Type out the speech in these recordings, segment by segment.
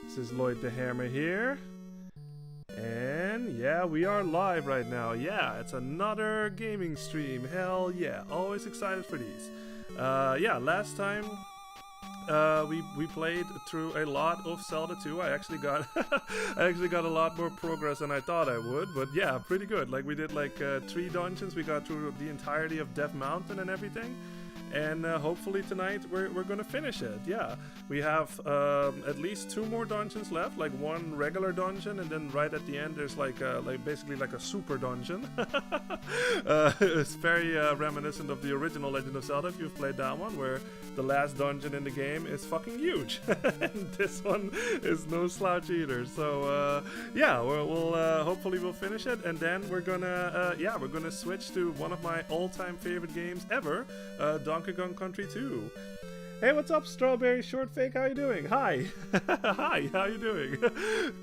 This is Lloyd the Hammer here. And yeah, we are live right now. Yeah, it's another gaming stream. Hell yeah, always excited for these. Yeah, last time we played through a lot of Zelda 2. I actually got a lot more progress than I thought I would, but yeah, pretty good. Like we did like 3 dungeons. We got through the entirety of Death Mountain and everything. And hopefully tonight we're gonna finish it. Yeah, we have at least 2 more dungeons left, like 1 regular dungeon, and then right at the end there's like basically like a super dungeon. It's very reminiscent of the original Legend of Zelda, if you've played that one, where the last dungeon in the game is fucking huge. And this one is no slouch either. So yeah, we'll hopefully we'll finish it, and then we're gonna switch to one of my all-time favorite games ever, Donkey Kong Country 2. Hey, what's up, Strawberry Short Fake? How you doing? Hi. Hi, how you doing?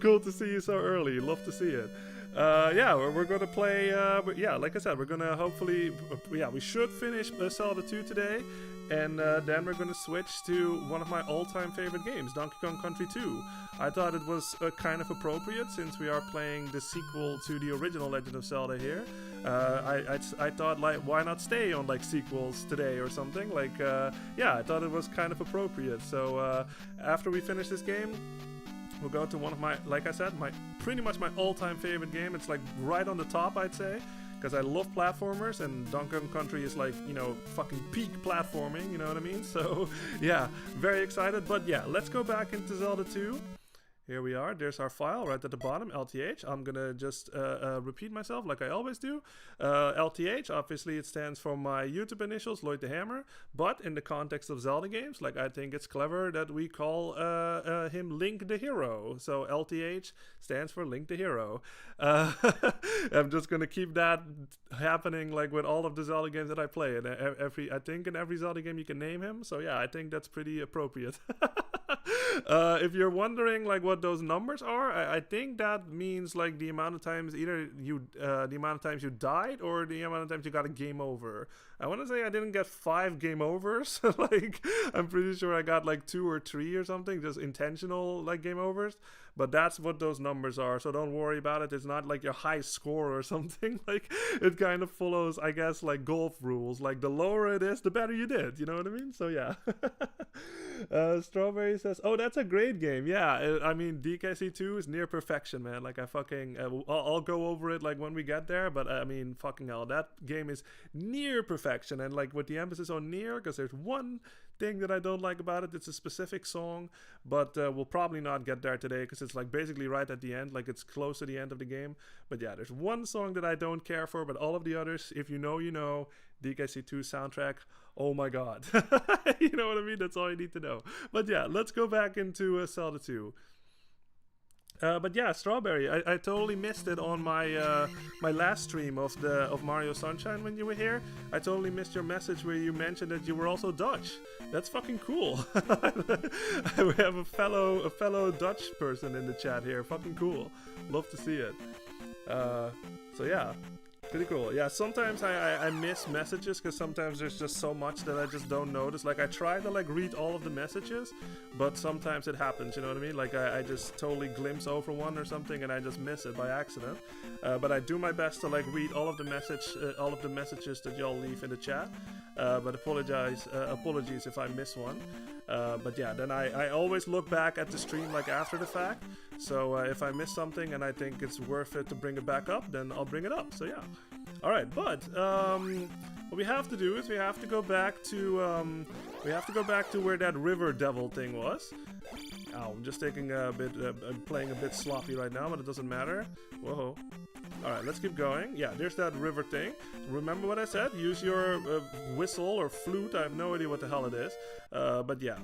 Cool to see you so early. Love to see it. Yeah, we're gonna play, yeah, like I said, we're gonna hopefully, yeah, we should finish Zelda 2 today, and then we're gonna switch to one of my all-time favorite games, Donkey Kong Country 2. I thought it was kind of appropriate, since we are playing the sequel to the original Legend of Zelda here. I thought, like, why not stay on, like, sequels today or something? Like, yeah, I thought it was kind of appropriate. So, after we finish this game, we'll go to one of my, like I said, pretty much my all-time favorite game. It's like right on the top, I'd say, because I love platformers, and Donkey Kong Country is like, you know, fucking peak platforming, you know what I mean? So, yeah, very excited. But yeah, let's go back into Zelda 2. Here we are, there's our file right at the bottom, LTH. I'm gonna just repeat myself like I always do. LTH, obviously it stands for my YouTube initials, Lloyd the Hammer, but in the context of Zelda games, like, I think it's clever that we call him Link the Hero. So LTH stands for Link the Hero. I'm just gonna keep that happening, like, with all of the Zelda games that I play. And I think in every Zelda game you can name him, so yeah, I think that's pretty appropriate. If you're wondering, like, what those numbers are, I think that means, like, the amount of times either you the amount of times you died or the amount of times you got a game over. I want to say I didn't get 5 game overs. Like, I'm pretty sure I got like 2 or 3 or something, just intentional, like, game overs. But that's what those numbers are, so don't worry about it. It's not like your high score or something. Like, it kind of follows, I guess, like golf rules. Like, the lower it is, the better you did. You know what I mean? So yeah. Strawberry says, oh, that's a great game. Yeah, I mean, DKC2 is near perfection, man. Like, I fucking, I'll go over it, like, when we get there. But I mean, fucking hell, that game is near perfection. And, like, with the emphasis on near, because there's one thing that I don't like about it. It's a specific song, but we'll probably not get there today, because it's like basically right at the end, like it's close to the end of the game. But yeah, there's one song that I don't care for, but all of the others, if you know, you know. DKC2 soundtrack, oh my god. You know what I mean? That's all you need to know. But yeah, let's go back into Zelda 2. But yeah, Strawberry, I totally missed it on my my last stream of Mario Sunshine when you were here. I totally missed your message where you mentioned that you were also Dutch. That's fucking cool. We have a fellow Dutch person in the chat here. Fucking cool. Love to see it. So yeah. Pretty cool. Yeah, sometimes I miss messages, because sometimes there's just so much that I just don't notice. Like, I try to, like, read all of the messages, but sometimes it happens, you know what I mean? Like, I just totally glimpse over one or something and I just miss it by accident. But I do my best to, like, read all of the messages that y'all leave in the chat. But apologies if I miss one. But yeah, then I always look back at the stream, like, after the fact. So if I miss something and I think it's worth it to bring it back up, then I'll bring it up. So yeah. Alright, but what we have to do is we have to go back to where that river devil thing was. Ow, I'm just taking a bit, I'm playing a bit sloppy right now, but it doesn't matter. Whoa. Alright, let's keep going. Yeah, there's that river thing. Remember what I said? Use your whistle or flute. I have no idea what the hell it is. But yeah.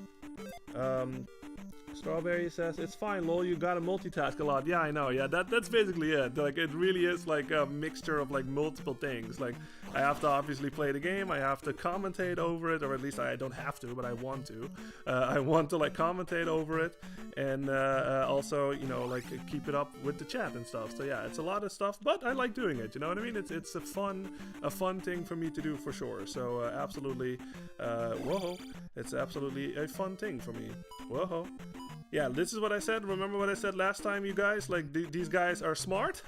Strawberry says, it's fine, lol, you gotta multitask a lot. Yeah, I know, yeah, that's basically it. Like, it really is like a mixture of, like, multiple things. Like, I have to obviously play the game, I have to commentate over it, or at least I don't have to, but I want to. I want to, like, commentate over it, and also, you know, like, keep it up with the chat and stuff. So yeah, it's a lot of stuff, but I like doing it, you know what I mean? It's a fun thing for me to do, for sure. So absolutely, whoa, it's absolutely a fun thing for me. Whoa. Yeah, this is what I said. Remember what I said last time, you guys? Like, these guys are smart.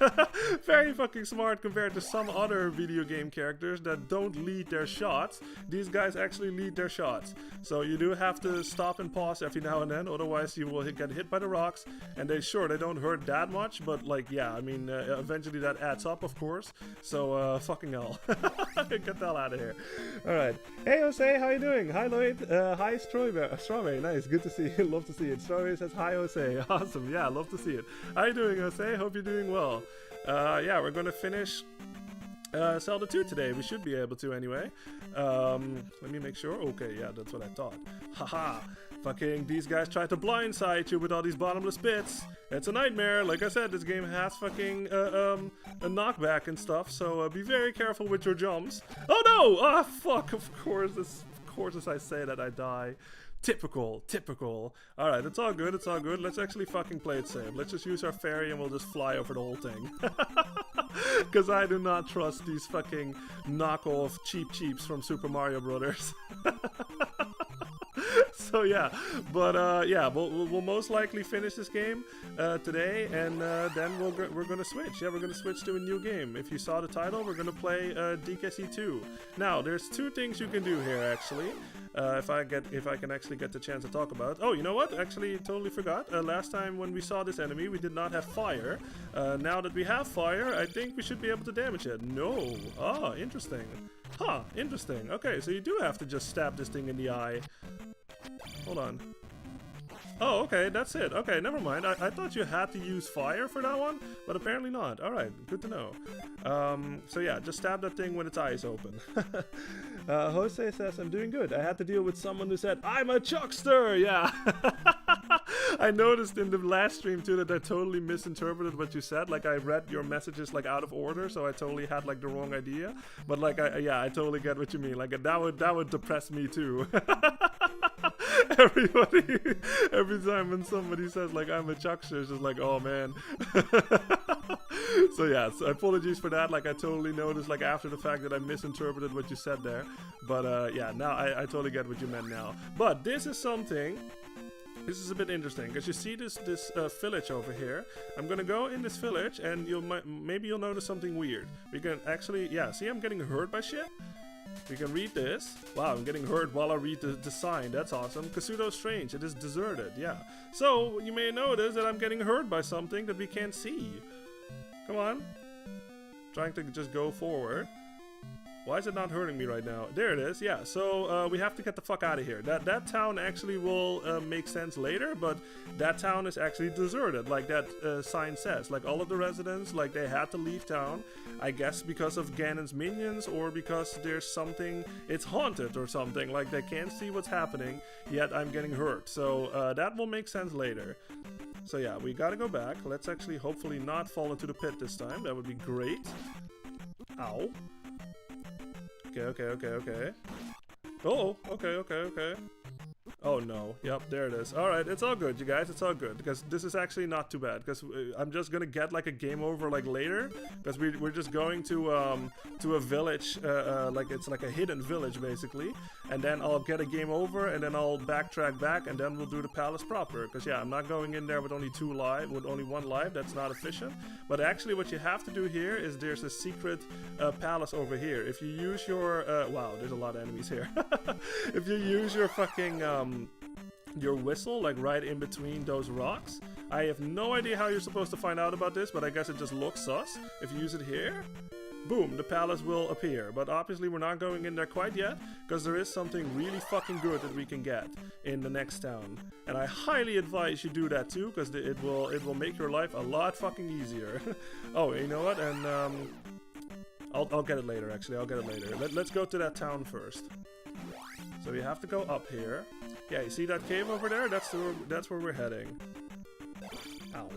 Very fucking smart compared to some other video game characters that don't lead their shots. These guys actually lead their shots. So you do have to stop and pause every now and then, otherwise you will get hit by the rocks. And they don't hurt that much, but like, yeah, I mean, eventually that adds up, of course. So, fucking hell. Get the hell out of here. Alright. Hey, Jose, how you doing? Hi, Lloyd. Hi, Strawberry. Nice, good to see you. Love to see it. Strawberry says, hi, Jose. Awesome. Yeah, love to see it. How you doing, Jose? Hope you're doing well. Yeah, we're going to finish Zelda 2 today. We should be able to anyway. Let me make sure. Okay, yeah, that's what I thought. Haha. Fucking these guys try to blindside you with all these bottomless pits. It's a nightmare. Like I said, this game has fucking a knockback and stuff, so be very careful with your jumps. Oh no! Ah, fuck, of course as I say that I die. Typical. Alright, it's all good, Let's actually fucking play it safe. Let's just use our fairy and we'll just fly over the whole thing. Because I do not trust these fucking knockoff cheaps from Super Mario Brothers. So yeah, but yeah, we'll most likely finish this game today, and then we're gonna switch. Yeah, we're gonna switch to a new game. If you saw the title, we're gonna play Zelda 2. Now, there's two things you can do here actually. If I can actually get the chance to talk about. Oh, you know what? Actually, totally forgot. Last time when we saw this enemy, we did not have fire. Now that we have fire, I think we should be able to damage it. No. Ah, interesting. Huh, interesting. Okay, so you do have to just stab this thing in the eye. Hold on. Oh, okay, that's it. Okay, never mind. I thought you had to use fire for that one, but apparently not. Alright, good to know. So yeah, just stab that thing when its eyes open. Jose says, I'm doing good. I had to deal with someone who said, I'm a chuckster! Yeah. I noticed in the last stream too that I totally misinterpreted what you said. Like, I read your messages like out of order, so I totally had like the wrong idea. But like, yeah, I totally get what you mean. Like, that would depress me too. Every time when somebody says like I'm a chuckster, it's just like, oh man. So yeah, so apologies for that. Like, I totally noticed like after the fact that I misinterpreted what you said there. But yeah, now I totally get what you meant now. But this is something. This is a bit interesting because you see this village over here. I'm gonna go in this village and maybe you'll notice something weird. We can actually, yeah, see I'm getting hurt by shit. We can read this. Wow, I'm getting hurt while I read the sign. That's awesome. Kasuto Strange. It is deserted. Yeah. So you may notice that I'm getting hurt by something that we can't see. Come on. Trying to just go forward. Why is it not hurting me right now? There it is, yeah. So we have to get the fuck out of here. That town actually will make sense later, but that town is actually deserted, like that sign says. Like, all of the residents, like, they had to leave town. I guess because of Ganon's minions, or because there's something, it's haunted or something. Like, they can't see what's happening, yet I'm getting hurt. So that will make sense later. So yeah, we gotta go back. Let's actually hopefully not fall into the pit this time. That would be great. Ow. Okay. Oh, okay. Oh no, yep, there it is. Alright, it's all good, you guys, it's all good. Because this is actually not too bad. Because I'm just gonna get like a game over like later. Because we're just going to a village, like it's like a hidden village basically. And then I'll get a game over and then I'll backtrack back and then we'll do the palace proper. Because yeah, I'm not going in there with only only one life, that's not efficient. But actually what you have to do here is there's a secret palace over here. If you use your, wow, there's a lot of enemies here. If you use your fucking, your whistle, like right in between those rocks. I have no idea how you're supposed to find out about this, but I guess it just looks sus. If you use it here, boom, the palace will appear. But obviously we're not going in there quite yet, because there is something really fucking good that we can get in the next town. And I highly advise you do that too, because it will make your life a lot fucking easier. Oh, you know what? And I'll get it later, actually. I'll get it later. Let's go to that town first. So we have to go up here. Yeah, you see that cave over there? That's where we're heading. Ow.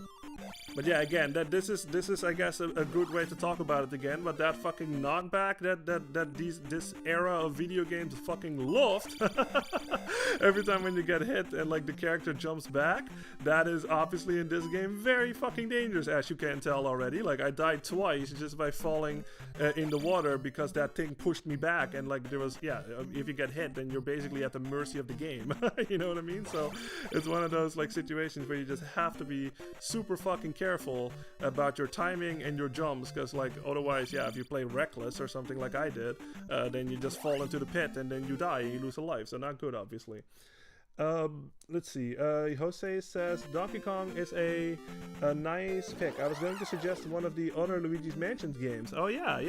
But yeah, again, this is I guess a good way to talk about it again. But that fucking knockback this era of video games fucking loved. Every time when you get hit and like the character jumps back, that is obviously in this game very fucking dangerous, as you can tell already. Like I died twice just by falling in the water because that thing pushed me back, and like there was if you get hit, then you're basically at the mercy of the game. You know what I mean? So it's one of those like situations where you just have to be super fucking careful about your timing and your jumps, because like otherwise, if you play reckless or something like I did, then you just fall into the pit and then you die, you lose a life. So not good, obviously. Let's see. Jose says Donkey Kong is a nice pick. I was going to suggest one of the other Luigi's Mansion games. Oh yeah.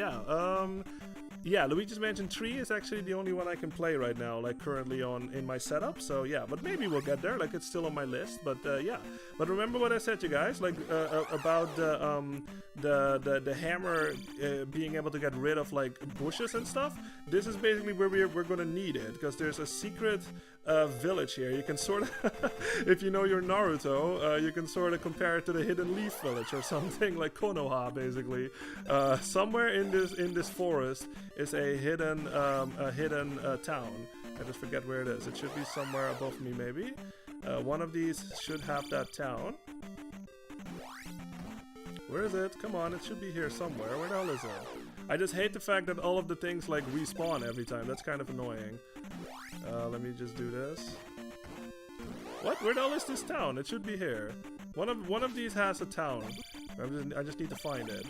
Yeah, Luigi's Mansion 3 is actually the only one I can play right now, like currently in my setup. So yeah, but maybe we'll get there. Like it's still on my list. But yeah. But remember what I said to you guys, like about the hammer being able to get rid of like bushes and stuff. This is basically where we're gonna need it, because there's a secret village here. You can sort of, if you know your Naruto, you can sort of compare it to the Hidden Leaf Village or something, like Konoha, basically. Somewhere in this forest is a hidden town. I just forget where it is. It should be somewhere above me, maybe. One of these should have that town. Where is it? Come on, it should be here somewhere. Where the hell is it? I just hate the fact that all of the things like respawn every time. That's kind of annoying. Let me just do this. What? Where the hell is this town? It should be here. One of these has a town. I just need to find it.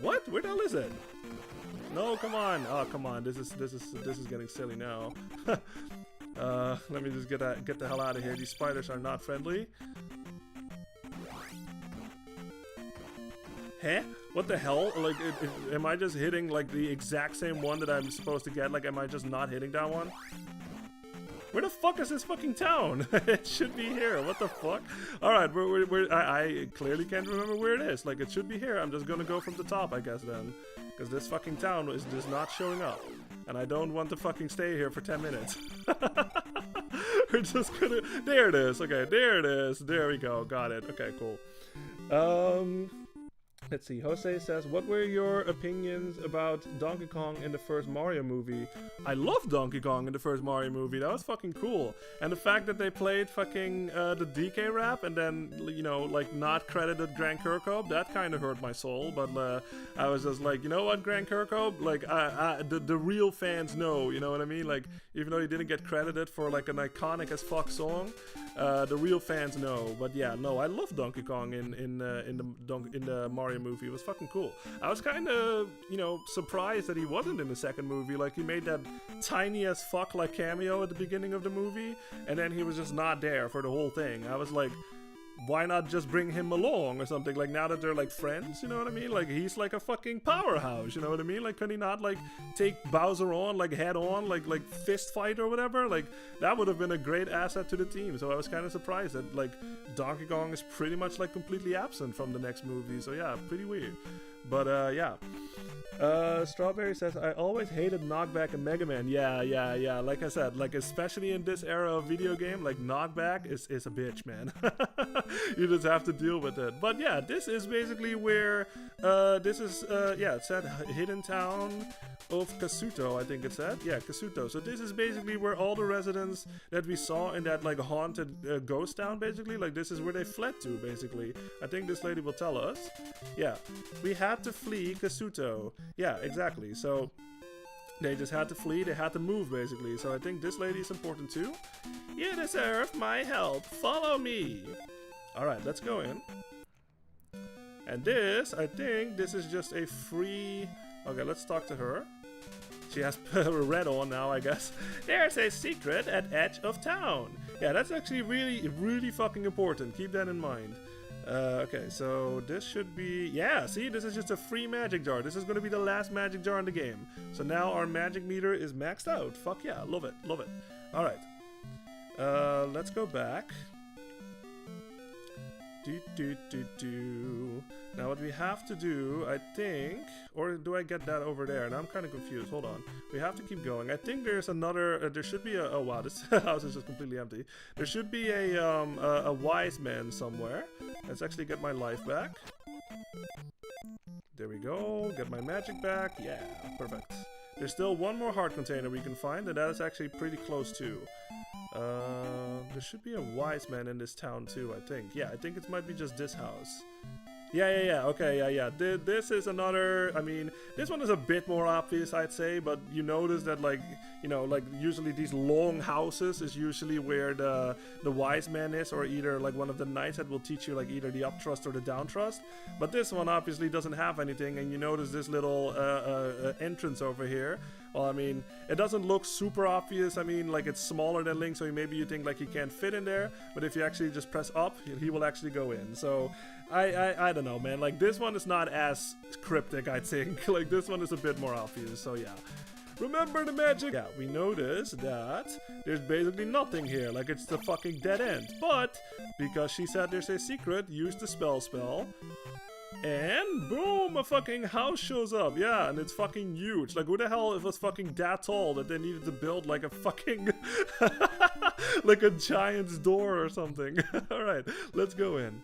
What? Where the hell is it? No, come on. Oh, come on. This is getting silly now. Let me just get the hell out of here. These spiders are not friendly. Huh? What the hell? Like, am I just hitting like the exact same one that I'm supposed to get? Like, am I just not hitting that one? Where the fuck is this fucking town? It should be here. What the fuck? Alright, I clearly can't remember where it is. Like, it should be here. I'm just gonna go from the top, I guess, then. Because this fucking town is just not showing up. And I don't want to fucking stay here for 10 minutes. We're just gonna... There it is. Okay, there it is. There we go. Got it. Okay, cool. Let's see, Jose says, what were your opinions about Donkey Kong in the first Mario movie? I love Donkey Kong in the first Mario movie, that was fucking cool. And the fact that they played fucking the DK rap and then, you know, like not credited Grant Kirkhope, that kind of hurt my soul. But I was just like, you know what, Grant Kirkhope? Like, the real fans know, you know what I mean? Like, even though he didn't get credited for like an iconic as fuck song, the real fans know. But yeah, no, I love Donkey Kong in the Mario movie. It was fucking cool. I was kind of, you know, surprised that he wasn't in the second movie. Like, he made that tiny as fuck like cameo at the beginning of the movie, and then he was just not there for the whole thing. I was like, why not just bring him along or something? Like, now that they're like friends, you know what I mean? Like, he's like a fucking powerhouse, you know what I mean? Like, could he not like take Bowser on, like head on, like fist fight or whatever? Like, that would have been a great asset to the team. So I was kind of surprised that like Donkey Kong is pretty much like completely absent from the next movie. So yeah, pretty weird. But yeah. Strawberry says, I always hated knockback and Mega Man. Yeah. Like I said, like especially in this era of video game, like knockback is a bitch, man. You just have to deal with it. But yeah, this is basically where this is it said Hidden Town of Kasuto, I think it said. Yeah, Kasuto. So this is basically where all the residents that we saw in that like haunted ghost town, basically, like this is where they fled to, basically. I think this lady will tell us. Yeah, we had to flee Kasuto. Yeah, exactly. So they just had to flee, they had to move, basically. So I think this lady is important too. You deserve my help. Follow me. Alright, let's go in. And this, I think this is just a free... Okay, let's talk to her. She has red on now, I guess. There's a secret at edge of town. Yeah, that's actually really fucking important. Keep that in mind. Okay, so this should be... Yeah, see, this is just a free magic jar. This is going to be the last magic jar in the game. So now our magic meter is maxed out. Fuck yeah, love it, love it. Alright. Let's go back Now what we have to do, I think, or do I get that over there? Now I'm kind of confused. Hold on. We have to keep going. I think there's another. There should be a. Oh wow, this house is just completely empty. There should be a wise man somewhere. Let's actually get my life back. There we go. Get my magic back. Yeah, perfect. There's still one more heart container we can find, and that is actually pretty close too. There should be a wise man in this town too, I think. Yeah, I think it might be just this house. Yeah. Okay, yeah. This is another. I mean, this one is a bit more obvious, I'd say. But you notice that, like, you know, like usually these long houses is usually where the wise man is, or either like one of the knights that will teach you like either the up thrust or the down thrust. But this one obviously doesn't have anything, and you notice this little entrance over here. Well, I mean, it doesn't look super obvious. I mean, like it's smaller than Link, so maybe you think like he can't fit in there. But if you actually just press up, he will actually go in. So I don't know, man. Like this one is not as cryptic, I think. Like this one is a bit more obvious. So yeah. Remember the magic? Yeah, we notice that there's basically nothing here. Like it's the fucking dead end. But because she said there's a secret, use the spell. And boom, a fucking house shows up. Yeah, and it's fucking huge. Like, who the hell was fucking that tall that they needed to build like a fucking like a giant's door or something? Alright, let's go in.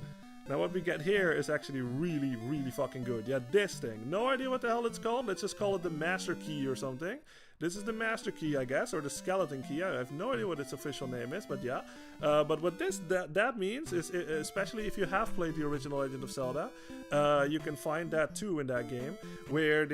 Now what we get here is actually really, really fucking good. Yeah, this thing. No idea what the hell it's called. Let's just call it the master key or something. This is the master key, I guess, or the skeleton key. I have no idea what its official name is, but yeah. But what that means is, especially if you have played the original Legend of Zelda, you can find that too in that game, where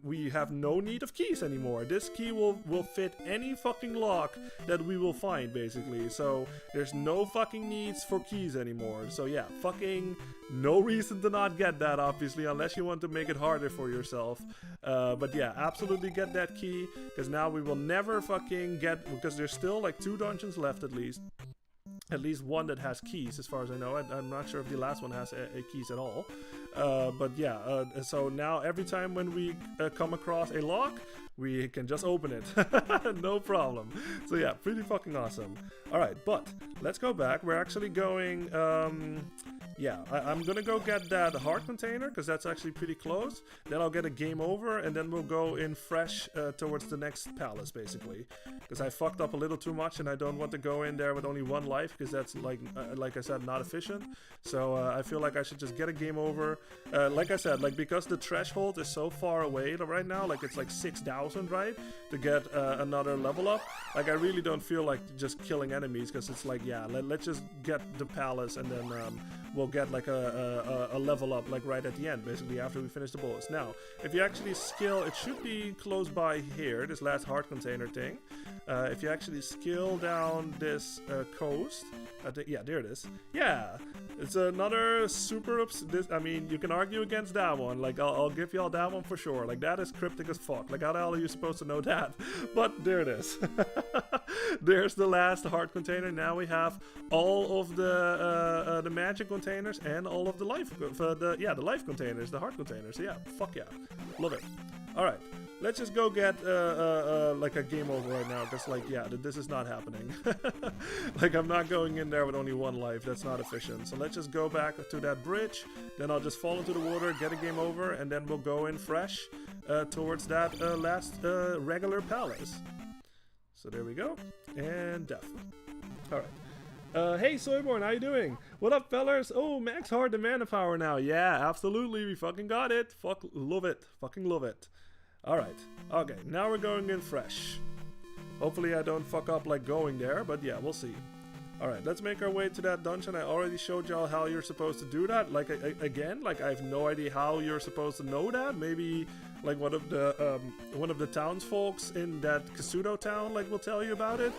we have no need of keys anymore. This key will fit any fucking lock that we will find, basically. So there's no fucking needs for keys anymore. So yeah, fucking no reason to not get that, obviously, unless you want to make it harder for yourself. But yeah, absolutely get that key. Because now we will never fucking get... Because there's still like 2 dungeons left at least. At least one that has keys, as far as I know. I'm not sure if the last one has keys at all. But yeah, so now every time when we come across a lock, we can just open it. No problem. So yeah, pretty fucking awesome. Alright, but let's go back. We're actually going... yeah, I'm gonna go get that heart container, because that's actually pretty close. Then I'll get a game over, and then we'll go in fresh towards the next palace, basically. Because I fucked up a little too much, and I don't want to go in there with only 1 life, because that's, like I said, not efficient. So I feel like I should just get a game over. Like I said, like because the threshold is so far away right now, like it's like 6,000, right? To get another level up. Like I really don't feel like just killing enemies, because it's like, yeah, let's just get the palace, and then we'll get like a level up like right at the end, basically, after we finish the boss. Now, if you actually skill, it should be close by here, this last heart container thing. If you actually skill down this coast, yeah, there it is. Yeah, it's another super I mean, you can argue against that one. Like, I'll give y'all that one for sure. Like, that is cryptic as fuck. Like, how the hell are you supposed to know that? But there it is. There's the last heart container. Now we have all of the magic containers and all of the life, the life containers, the heart containers. So yeah, fuck yeah, love it. All right, let's just go get like a game over right now, because like, yeah, this is not happening. Like, I'm not going in there with only 1 life. That's not efficient. So let's just go back to that bridge. Then I'll just fall into the water, get a game over, and then we'll go in fresh towards that last regular palace. So there we go, and death. All right. Hey Soyborn, how you doing? What up, fellers? Oh, max hard to mana power now. Yeah, absolutely, we fucking got it. Fuck, love it. Fucking love it. Alright, okay, now we're going in fresh. Hopefully I don't fuck up like going there, but yeah, we'll see. Alright, let's make our way to that dungeon. I already showed y'all how you're supposed to do that. Like, again, like I have no idea how you're supposed to know that. Maybe like one of the townsfolks in that Kasuto town like will tell you about it.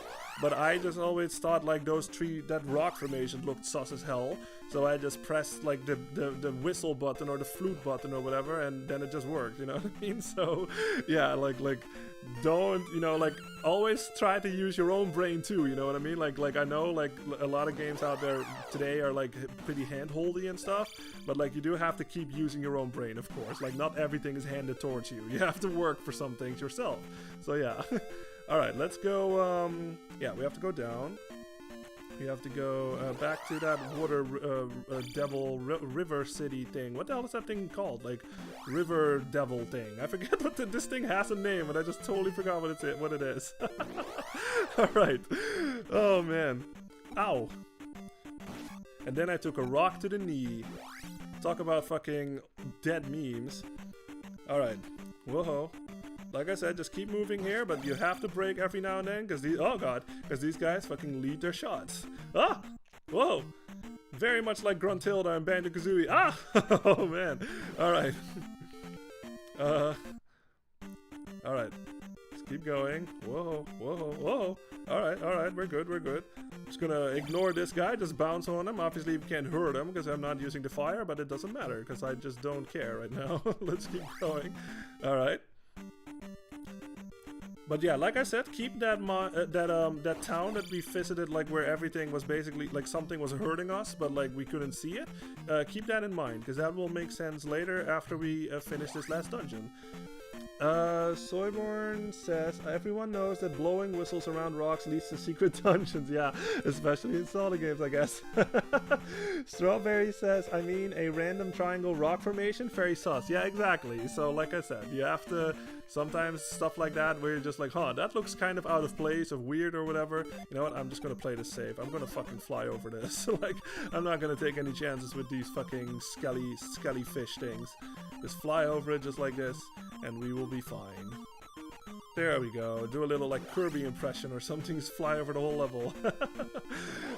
But I just always thought like that rock formation looked sus as hell. So I just pressed like the whistle button or the flute button or whatever, and then it just worked, you know what I mean? So yeah, like don't, you know, like always try to use your own brain too, you know what I mean? Like I know like a lot of games out there today are like pretty hand-holdy and stuff, but like you do have to keep using your own brain, of course. Like not everything is handed towards you. You have to work for some things yourself. So yeah. Alright, let's go, yeah, we have to go down. We have to go back to that water devil river city thing. What the hell is that thing called? Like river devil thing. I forget what this thing has a name, and I just totally forgot what it is. All right. Oh man. Ow. And then I took a rock to the knee. Talk about fucking dead memes. All right. Whoa. Like I said, just keep moving here, but you have to break every now and then, because these, oh god, because these guys fucking lead their shots. Ah! Whoa! Very much like Gruntilda and Banjo-Kazooie. Ah! Oh man. Alright. Alright. Just keep going. Whoa, whoa, whoa. Alright, we're good. Just gonna ignore this guy, just bounce on him. Obviously we can't hurt him because I'm not using the fire, but it doesn't matter because I just don't care right now. Let's keep going. Alright. But yeah, like I said, keep that that town that we visited, like where everything was basically like something was hurting us, but like we couldn't see it. Keep that in mind, because that will make sense later after we finish this last dungeon. Soyborn says, everyone knows that blowing whistles around rocks leads to secret dungeons. Yeah, especially in Zelda games, I guess. Strawberry says, I mean, a random triangle rock formation? Very sus. Yeah, exactly. So, like I said, you have to, sometimes stuff like that where you're just like, huh, that looks kind of out of place or weird or whatever. You know what, I'm just gonna play this safe. I'm gonna fucking fly over this. Like, I'm not gonna take any chances with these fucking skelly fish things. Just fly over it just like this, and we will be fine. There we go. Do a little like Kirby impression or something. Just fly over the whole level.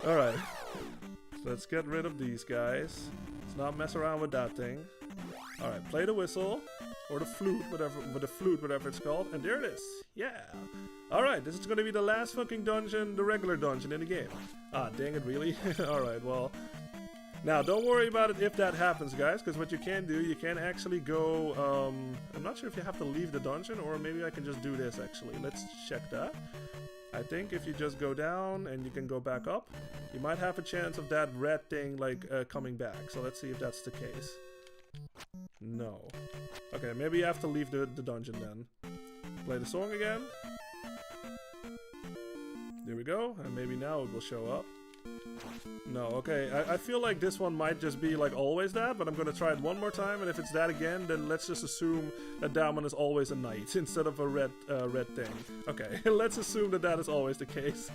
Alright. Let's get rid of these guys. Let's not mess around with that thing. Alright, play the whistle. Or the flute, whatever it's called. And there it is. Yeah. Alright, this is gonna be the last fucking dungeon, the regular dungeon in the game. Ah, dang it, really? Alright, well. Now, don't worry about it if that happens, guys, because what you can do, you can actually go, I'm not sure if you have to leave the dungeon, or maybe I can just do this, actually. Let's check that. I think if you just go down and you can go back up, you might have a chance of that red thing, like, coming back. So let's see if that's the case. No. Okay, maybe you have to leave the dungeon then. Play the song again. There we go, and maybe now it will show up. No, okay, I feel like this one might just be like always that, but I'm gonna try it one more time, and if it's that again, then let's just assume that that one is always a knight instead of a red thing. Okay, let's assume that that is always the case.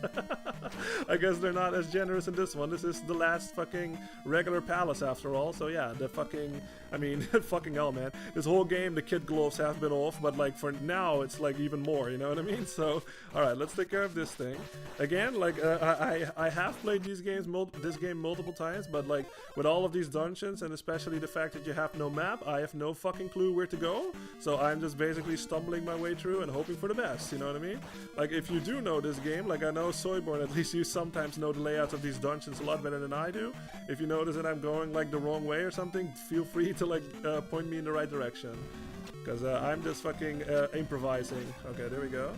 I guess they're not as generous in this one. This is the last fucking regular palace after all, so yeah, the fucking, I mean, fucking hell, man. This whole game, the kid gloves have been off, but like for now, it's like even more, you know what I mean? So, alright, let's take care of this thing. Again, like, I have played this game multiple times, but like with all of these dungeons and especially the fact that you have no map, I have no fucking clue where to go, so I'm just basically stumbling my way through and hoping for the best, you know what I mean? Like if you do know this game, like I know Soyborn, at least you sometimes know the layouts of these dungeons a lot better than I do. If you notice that I'm going like the wrong way or something, feel free to like point me in the right direction, because I'm just fucking improvising. Okay, there we go.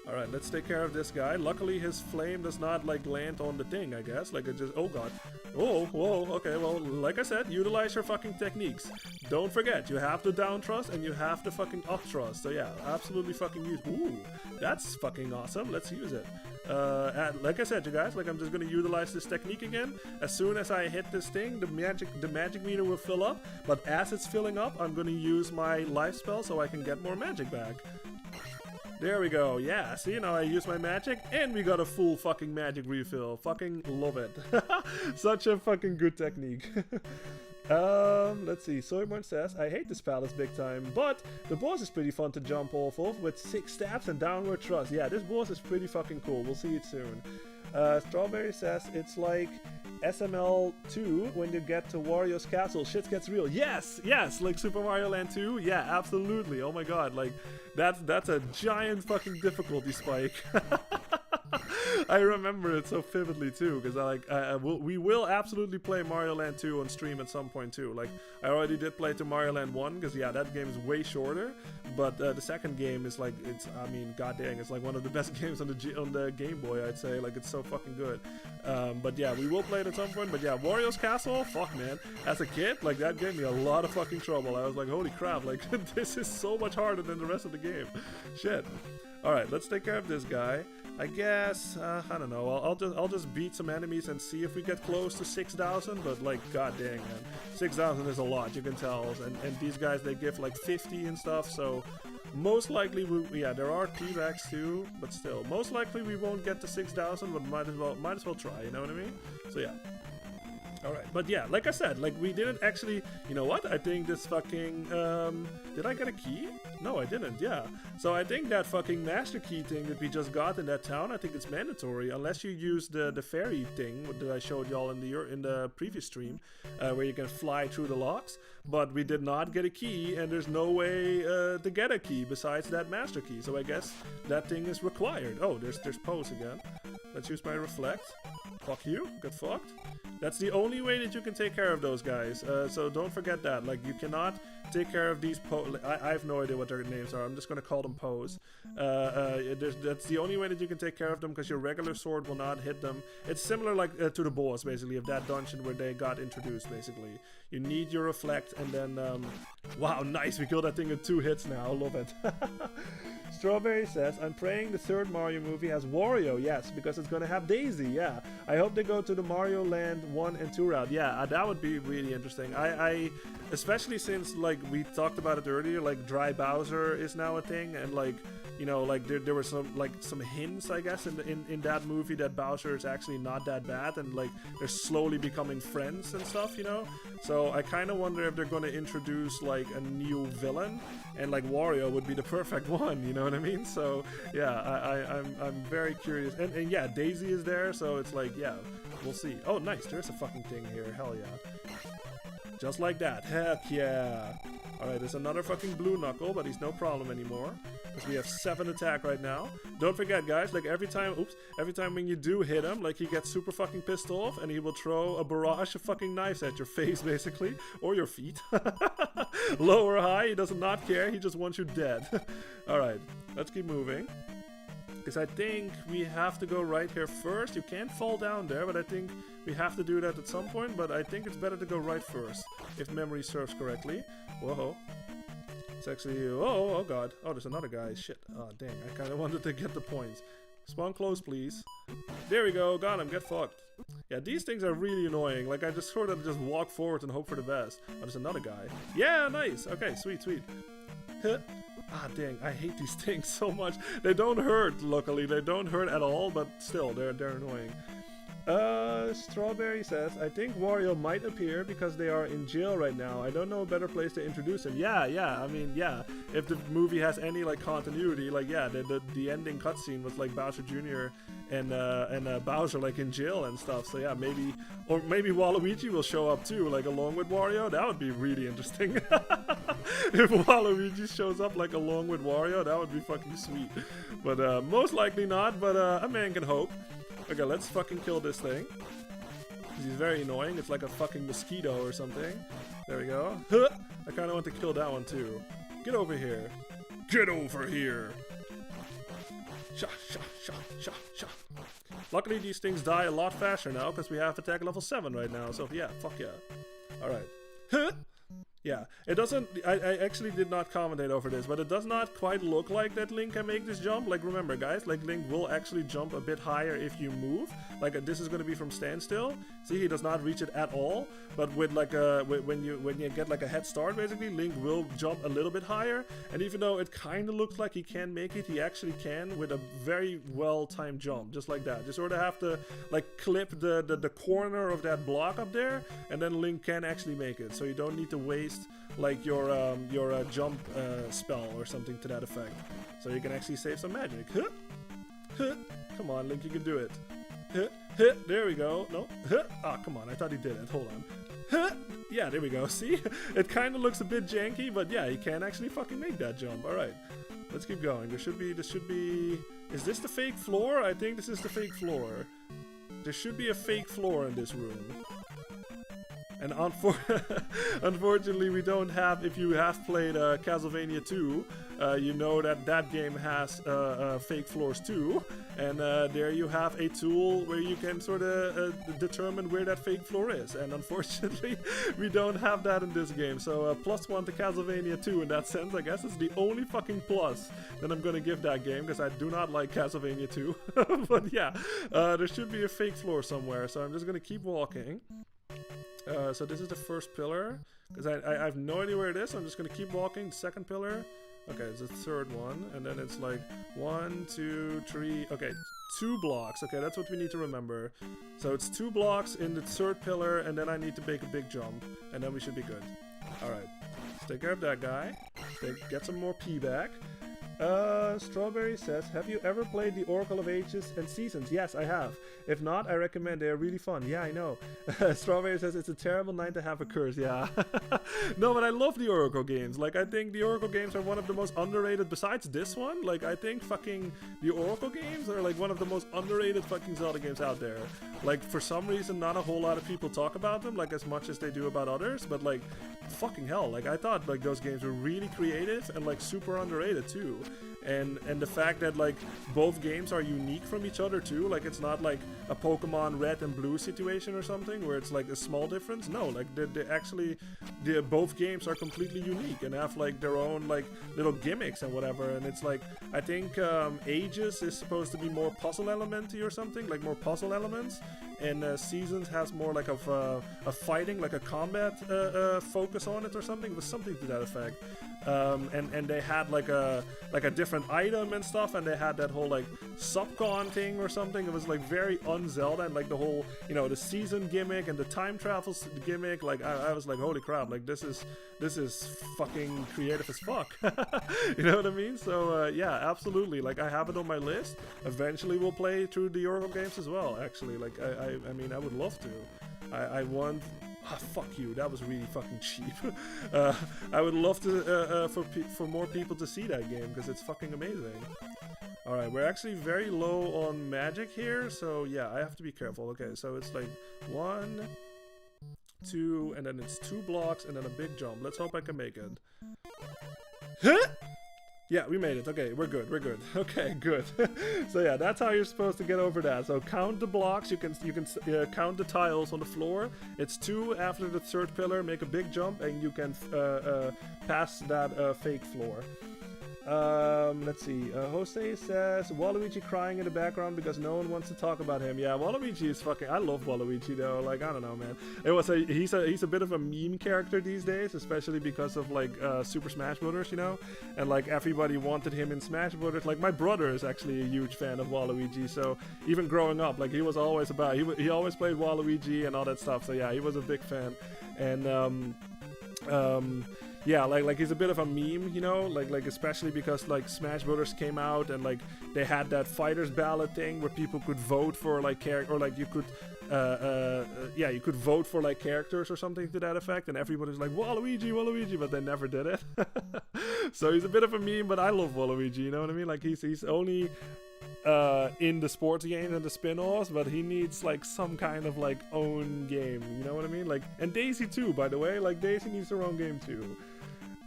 Alright, let's take care of this guy. Luckily, his flame does not, like, land on the thing, I guess. Like, it just... Oh, God. Oh, whoa. Okay, well, like I said, utilize your fucking techniques. Don't forget, you have to down thrust and you have to fucking up thrust. So, yeah, absolutely fucking use... Ooh, that's fucking awesome. Let's use it. And like I said, you guys, like, I'm just gonna utilize this technique again. As soon as I hit this thing, the magic meter will fill up. But as it's filling up, I'm gonna use my life spell so I can get more magic back. There we go, yeah, see, now I use my magic, and we got a full fucking magic refill. Fucking love it. Such a fucking good technique. Let's see, Soyborn says, I hate this palace big time, but the boss is pretty fun to jump off of with 6 stabs and downward thrust. Yeah, this boss is pretty fucking cool, we'll see it soon. Strawberry says, it's like SML 2 when you get to Wario's castle, shit gets real. Yes, yes, like Super Mario Land 2, yeah, absolutely, oh my god, like, that's a giant fucking difficulty spike. I remember it so vividly too, because we will absolutely play Mario Land 2 on stream at some point too. Like, I already did play to Mario Land 1, because yeah, that game is way shorter, but the second game is like, it's, I mean, god dang, it's like one of the best games on the Game Boy, I'd say. Like, it's so fucking good. But yeah, we will play it at some point. But yeah, Wario's Castle, fuck man, as a kid, like, that gave me a lot of fucking trouble. I was like, holy crap, like, this is so much harder than the rest of the game. Shit. Alright, let's take care of this guy. I guess, I don't know, I'll just beat some enemies and see if we get close to 6,000, but like, god dang, man. 6,000 is a lot, you can tell, and these guys, they give like 50 and stuff, so most likely, yeah, there are T-Rex too, but still, most likely we won't get to 6,000, but might as well try, you know what I mean? So yeah. Alright, but yeah, like I said, like we didn't actually, you know what, I think this fucking, did I get a key? No, I didn't, yeah. So I think that fucking master key thing that we just got in that town, I think it's mandatory, unless you use the fairy thing that I showed y'all in the previous stream, where you can fly through the locks, but we did not get a key, and there's no way to get a key besides that master key, so I guess that thing is required. Oh, there's pose again. Let's use my reflect. Fuck you, get fucked. That's the only way that you can take care of those guys, so don't forget that. Like, you cannot take care of these I have no idea what their names are, I'm just gonna call them pose. That's the only way that you can take care of them, because your regular sword will not hit them. It's similar like to the boss, basically, of that dungeon where they got introduced, basically. You need your reflect, and then, wow, nice, we killed that thing in 2 hits now, love it. Strawberry says, I'm praying the 3rd Mario movie has Wario. Yes, because it's gonna have Daisy. Yeah, I hope they go to the Mario Land 1 and 2 route. Yeah, that would be really interesting. I especially since, like, we talked about it earlier, like Dry Bowser is now a thing, and like, you know, like there were some hints, I guess, in that movie that Bowser is actually not that bad, and like they're slowly becoming friends and stuff, you know. So I kind of wonder if they're going to introduce like a new villain, and like Wario would be the perfect one, you know what I mean? So yeah, I'm very curious, and yeah, Daisy is there, so it's like, yeah, we'll see. Oh, nice, there's a fucking thing here. Hell yeah. Just like that. Heck yeah. Alright, there's another fucking blue knuckle, but he's no problem anymore, because we have 7 attack right now. Don't forget, guys, like every time when you do hit him, like he gets super fucking pissed off, and he will throw a barrage of fucking knives at your face, basically, or your feet. Low or high, he does not care, he just wants you dead. Alright, let's keep moving. Because I think we have to go right here first. You can't fall down there, but I think we have to do that at some point. But I think it's better to go right first, if memory serves correctly. Whoa. It's actually... Oh god. Oh, there's another guy. Shit. Oh, dang. I kind of wanted to get the points. Spawn close, please. There we go. Got him. Get fucked. Yeah, these things are really annoying. Like, I just sort of just walk forward and hope for the best. Oh, there's another guy. Yeah, nice. Okay, sweet, sweet. Ah, dang, I hate these things so much. They don't hurt, luckily. They don't hurt at all, but still, they're annoying. Strawberry says, I think Wario might appear because they are in jail right now. I don't know a better place to introduce him. Yeah, I mean, yeah. If the movie has any, like, continuity, like, yeah, the ending cutscene was, like, Bowser Jr. and Bowser, like, in jail and stuff. So, yeah, maybe Waluigi will show up, too, like, along with Wario. That would be really interesting. If Waluigi shows up, like, along with Wario, that would be fucking sweet. But, most likely not, but, a man can hope. Okay, let's fucking kill this thing. He's very annoying. It's like a fucking mosquito or something. There we go. I kind of want to kill that one too. Get over here. Get over here. Sha, sha, sha, sha, sha. Luckily, these things die a lot faster now because we have attack level 7 right now. So yeah, fuck yeah. Alright. Yeah, it doesn't, I actually did not commentate over this, but it does not quite look like that Link can make this jump. Like, remember guys, like Link will actually jump a bit higher if you move. Like, this is going to be from standstill. See, he does not reach it at all, but with like when you get like a head start, basically, Link will jump a little bit higher. And even though it kind of looks like he can make it, he actually can with a very well-timed jump, just like that. You sort of have to like clip the corner of that block up there, and then Link can actually make it. So you don't need to waste like your jump spell or something to that effect. So you can actually save some magic. Come on, Link, you can do it. There we go. No. Ah, come on, I thought he did it. Hold on. Yeah, there we go. See? It kind of looks a bit janky, but yeah, he can actually fucking make that jump. Alright, let's keep going. This should be... Is this the fake floor? I think this is the fake floor. There should be a fake floor in this room. And unfortunately, we don't have, if you have played Castlevania 2, you know that that game has fake floors too, and there you have a tool where you can sort of determine where that fake floor is, and unfortunately we don't have that in this game. So +1 to Castlevania 2 in that sense. I guess it's the only fucking plus that I'm gonna give that game, because I do not like Castlevania 2. But yeah, there should be a fake floor somewhere, so I'm just gonna keep walking. So this is the first pillar, because I have no idea where it is, so I'm just gonna keep walking. Second pillar, okay, it's the third one, and then it's like 1, 2, 3, okay, 2 blocks, okay, that's what we need to remember. So it's 2 blocks in the third pillar, and then I need to make a big jump, and then we should be good. Alright, let's take care of that guy, get some more P back. Strawberry says, have you ever played the Oracle of Ages and Seasons? Yes, I have. If not, I recommend. They are really fun. Yeah, I know. Strawberry says, it's a terrible night to have a curse. Yeah. No, but I love the Oracle games. Like, I think the Oracle games are one of the most underrated, besides this one. Like, I think fucking the Oracle games are like one of the most underrated fucking Zelda games out there. Like, for some reason, not a whole lot of people talk about them, like, as much as they do about others. But, like, fucking hell, like, I thought, like, those games were really creative and, like, super underrated, too. And the fact that, like, both games are unique from each other too, like, it's not like a Pokemon Red and Blue situation or something where it's like a small difference. No, like, they actually, both games are completely unique and have like their own like little gimmicks and whatever. And it's like, I think Ages is supposed to be more puzzle elementy or something, like more puzzle elements, and Seasons has more like of a fighting, like a combat focus on it or something. It was something to that effect. And they had like a different item and stuff, and they had that whole like subcon thing or something. It was like very un-Zelda, and like the whole, you know, the season gimmick and the time travel gimmick. Like I was like, holy crap, like this is fucking creative as fuck. You know what I mean? So yeah, absolutely. Like, I have it on my list. Eventually we'll play through the Oracle games as well, actually. Like I mean, I would love to. I want. Ah, fuck you, that was really fucking cheap. I would love to for more people to see that game, because it's fucking amazing. Alright, we're actually very low on magic here, so yeah, I have to be careful. Okay, so it's like 1, 2, and then it's 2 blocks, and then a big jump. Let's hope I can make it. Huh? Yeah, we made it. Okay, we're good. We're good. Okay, good. So yeah, that's how you're supposed to get over that. So count the blocks. You can count the tiles on the floor. It's 2 after the third pillar. Make a big jump, and you can pass that fake floor. Let's see. Jose says Waluigi crying in the background because no one wants to talk about him. Yeah, Waluigi is fucking. I love Waluigi though. Like, I don't know, man. He's a bit of a meme character these days, especially because of like Super Smash Bros. You know, and like everybody wanted him in Smash Bros. Like, my brother is actually a huge fan of Waluigi. So even growing up, like, he was always about. He always played Waluigi and all that stuff. So yeah, he was a big fan. And yeah, like he's a bit of a meme, you know, like especially because like Smash Brothers came out, and like they had that fighters ballot thing where people could vote for like character, or like you could yeah, you could vote for like characters or something to that effect, and everybody's like Waluigi, but they never did it. So he's a bit of a meme, but I love Waluigi, you know what I mean? Like, he's only in the sports game and the spin-offs, but he needs like some kind of like own game, you know what I mean? Like, and Daisy too, by the way, like Daisy needs her own game too.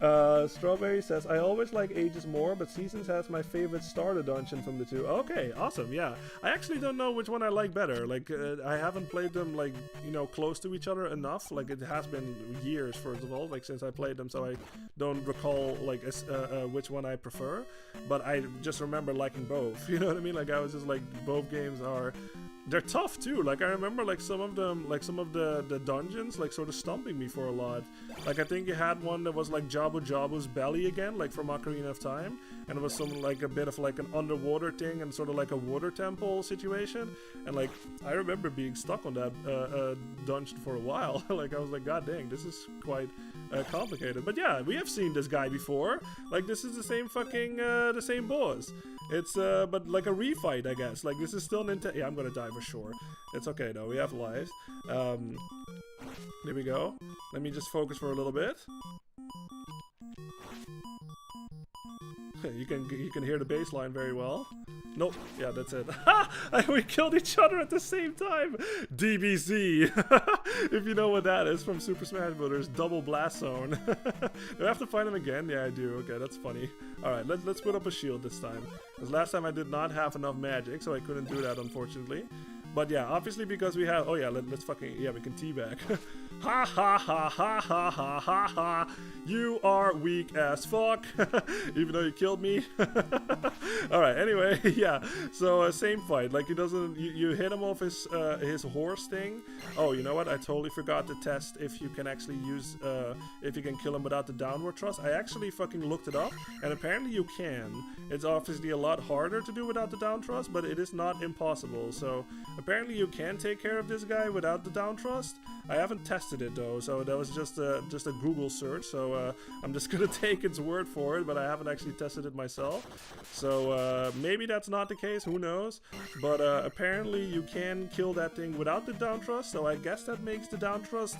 Strawberry says, I always like Ages more, but Seasons has my favorite starter dungeon from the two. Okay, awesome, yeah. I actually don't know which one I like better. Like, I haven't played them, like, you know, close to each other enough. Like, it has been years, first of all, like, since I played them, so I don't recall, like, which one I prefer. But I just remember liking both, you know what I mean? Like, I was just like, both games are... They're tough too. Like, I remember like some of them, like some of the dungeons, like sort of stumping me for a lot. Like, I think you had one that was like Jabu Jabu's belly again, like from Ocarina of Time, and it was some like a bit of like an underwater thing and sort of like a water temple situation. And like, I remember being stuck on that dungeon for a while. Like, I was like, god dang, this is quite complicated. But yeah, we have seen this guy before. Like, this is the same fucking the same boss. It's but like a refight, I guess. Like, this is still Nintendo. Yeah, I'm gonna die for sure. It's okay though. We have lives. There we go. Let me just focus for a little bit. You can hear the bass line very well. Nope. Yeah, that's it. Ha! We killed each other at the same time. DBZ. If you know what that is from Super Smash Bros. Double Blast Zone. Do I have to find him again? Yeah, I do. Okay, that's funny. Alright, let's put up a shield this time. Because last time I did not have enough magic, so I couldn't do that, unfortunately. But yeah, obviously because we have... Oh yeah, let's fucking... Yeah, we can teabag. Ha ha ha ha ha ha ha ha. You are weak as fuck. Even though you killed me. Alright, anyway, yeah. So same fight. Like he doesn't... You hit him off his horse thing. Oh, you know what? I totally forgot to test if you can actually use... if you can kill him without the downward thrust. I actually fucking looked it up. And apparently you can. It's obviously a lot harder to do without the down thrust. But it is not impossible. So apparently you can take care of this guy without the down thrust. I haven't tested it though, so that was just a Google search. So I'm just gonna take its word for it, but I haven't actually tested it myself. So maybe that's not the case. Who knows? But apparently you can kill that thing without the down thrust. So I guess that makes the down thrust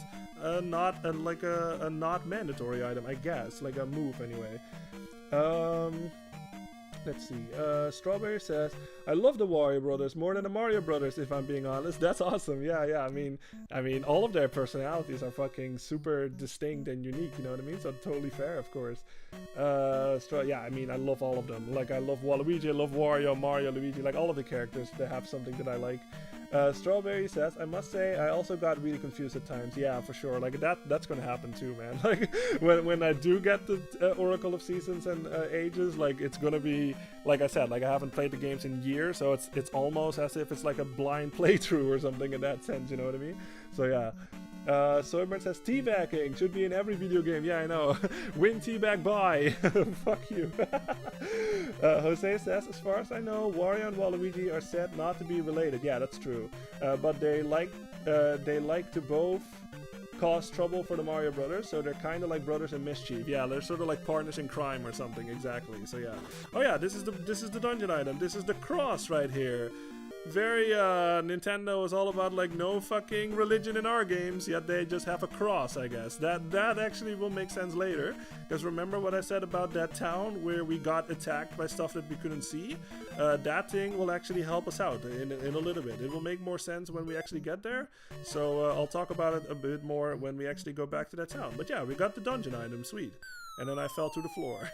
not like a not mandatory item. I guess like a move anyway. Let's see. Strawberry says, I love the Wario Brothers more than the Mario Brothers, if I'm being honest. That's awesome. Yeah. I mean, all of their personalities are fucking super distinct and unique, you know what I mean? So totally fair, of course. Yeah, I mean, I love all of them. Like, I love Waluigi, I love Wario, Mario, Luigi, like all of the characters, they have something that I like. Strawberry says, I must say, I also got really confused at times. Yeah, for sure. Like that's gonna happen too, man. Like when I do get the Oracle of Seasons and Ages, like it's gonna be, like I said, like I haven't played the games in years, so it's almost as if it's like a blind playthrough or something in that sense. You know what I mean? So yeah. Soyburn says, teabagging should be in every video game. Yeah, I know. Win teabag bye. Fuck you. Jose says, as far as I know, Wario and Waluigi are said not to be related. Yeah, that's true. But they like to both cause trouble for the Mario Brothers, so they're kind of like brothers in mischief. Yeah, they're sort of like partners in crime or something. Exactly. So yeah. Oh yeah, this is the dungeon item. This is the cross right here. Very Nintendo is all about like no fucking religion in our games, yet they just have a cross, I guess. That actually will make sense later, because remember what I said about that town where we got attacked by stuff that we couldn't see? That thing will actually help us out in a little bit. It will make more sense when we actually get there, so I'll talk about it a bit more when we actually go back to that town. But yeah, we got the dungeon item, sweet. And then I fell to the floor.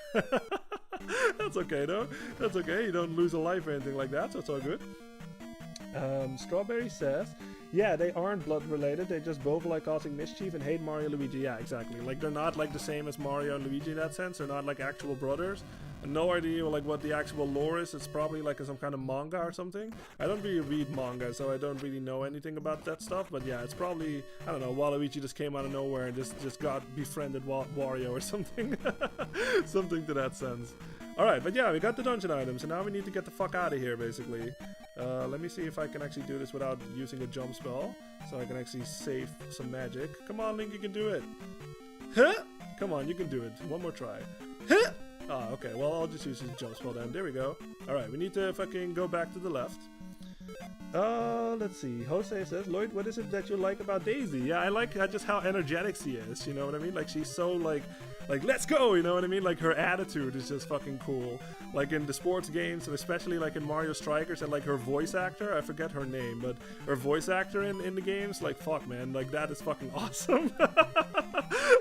That's okay though, that's okay, you don't lose a life or anything like that, so it's all good. Strawberry says, yeah, they aren't blood related, they just both like causing mischief and hate Mario and Luigi. Yeah, exactly. Like, they're not like the same as Mario and Luigi in that sense. They're not like actual brothers. No idea like what the actual lore is. It's probably like some kind of manga or something. I don't really read manga, so I don't really know anything about that stuff. But yeah, it's probably, I don't know, Waluigi just came out of nowhere and just got befriended Wario or something. Something to that sense. Alright, but yeah, we got the dungeon items, and now we need to get the fuck out of here, basically. Let me see if I can actually do this without using a jump spell, so I can actually save some magic. Come on, Link, you can do it. Huh? Come on, you can do it. One more try. Huh? Ah, okay, well, I'll just use his jump spell then. There we go. Alright, we need to fucking go back to the left. Let's see. Jose says, Lloyd, what is it that you like about Daisy? Yeah, I like just how energetic she is, you know what I mean? Like, she's so, like, let's go, you know what I mean? Like, her attitude is just fucking cool. Like, in the sports games, and especially, like, in Mario Strikers, and, like, her voice actor, I forget her name, but her voice actor in the games, like, fuck, man, like, that is fucking awesome.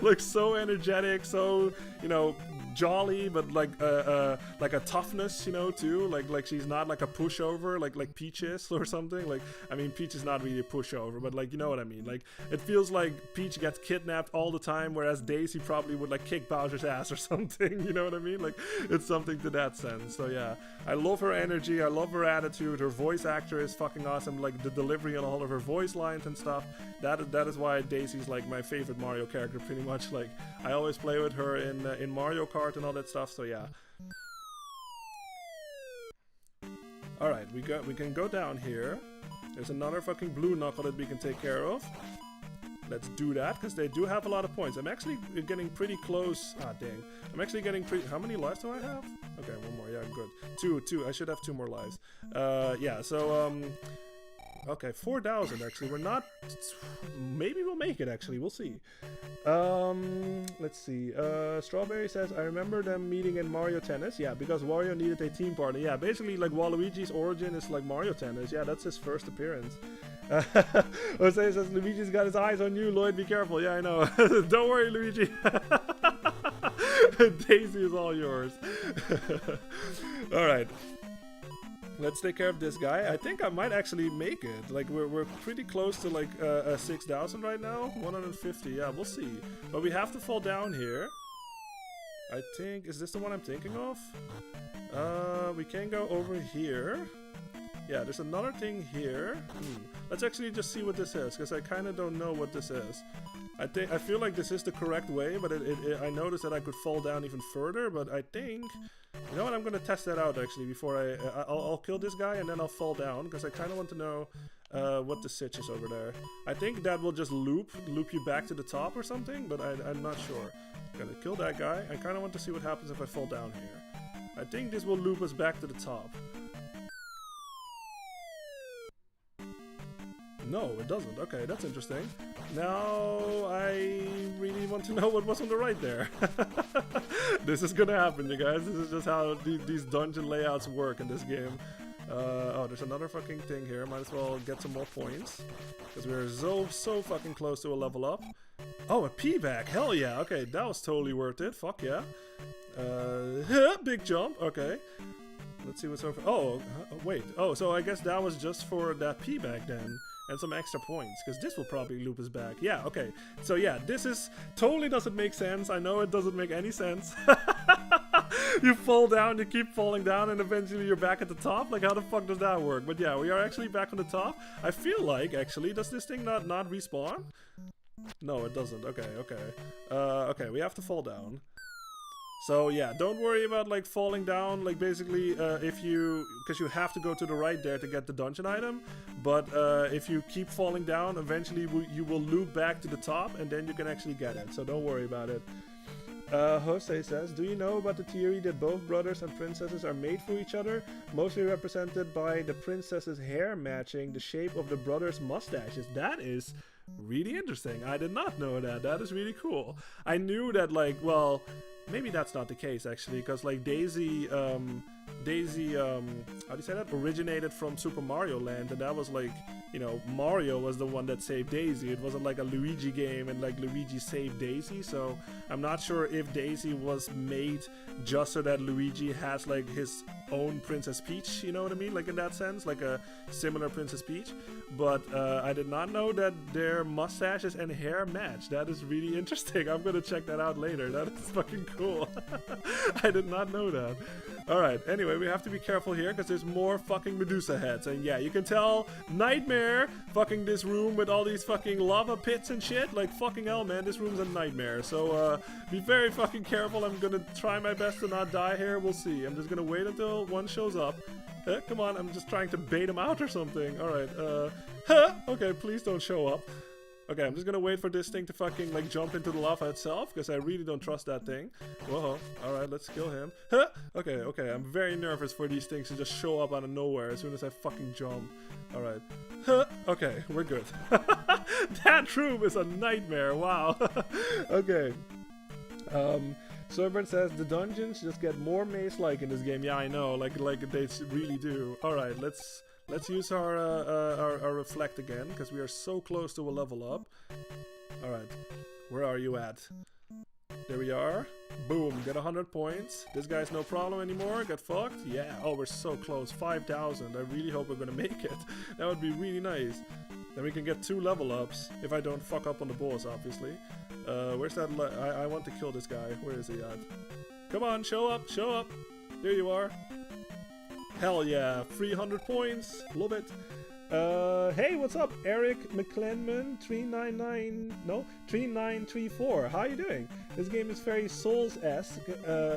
Like, so energetic, so, you know, jolly, but like a toughness, you know, too. Like she's not like a pushover, like Peach is or something. Like, I mean, Peach is not really a pushover, but like, you know what I mean. Like, it feels like Peach gets kidnapped all the time, whereas Daisy probably would like kick Bowser's ass or something. You know what I mean? Like, it's something to that sense. So yeah, I love her energy. I love her attitude. Her voice actor is fucking awesome. Like the delivery on all of her voice lines and stuff. That is why Daisy's like my favorite Mario character, pretty much. Like, I always play with her in Mario Kart and all that stuff. So yeah. All right, we can go down here. There's another fucking blue knuckle that we can take care of. Let's do that, because they do have a lot of points. I'm actually getting pretty close. Ah, dang. I'm actually getting pretty... How many lives do I have? Okay, one more. Yeah, good. Two. I should have 2 more lives. Yeah, so, Okay, 4,000 actually. We're not... Maybe we'll make it actually. We'll see. Let's see. Strawberry says, I remember them meeting in Mario Tennis. Yeah, because Wario needed a team partner. Yeah, basically like Waluigi's origin is like Mario Tennis. Yeah, that's his first appearance. Jose says, Luigi's got his eyes on you, Lloyd. Be careful. Yeah, I know. Don't worry, Luigi. Daisy is all yours. Alright. Let's take care of this guy. I think I might actually make it. Like, we're pretty close to, like, 6,000 right now. 150, yeah, we'll see. But we have to fall down here. I think... Is this the one I'm thinking of? We can go over here. Yeah, there's another thing here. Let's actually just see what this is, because I kind of don't know what this is. I feel like this is the correct way, but I noticed that I could fall down even further, but I think... You know what, I'm gonna test that out actually before I'll kill this guy and then I'll fall down, because I kind of want to know what the sitch is over there. I think that will just loop you back to the top or something, but I'm not sure. I'm gonna kill that guy. I kind of want to see what happens if I fall down here. I think this will loop us back to the top. No, it doesn't. Okay, that's interesting. Now I really want to know what was on the right there. This is gonna happen, you guys. This is just how these dungeon layouts work in this game. Oh, there's another fucking thing here. Might as well get some more points, because we're so fucking close to a level up. Oh, a P-back. Hell yeah. Okay, that was totally worth it. Fuck yeah. Big jump. Okay. Let's see what's over. Oh, wait. Oh, so I guess that was just for that P-back then. And some extra points, because this will probably loop us back. Yeah, okay. So yeah, this is totally doesn't make sense. I know it doesn't make any sense. You fall down, you keep falling down, and eventually you're back at the top. Like, how the fuck does that work? But yeah, we are actually back on the top. I feel like, actually, does this thing not respawn? No, it doesn't. Okay, okay. Okay, we have to fall down. So yeah, don't worry about like falling down, like basically because you have to go to the right there to get the dungeon item, but if you keep falling down, eventually you will loop back to the top and then you can actually get it, so don't worry about it. Jose says, do you know about the theory that both brothers and princesses are made for each other, mostly represented by the princess's hair matching the shape of the brothers' mustaches? That is really interesting. I did not know that. That is really cool. I knew that, like, well, maybe that's not the case actually, because like Daisy, how do you say that? Originated from Super Mario Land, and that was like, you know, Mario was the one that saved Daisy. It wasn't like a Luigi game and like Luigi saved Daisy, so I'm not sure if Daisy was made just so that Luigi has like his own Princess Peach, you know what I mean? Like in that sense, like a similar Princess Peach. But I did not know that their mustaches and hair match. That is really interesting. I'm gonna check that out later. That is fucking cool. I did not know that. Alright, anyway, we have to be careful here because there's more fucking Medusa heads. And yeah, you can tell nightmare fucking this room with all these fucking lava pits and shit. Like, fucking hell, man, this room's a nightmare. So, be very fucking careful. I'm gonna try my best to not die here. We'll see. I'm just gonna wait until one shows up. Come on, I'm just trying to bait him out or something. Alright, okay, please don't show up. Okay, I'm just gonna wait for this thing to fucking, like, jump into the lava itself, because I really don't trust that thing. Whoa, alright, let's kill him. Okay, okay, I'm very nervous for these things to just show up out of nowhere as soon as I fucking jump. Alright. Okay, we're good. That room is a nightmare, wow. Okay. Sorbert says, the dungeons just get more maze-like in this game. Yeah, I know, like they really do. Alright, let's use our reflect again, because we are so close to a level up. Alright, where are you at? There we are. Boom, get 100 points. This guy's no problem anymore. Get fucked. Yeah, oh, we're so close. 5,000. I really hope we're gonna make it. That would be really nice. Then we can get 2 level ups, if I don't fuck up on the boss, obviously. Where's that? I want to kill this guy. Where is he at? Come on, show up, show up. There you are. Hell yeah, 300 points. Love it. Hey, what's up? Eric McClenman 3934. How are you doing? This game is very Souls-esque,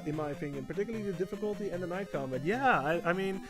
in my opinion, particularly the difficulty and the night combat. Yeah, I mean,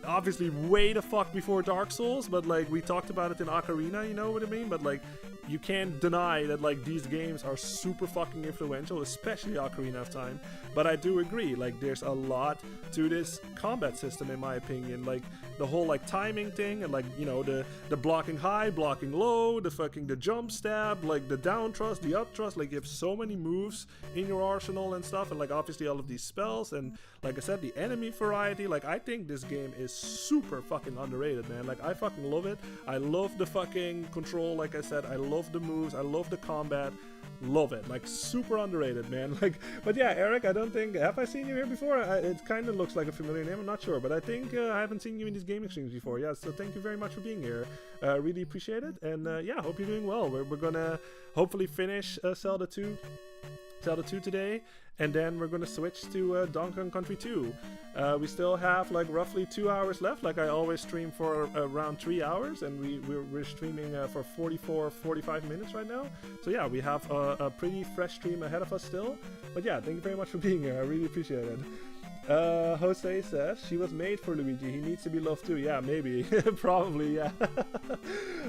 obviously way the fuck before Dark Souls, but like we talked about it in Ocarina, you know what I mean? But like, you can't deny that like these games are super fucking influential, especially Ocarina of Time. But I do agree, like there's a lot to this combat system in my opinion. Like the whole like timing everything, and like, you know, the blocking high, blocking low, the jump stab, like the down thrust, the up thrust. Like, you have so many moves in your arsenal and stuff, and like obviously all of these spells, and like I said, the enemy variety. Like, I think this game is super fucking underrated, man. Like, I fucking love it. I love the fucking control. Like I said, I love the moves, I love the combat. Love it. Like, super underrated, man. Like, but yeah, Eric, I don't think, have I seen you here before? It kind of looks like a familiar name, I'm not sure, but I think I haven't seen you in these gaming streams before. Yeah, so thank you very much for being here. Really appreciate it, and yeah, hope you're doing well. We're gonna hopefully finish Zelda 2 today, and then we're gonna switch to Donkey Kong Country 2. We still have like roughly 2 hours left. Like, I always stream for around 3 hours, and we're streaming for 45 minutes right now. So yeah, we have a pretty fresh stream ahead of us still. But yeah, thank you very much for being here. I really appreciate it. Jose says, she was made for Luigi, he needs to be loved too. Yeah, maybe. Probably, yeah.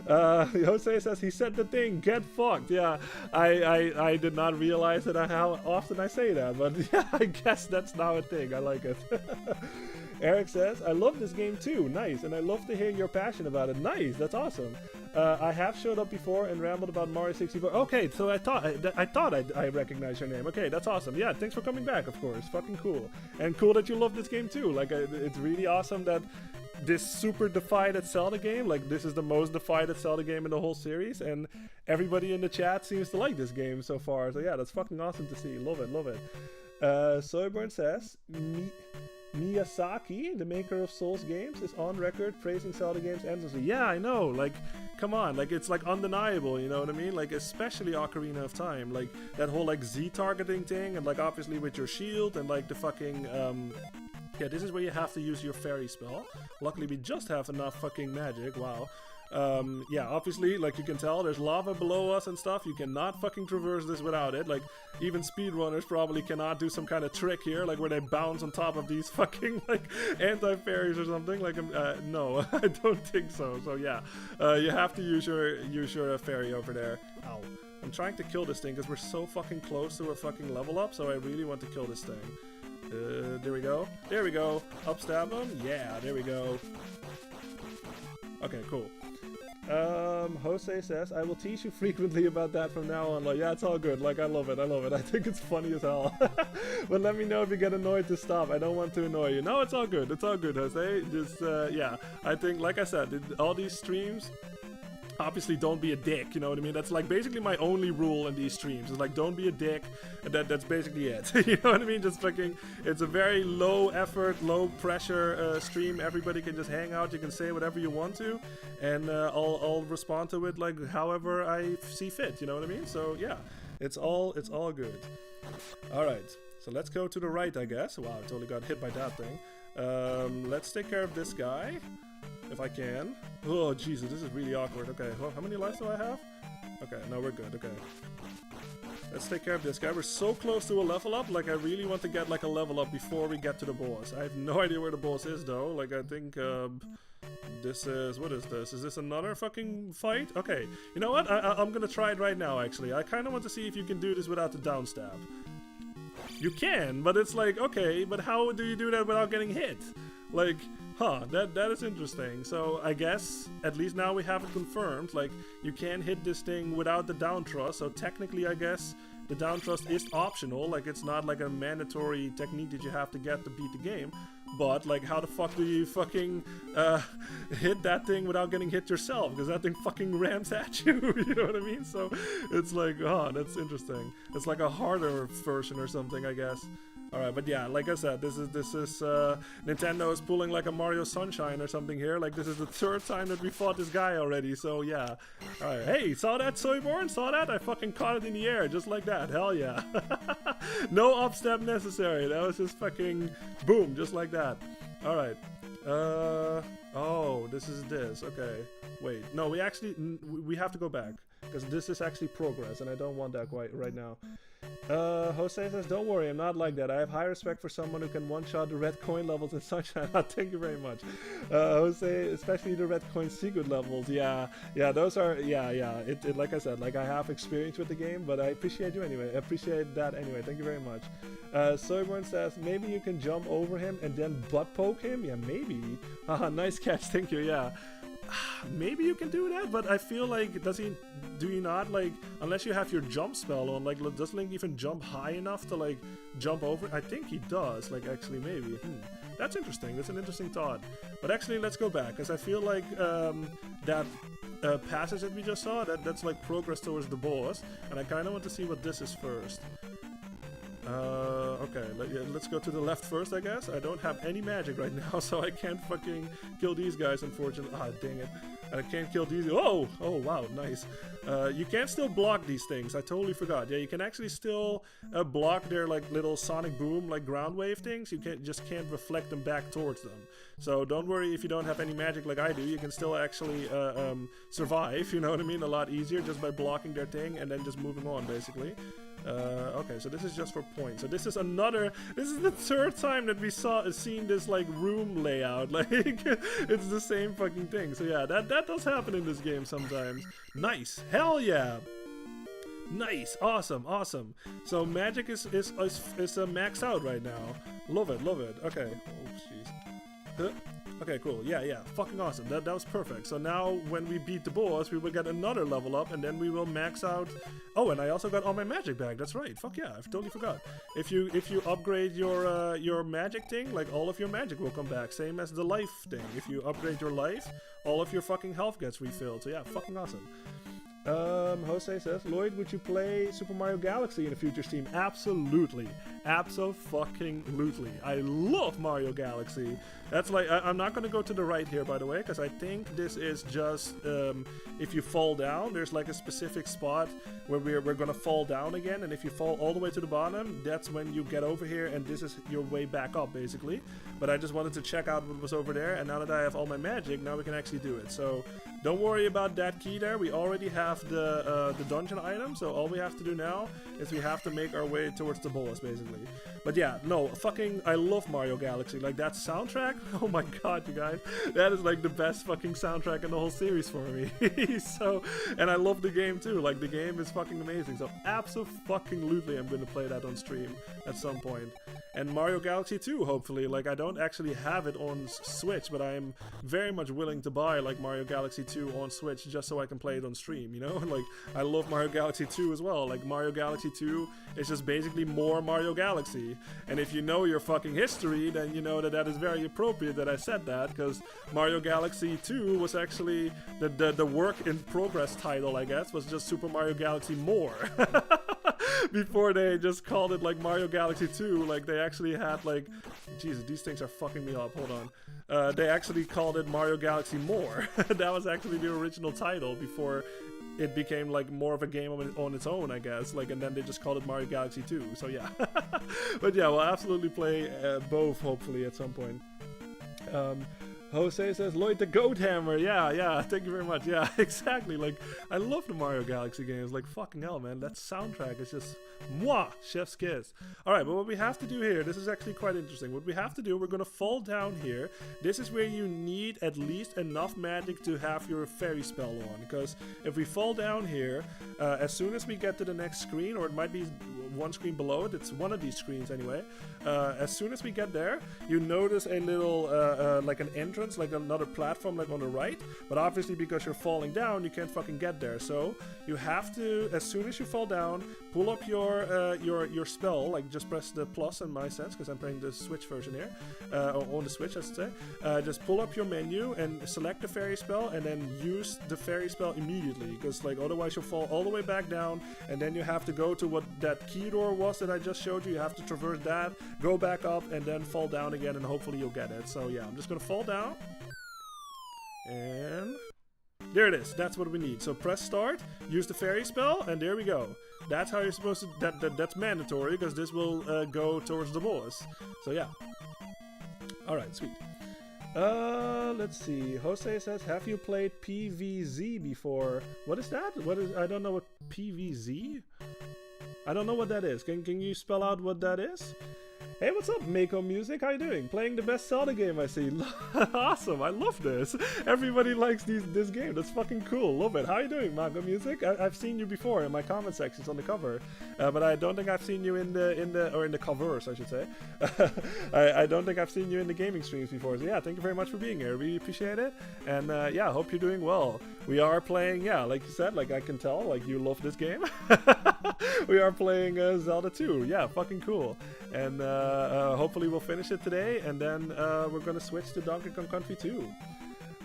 Jose says, he said the thing, get fucked. Yeah, I did not realize that how often I say that, but yeah, I guess that's now a thing. I like it. Eric says, I love this game too. Nice, and I love to hear your passion about it. Nice, that's awesome. I have showed up before and rambled about Mario 64. Okay, so I thought I recognized your name. Okay, that's awesome. Yeah, thanks for coming back, of course. Fucking cool. And cool that you love this game too. Like, it's really awesome that this super divided Zelda game, like, this is the most divided Zelda game in the whole series, and everybody in the chat seems to like this game so far. So yeah, that's fucking awesome to see. Love it, love it. Soyburn says, Miyazaki, the maker of Souls games, is on record praising Zelda games endlessly. Yeah, I know, like, come on, like, it's like undeniable, you know what I mean? Like, especially Ocarina of Time, like, that whole like Z targeting thing, and like obviously with your shield, and like the fucking yeah, this is where you have to use your fairy spell. Luckily we just have enough fucking magic. Wow. Yeah, obviously, like you can tell, there's lava below us and stuff. You cannot fucking traverse this without it. Like, even speedrunners probably cannot do some kind of trick here, like where they bounce on top of these fucking, like, anti-fairies or something. Like, no, I don't think so. So yeah, you have to use your fairy over there. Ow. I'm trying to kill this thing because we're so fucking close to a fucking level up, so I really want to kill this thing. There we go. There we go. Up stab him. Yeah, there we go. Okay, cool. Jose says, I will tease you frequently about that from now on. Like, yeah, it's all good. Like, I love it. I love it. I think it's funny as hell. But let me know if you get annoyed to stop. I don't want to annoy you. No, it's all good. It's all good, Jose. Just, yeah. I think, like I said, all these streams, obviously don't be a dick, you know what I mean? That's like basically my only rule in these streams. It's like, don't be a dick, and that's basically it. You know what I mean? Just fucking, it's a very low effort, low pressure stream. Everybody can just hang out, you can say whatever you want to, and I'll respond to it like however I see fit, you know what I mean? So yeah, it's all good. Alright, so let's go to the right, I guess. Wow, I totally got hit by that thing. Let's take care of this guy. If I can. Oh, Jesus, this is really awkward. Okay, well, how many lives do I have? Okay, no, we're good. Okay. Let's take care of this guy. We're so close to a level up. Like, I really want to get, like, a level up before we get to the boss. I have no idea where the boss is, though. Like, I think, this is... What is this? Is this another fucking fight? Okay. You know what? I'm gonna try it right now, actually. I kind of want to see if you can do this without the down stab. You can, but it's like, okay, but how do you do that without getting hit? Like... Huh, that is interesting. So I guess at least now we have it confirmed. Like, you can hit this thing without the down thrust. So technically, I guess the down thrust is optional. Like, it's not like a mandatory technique that you have to get to beat the game. But like, how the fuck do you fucking hit that thing without getting hit yourself? Because that thing fucking rams at you. You know what I mean? So it's like, oh, that's interesting. It's like a harder version or something, I guess. Alright, but yeah, like I said, this is Nintendo is pulling like a Mario Sunshine or something here. Like, this is the third time that we fought this guy already, so yeah. Alright, hey, saw that, Soyborn? Saw that? I fucking caught it in the air, just like that. Hell yeah. No upstep necessary. That was just fucking boom, just like that. Alright. Oh, this is this. Okay. Wait, no, we have to go back. Because this is actually progress, and I don't want that quite right now. Jose says, don't worry, I'm not like that. I have high respect for someone who can one-shot the red coin levels in Sunshine. Thank you very much. Jose, especially the red coin secret levels. Yeah, those are, yeah. It like I said, like, I have experience with the game, but I appreciate you anyway. I appreciate that anyway. Thank you very much. Soyborn says, maybe you can jump over him and then butt poke him? Yeah, maybe. Haha, nice catch, thank you, yeah. maybe you can do that, but I feel like, do you not, like, unless you have your jump spell on, like, does Link even jump high enough to, like, jump over? I think he does, like, actually, maybe. That's interesting. That's an interesting thought. But actually, let's go back, because I feel like that passage that we just saw, that's like progress towards the boss, and I kind of want to see what this is first. Okay, let's go to the left first, I guess. I don't have any magic right now, so I can't fucking kill these guys, unfortunately. Ah, dang it. I can't kill these. Oh, wow, nice. You can still block these things. I totally forgot. Yeah, you can actually still block their like little sonic boom, like ground wave things. You just can't reflect them back towards them. So don't worry if you don't have any magic like I do. You can still actually survive, you know what I mean? A lot easier just by blocking their thing and then just moving on, basically. Okay, so this is just for points. So this is the third time that we seen this like room layout. Like it's the same fucking thing. So yeah, that does happen in this game sometimes. Nice, hell yeah. Nice, awesome. So magic is maxed out right now. Love it. Okay. Oh jeez. Okay, cool. Yeah, fucking awesome. That was perfect. So now when we beat the boss, we will get another level up, and then we will max out. Oh, and I also got all my magic back. That's right. Fuck yeah, I totally forgot. If you upgrade your magic thing, like all of your magic will come back. Same as the life thing. If you upgrade your life, all of your fucking health gets refilled. So yeah, fucking awesome. Jose says, Lloyd, would you play Super Mario Galaxy in a future stream? Absolutely. Abso-fucking-lutely. I love Mario Galaxy. That's like, I'm not going to go to the right here, by the way, because I think this is just, if you fall down, there's like a specific spot where we're going to fall down again, and if you fall all the way to the bottom, that's when you get over here, and this is your way back up, basically. But I just wanted to check out what was over there, and now that I have all my magic, now we can actually do it. So, don't worry about that key there. We already have the dungeon item, so all we have to do now is we have to make our way towards the boss, basically. But yeah, no, fucking, I love Mario Galaxy. Like, that soundtrack, oh my god, you guys, that is like the best fucking soundtrack in the whole series for me. So, and I love the game too. Like, the game is fucking amazing. So, abso-fucking-lutely, I'm gonna play that on stream at some point. And Mario Galaxy 2, hopefully. Like, I don't actually have it on Switch, but I'm very much willing to buy, like, Mario Galaxy 2 on Switch just so I can play it on stream, you know? Like, I love Mario Galaxy 2 as well. Like, Mario Galaxy 2 is just basically more Mario Galaxy. And if you know your fucking history, then you know that that is very appropriate that I said that, because Mario Galaxy 2 was actually the work in progress title, I guess, was just Super Mario Galaxy More. Before they just called it like Mario Galaxy 2, like they actually had like, Jesus, these things are fucking me up, hold on. They actually called it Mario Galaxy More. That was actually the original title before it became like more of a game on its own, I guess. Like, and then they just called it Mario Galaxy 2, so yeah. But yeah, we'll absolutely play both, hopefully, at some point. Jose says, Lloyd the Goat Hammer. Yeah, thank you very much. Yeah, exactly. Like, I love the Mario Galaxy games. Like, fucking hell, man. That soundtrack is just, mwah, chef's kiss. Alright, but what we have to do here, this is actually quite interesting. What we have to do, we're going to fall down here. This is where you need at least enough magic to have your fairy spell on. Because if we fall down here, as soon as we get to the next screen, or it might be one screen below it, it's one of these screens anyway. As soon as we get there, you notice a little, like an entrance, like another platform, like on the right. But obviously, because you're falling down, you can't fucking get there. So you have to, as soon as you fall down, pull up your spell. Like, just press the plus in my sense, because I'm playing the Switch version here, or on the Switch, I should say. Just pull up your menu and select the fairy spell, and then use the fairy spell immediately, because like otherwise you'll fall all the way back down, and then you have to go to what that key door was that I just showed you. You have to traverse that, go back up, and then fall down again, and hopefully you'll get it. So yeah, I'm just gonna fall down, and there it is. That's what we need. So press start, use the fairy spell, and there we go. That's how you're supposed to, that's mandatory, because this will go towards the boss. So yeah. Alright, sweet. Let's see. Jose says, have you played PVZ before? What is that? I don't know what PVZ? I don't know what that is. Can you spell out what that is? Hey, what's up, Mako Music? How you doing? Playing the best Zelda game I see. Awesome, I love this. Everybody likes this game. That's fucking cool. Love it. How you doing, Mako Music? I've seen you before in my comment sections on the cover, but I don't think I've seen you in the covers, I should say. I don't think I've seen you in the gaming streams before. So yeah, thank you very much for being here. Really appreciate it. And yeah, hope you're doing well. We are playing, yeah, like you said, like I can tell, like you love this game. We are playing Zelda 2. Yeah, fucking cool. And hopefully we'll finish it today, and then we're gonna switch to Donkey Kong Country 2.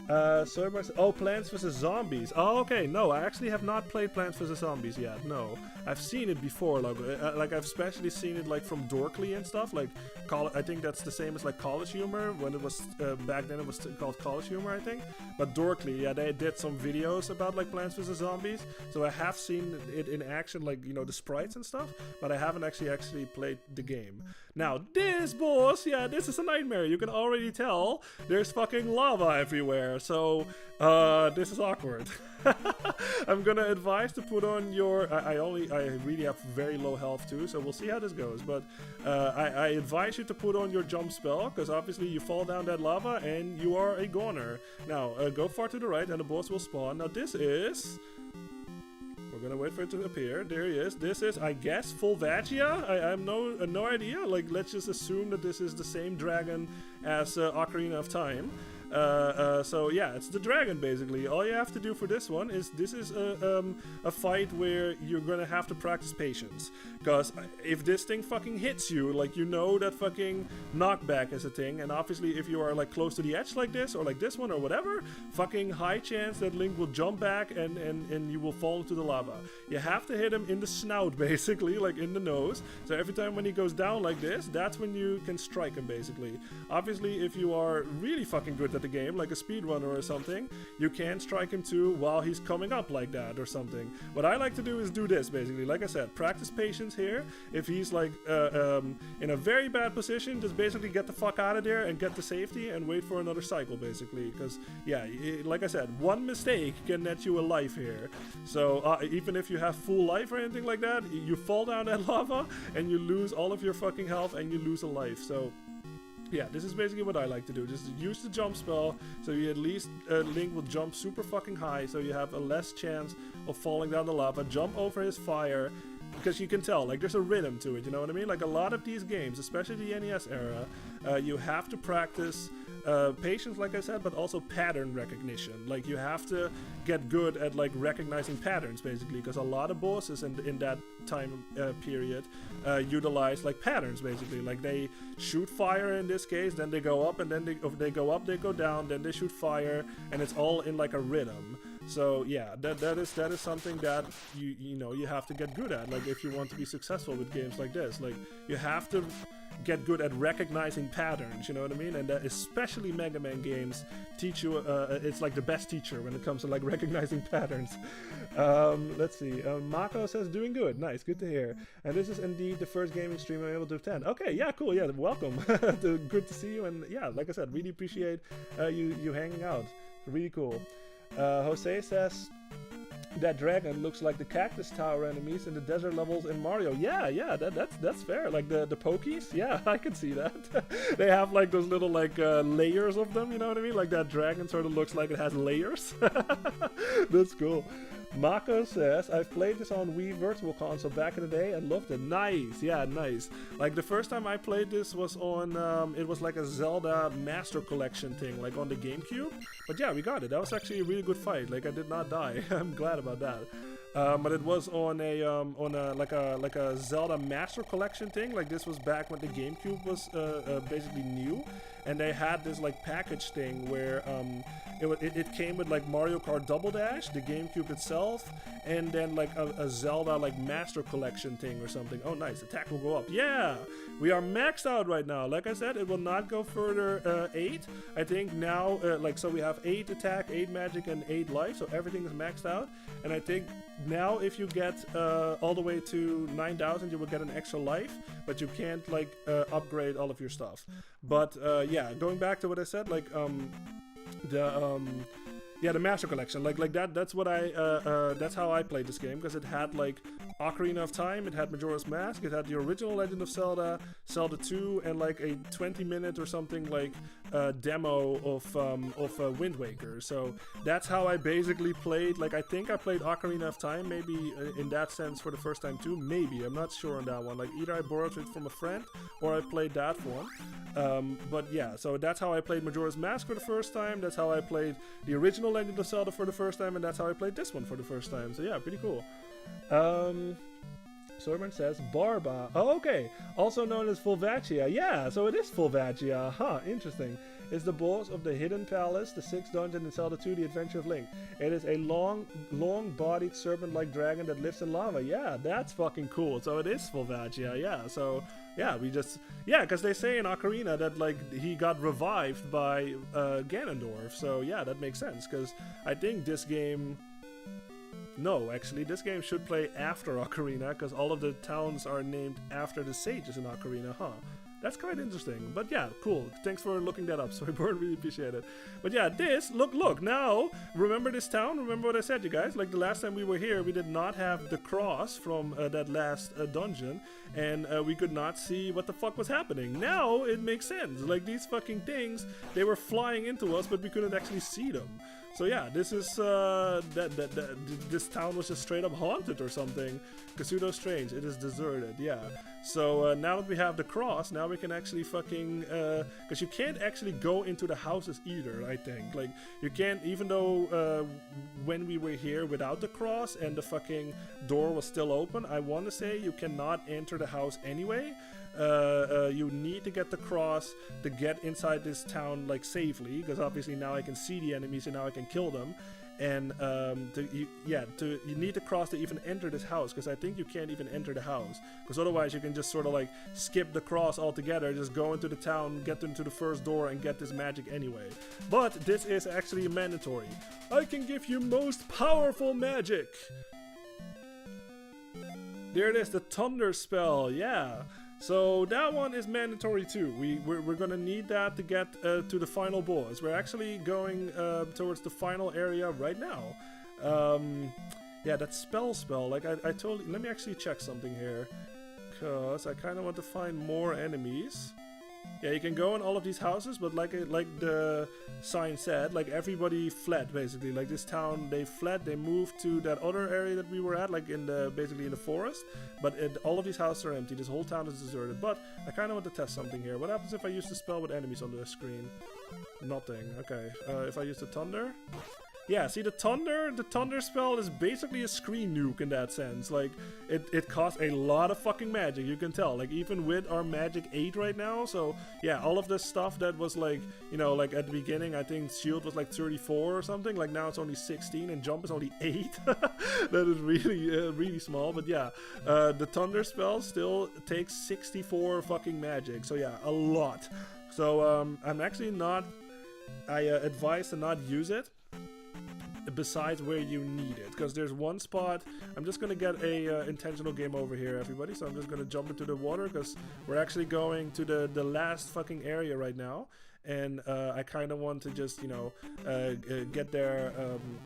Oh, Plants vs. Zombies. Oh, okay. No, I actually have not played Plants vs. Zombies yet. No, I've seen it before. Like I've especially seen it like from Dorkly and stuff. Like, I think that's the same as like College Humor when it was back then. It was called College Humor, I think. But Dorkly, yeah, they did some videos about like Plants vs. Zombies. So I have seen it in action, like you know the sprites and stuff. But I haven't actually played the game. Now this boss, yeah, this is a nightmare. You can already tell there's fucking lava everywhere. So this is awkward. I'm gonna advise to put on your. I really have very low health too, so we'll see how this goes. But I advise you to put on your jump spell, because obviously you fall down that lava and you are a goner. Now go far to the right and the boss will spawn. Now this is. We're gonna wait for it to appear. There he is. This is, I guess, Fulvagia? I have no idea. Like, let's just assume that this is the same dragon as Ocarina of Time. So yeah, it's the dragon basically. All you have to do for this one is a fight where you're gonna have to practice patience, because if this thing fucking hits you, like you know that fucking knockback is a thing, and obviously if you are like close to the edge like this or like this one or whatever, fucking high chance that Link will jump back and you will fall into the lava. You have to hit him in the snout basically, like in the nose. So every time when he goes down like this, that's when you can strike him basically. Obviously if you are really fucking good at the game, like a speedrunner or something, you can strike him too while he's coming up like that or something. What I like to do is do this basically, like I said, practice patience here. If he's like in a very bad position, just basically get the fuck out of there and get the safety and wait for another cycle basically, because yeah, like I said, one mistake can net you a life here. So even if you have full life or anything like that, you fall down that lava and you lose all of your fucking health and you lose a life. So yeah, this is basically what I like to do. Just use the jump spell, so you at least Link will jump super fucking high, so you have a less chance of falling down the lava. Jump over his fire, because you can tell, like, there's a rhythm to it, you know what I mean? Like, a lot of these games, especially the NES era, you have to practice patience, like I said, but also pattern recognition. Like, you have to get good at, like, recognizing patterns, basically, because a lot of bosses in that time period utilize, like, patterns, basically. Like, they shoot fire in this case, then they go up, and then they go up, they go down, then they shoot fire, and it's all in, like, a rhythm. So yeah, that is something that you know you have to get good at. Like, if you want to be successful with games like this, like, you have to get good at recognizing patterns, you know what I mean? And especially Mega Man games teach you, it's like the best teacher when it comes to like recognizing patterns. Let's see, Mako says doing good, nice, good to hear. And this is indeed the first gaming stream I'm able to attend. Okay, yeah, cool, yeah, welcome. Good to see you, and yeah, like I said, really appreciate you hanging out, really cool. Jose says that dragon looks like the cactus tower enemies in the desert levels in Mario. Yeah, that's fair. Like the pokies. Yeah, I can see that. They have like those little like layers of them. You know what I mean? Like that dragon sort of looks like it has layers. That's cool. Mako says, I've played this on Wii Virtual Console back in the day and loved it. Nice, yeah, nice. Like the first time I played this was on, it was like a Zelda Master Collection thing, like on the GameCube. But yeah, we got it. That was actually a really good fight. Like I did not die. I'm glad about that. But it was on a like a Zelda Master Collection thing. Like this was back when the GameCube was basically new, and they had this like package thing where it came with like Mario Kart Double Dash, the GameCube itself, and then like a Zelda like Master Collection thing or something. Oh nice, attack will go up. Yeah, we are maxed out right now. Like I said, it will not go further 8. I think now, like, so we have 8 attack, 8 magic, and 8 life, so everything is maxed out. And I think now if you get all the way to 9,000, you will get an extra life, but you can't like upgrade all of your stuff. But yeah, going back to what I said, like Yeah, the Master Collection, like that. That's what that's how I played this game, because it had like Ocarina of Time, it had Majora's Mask, it had the original Legend of Zelda, Zelda 2, and like a 20-minute or something like demo of Wind Waker. So that's how I basically played. Like I think I played Ocarina of Time, maybe in that sense for the first time too. Maybe, I'm not sure on that one. Like either I borrowed it from a friend or I played that one. But yeah, so that's how I played Majora's Mask for the first time. That's how I played the original Legend of Zelda for the first time, and that's how I played this one for the first time. So yeah, pretty cool. Sorman says Barba. Oh, okay. Also known as Volvagia. Yeah, so it is Volvagia. Huh, interesting. It's the boss of the Hidden Palace, the 6th dungeon in Zelda II, The Adventure of Link. It is a long-bodied serpent-like dragon that lives in lava. Yeah, that's fucking cool. So it is Volvagia, yeah. So, yeah, because they say in Ocarina that, like, he got revived by Ganondorf. So, yeah, that makes sense, because I think this game... No, actually, this game should play after Ocarina, because all of the towns are named after the sages in Ocarina, huh? That's quite interesting. But yeah, cool. Thanks for looking that up, Soyborn. Really appreciate it. But yeah, look, now, remember this town? Remember what I said, you guys? Like the last time we were here, we did not have the cross from that last dungeon, and we could not see what the fuck was happening. Now, it makes sense. Like, these fucking things, they were flying into us, but we couldn't actually see them. So yeah, this is, this town was just straight up haunted or something. Kasudo Strange, it is deserted, yeah. So now that we have the cross, now we can actually fucking, because you can't actually go into the houses either, I think. Like, you can't, even though when we were here without the cross and the fucking door was still open, I want to say you cannot enter the house anyway. You need to get the cross to get inside this town like safely, because obviously now I can see the enemies and now I can kill them. And you need the cross to even enter this house, because I think you can't even enter the house, because otherwise you can just sort of like skip the cross altogether, just go into the town, get into the first door and get this magic anyway. But this is actually mandatory. I can give you most powerful magic. There it is, the Thunder spell, yeah. So that one is mandatory too. We're gonna need that to get to the final boss. We're actually going towards the final area right now. Yeah, that spell. Like I told you, let me actually check something here, cause I kind of want to find more enemies. Yeah, you can go in all of these houses, but like the sign said, like everybody fled basically. Like this town, they fled, they moved to that other area that we were at, like basically in the forest. But all of these houses are empty. This whole town is deserted. But I kind of want to test something here. What happens if I use the spell with enemies on the screen? Nothing. Okay. If I use the thunder. Yeah, see the thunder spell is basically a screen nuke in that sense. Like, it costs a lot of fucking magic, you can tell. Like, even with our magic 8 right now, so yeah, all of this stuff that was like, you know, like at the beginning, I think shield was like 34 or something, like now it's only 16 and jump is only 8. That is really, really small, but yeah, the thunder spell still takes 64 fucking magic, so yeah, a lot. So, I'm actually not, I advise to not use it besides where you need it, because there's one spot. I'm just gonna get a intentional game over here, everybody, so I'm just gonna jump into the water, because we're actually going to the last fucking area right now, and I kind of want to just, you know, get there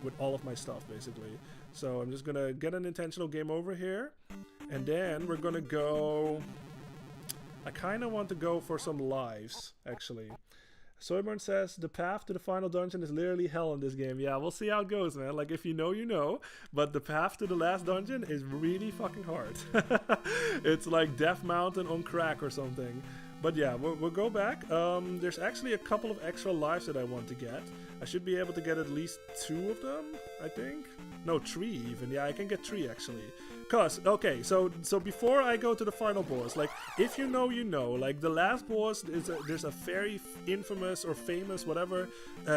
with all of my stuff basically. So I'm just gonna get an intentional game over here, and then we're gonna go, I kind of want to go for some lives actually. Soyborn says, the path to the final dungeon is literally hell in this game. Yeah, we'll see how it goes, man. Like, if you know, you know. But the path to the last dungeon is really fucking hard. It's like Death Mountain on crack or something. But yeah, we'll go back. There's actually a couple of extra lives that I want to get. I should be able to get at least 2 of them, I think. No, 3 even. Yeah, I can get 3 actually. Cause, okay, so before I go to the final boss, like, if you know, you know, like, the last boss, there's a very infamous or famous, whatever,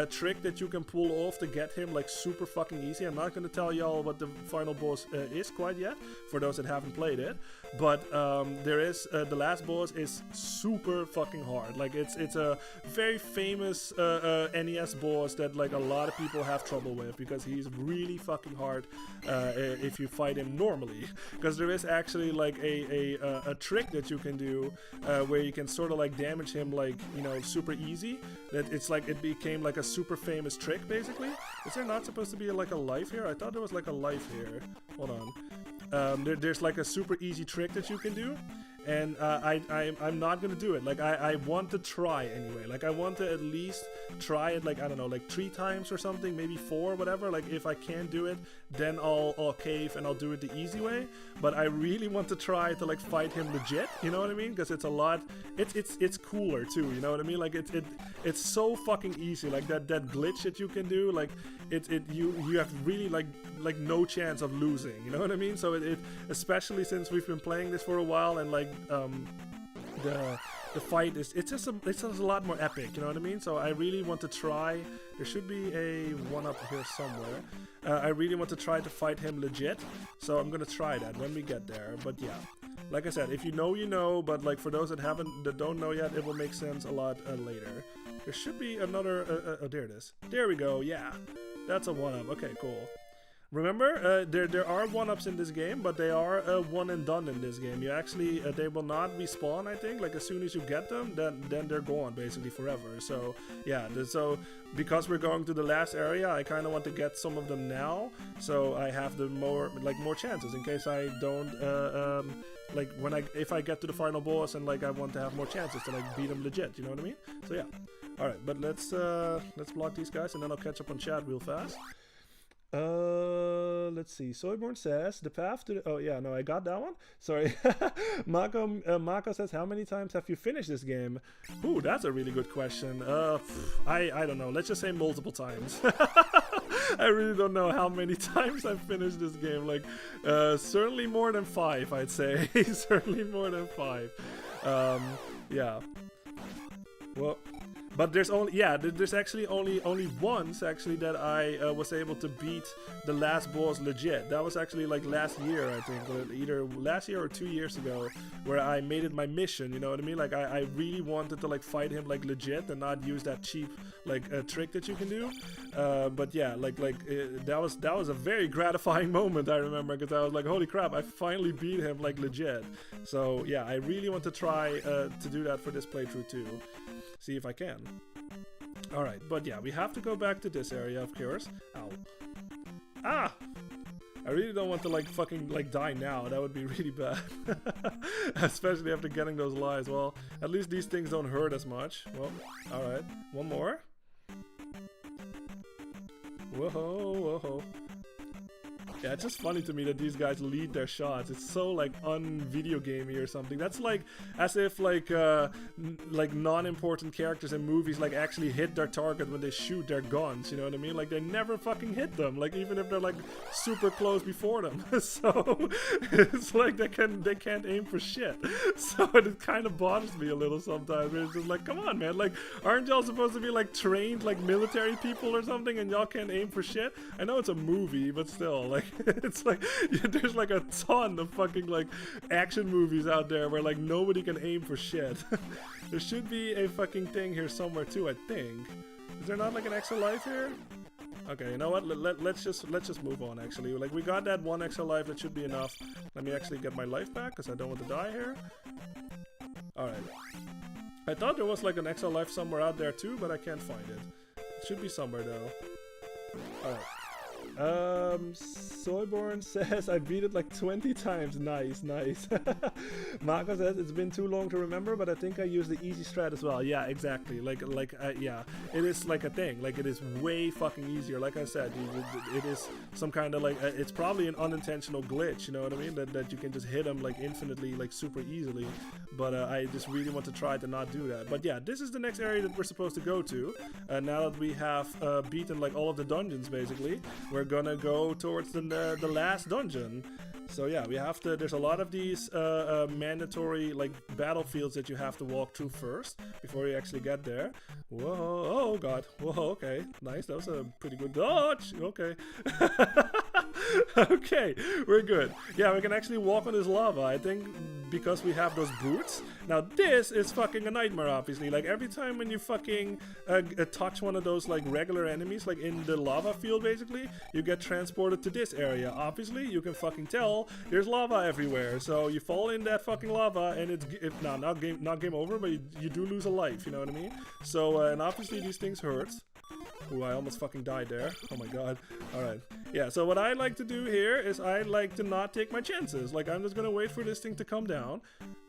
trick that you can pull off to get him, like, super fucking easy. I'm not gonna tell y'all what the final boss is quite yet, for those that haven't played it, but there is, the last boss is super fucking hard. Like, it's a very famous NES boss that, like, a lot of people have trouble with, because he's really fucking hard if you fight him normally. Because there is actually like a trick that you can do where you can sort of like damage him, like, you know, super easy. That it's like it became like a super famous trick basically. Is there not supposed to be like a life here? I thought there was like a life here. Hold on. There's like a super easy trick that you can do. And I'm not gonna do it. Like I want to try anyway. Like I want to at least try it. Like I don't know, like 3 times or something, maybe 4, whatever. Like if I can't do it, then I'll cave and I'll do it the easy way. But I really want to try to like fight him legit. You know what I mean? Because it's a lot. It's cooler too. You know what I mean? Like it's so fucking easy. Like that glitch that you can do. Like you have really like no chance of losing. You know what I mean? So it especially since we've been playing this for a while and like the fight is it's just a lot more epic, you know what I mean? So I really want to try. There should be a one up here somewhere. I really want to try to fight him legit, so I'm gonna try that when we get there. But yeah, like I said, if you know, you know. But like for those that don't know yet, it will make sense a lot later. There should be another. Oh, there it is. There we go. Yeah, that's a one up. Okay, cool. Remember, there are 1-ups in this game, but they are one and done in this game. You actually, they will not respawn, I think. Like, as soon as you get them, then they're gone, basically, forever. So, yeah, so, because we're going to the last area, I kind of want to get some of them now, so I have the more chances, in case I don't, like, if I get to the final boss, and, like, I want to have more chances to, like, beat them legit, you know what I mean? So, yeah. Alright, but let's block these guys, and then I'll catch up on chat real fast. Let's see. Soyborn says the path to the, oh yeah, no, I got that one. Sorry. Mako says, how many times have you finished this game? Ooh, that's a really good question. I don't know. Let's just say multiple times. I really don't know how many times I've finished this game. Like, certainly more than 5, I'd say. Certainly more than 5. Yeah. Well. But there's only, yeah, there's actually only once actually that I was able to beat the last boss legit. That was actually like last year, I think, or either last year or 2 years ago, where I made it my mission. You know what I mean? Like I really wanted to like fight him like legit and not use that cheap like trick that you can do. But yeah, that was a very gratifying moment, I remember, because I was like, holy crap, I finally beat him like legit. So yeah, I really want to try to do that for this playthrough too. See if I can. Alright, but yeah, we have to go back to this area, of course. Ow. Ah! I really don't want to like fucking like die now. That would be really bad. Especially after getting those lives. Well, at least these things don't hurt as much. Well, alright. One more. Whoa, whoa. Yeah, it's just funny to me that these guys lead their shots. It's so like un-video gamey or something. That's like as if like non-important characters in movies like actually hit their target when they shoot their guns. You know what I mean? Like they never fucking hit them. Like even if they're like super close before them. So it's like they can't aim for shit. So it kind of bothers me a little sometimes. It's just like, come on, man. Like aren't y'all supposed to be like trained like military people or something, and y'all can't aim for shit? I know it's a movie, but still, like. It's like there's like a ton of fucking like action movies out there where like nobody can aim for shit. There should be a fucking thing here somewhere too, I think. Is there not like an extra life here? Okay, you know what? Let's just move on. Actually, like we got that 1 extra life. That should be enough. Let me actually get my life back because I don't want to die here. All right. I thought there was like an extra life somewhere out there too, but I can't find it. It should be somewhere though. All right. Soyborn says I beat it like 20 times. Nice. Marco says it's been too long to remember, but I think I used the easy strat as well. Yeah, exactly. Yeah, it is like a thing. Like it is way fucking easier. Like I said, it is some kind of like it's probably an unintentional glitch. You know what I mean? That you can just hit them like infinitely, like super easily. But I just really want to try to not do that. But yeah, this is the next area that we're supposed to go to. Now that we have beaten like all of the dungeons, basically, we're gonna go towards the last dungeon. So yeah, we have to, there's a lot of these mandatory like battlefields that you have to walk through first before you actually get there. Whoa, oh god, whoa, okay, nice, that was a pretty good dodge, okay. Okay, we're good. Yeah, we can actually walk on this lava, I think, because we have those boots. Now this is fucking a nightmare, obviously. Like every time when you fucking touch one of those like regular enemies, like in the lava field basically, you get transported to this area. Obviously, you can fucking tell there's lava everywhere. So you fall in that fucking lava and it's not game over, but you do lose a life, you know what I mean? So, and obviously these things hurt. Ooh, I almost fucking died there. Oh my god. Alright. Yeah, so what I like to do here is I like to not take my chances. Like, I'm just gonna wait for this thing to come down,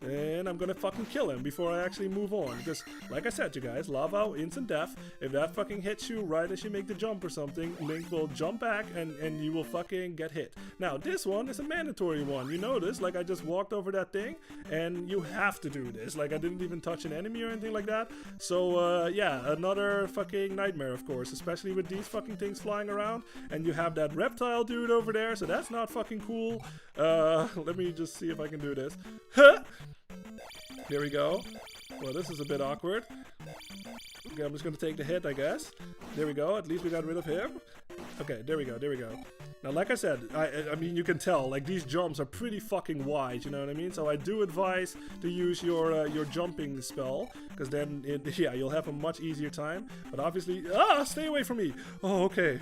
and I'm gonna fucking kill him before I actually move on. Because, like I said, you guys, lava, instant death. If that fucking hits you right as you make the jump or something, Link will jump back and you will fucking get hit. Now, this one is a mandatory one. You notice, like, I just walked over that thing, and you have to do this. Like, I didn't even touch an enemy or anything like that. So, yeah, another fucking nightmare, of course, especially with these fucking things flying around, and you have that reptile dude over there, so that's not fucking cool. Let me just see if I can do this. Huh! Here we go. Well, this is a bit awkward. Okay, I'm just gonna take the hit, I guess. There we go, at least we got rid of him. Okay, there we go, there we go. Now, like I said, I mean, you can tell, like, these jumps are pretty fucking wide, you know what I mean? So I do advise to use your jumping spell, because then, yeah, you'll have a much easier time. But obviously, stay away from me! Oh, okay.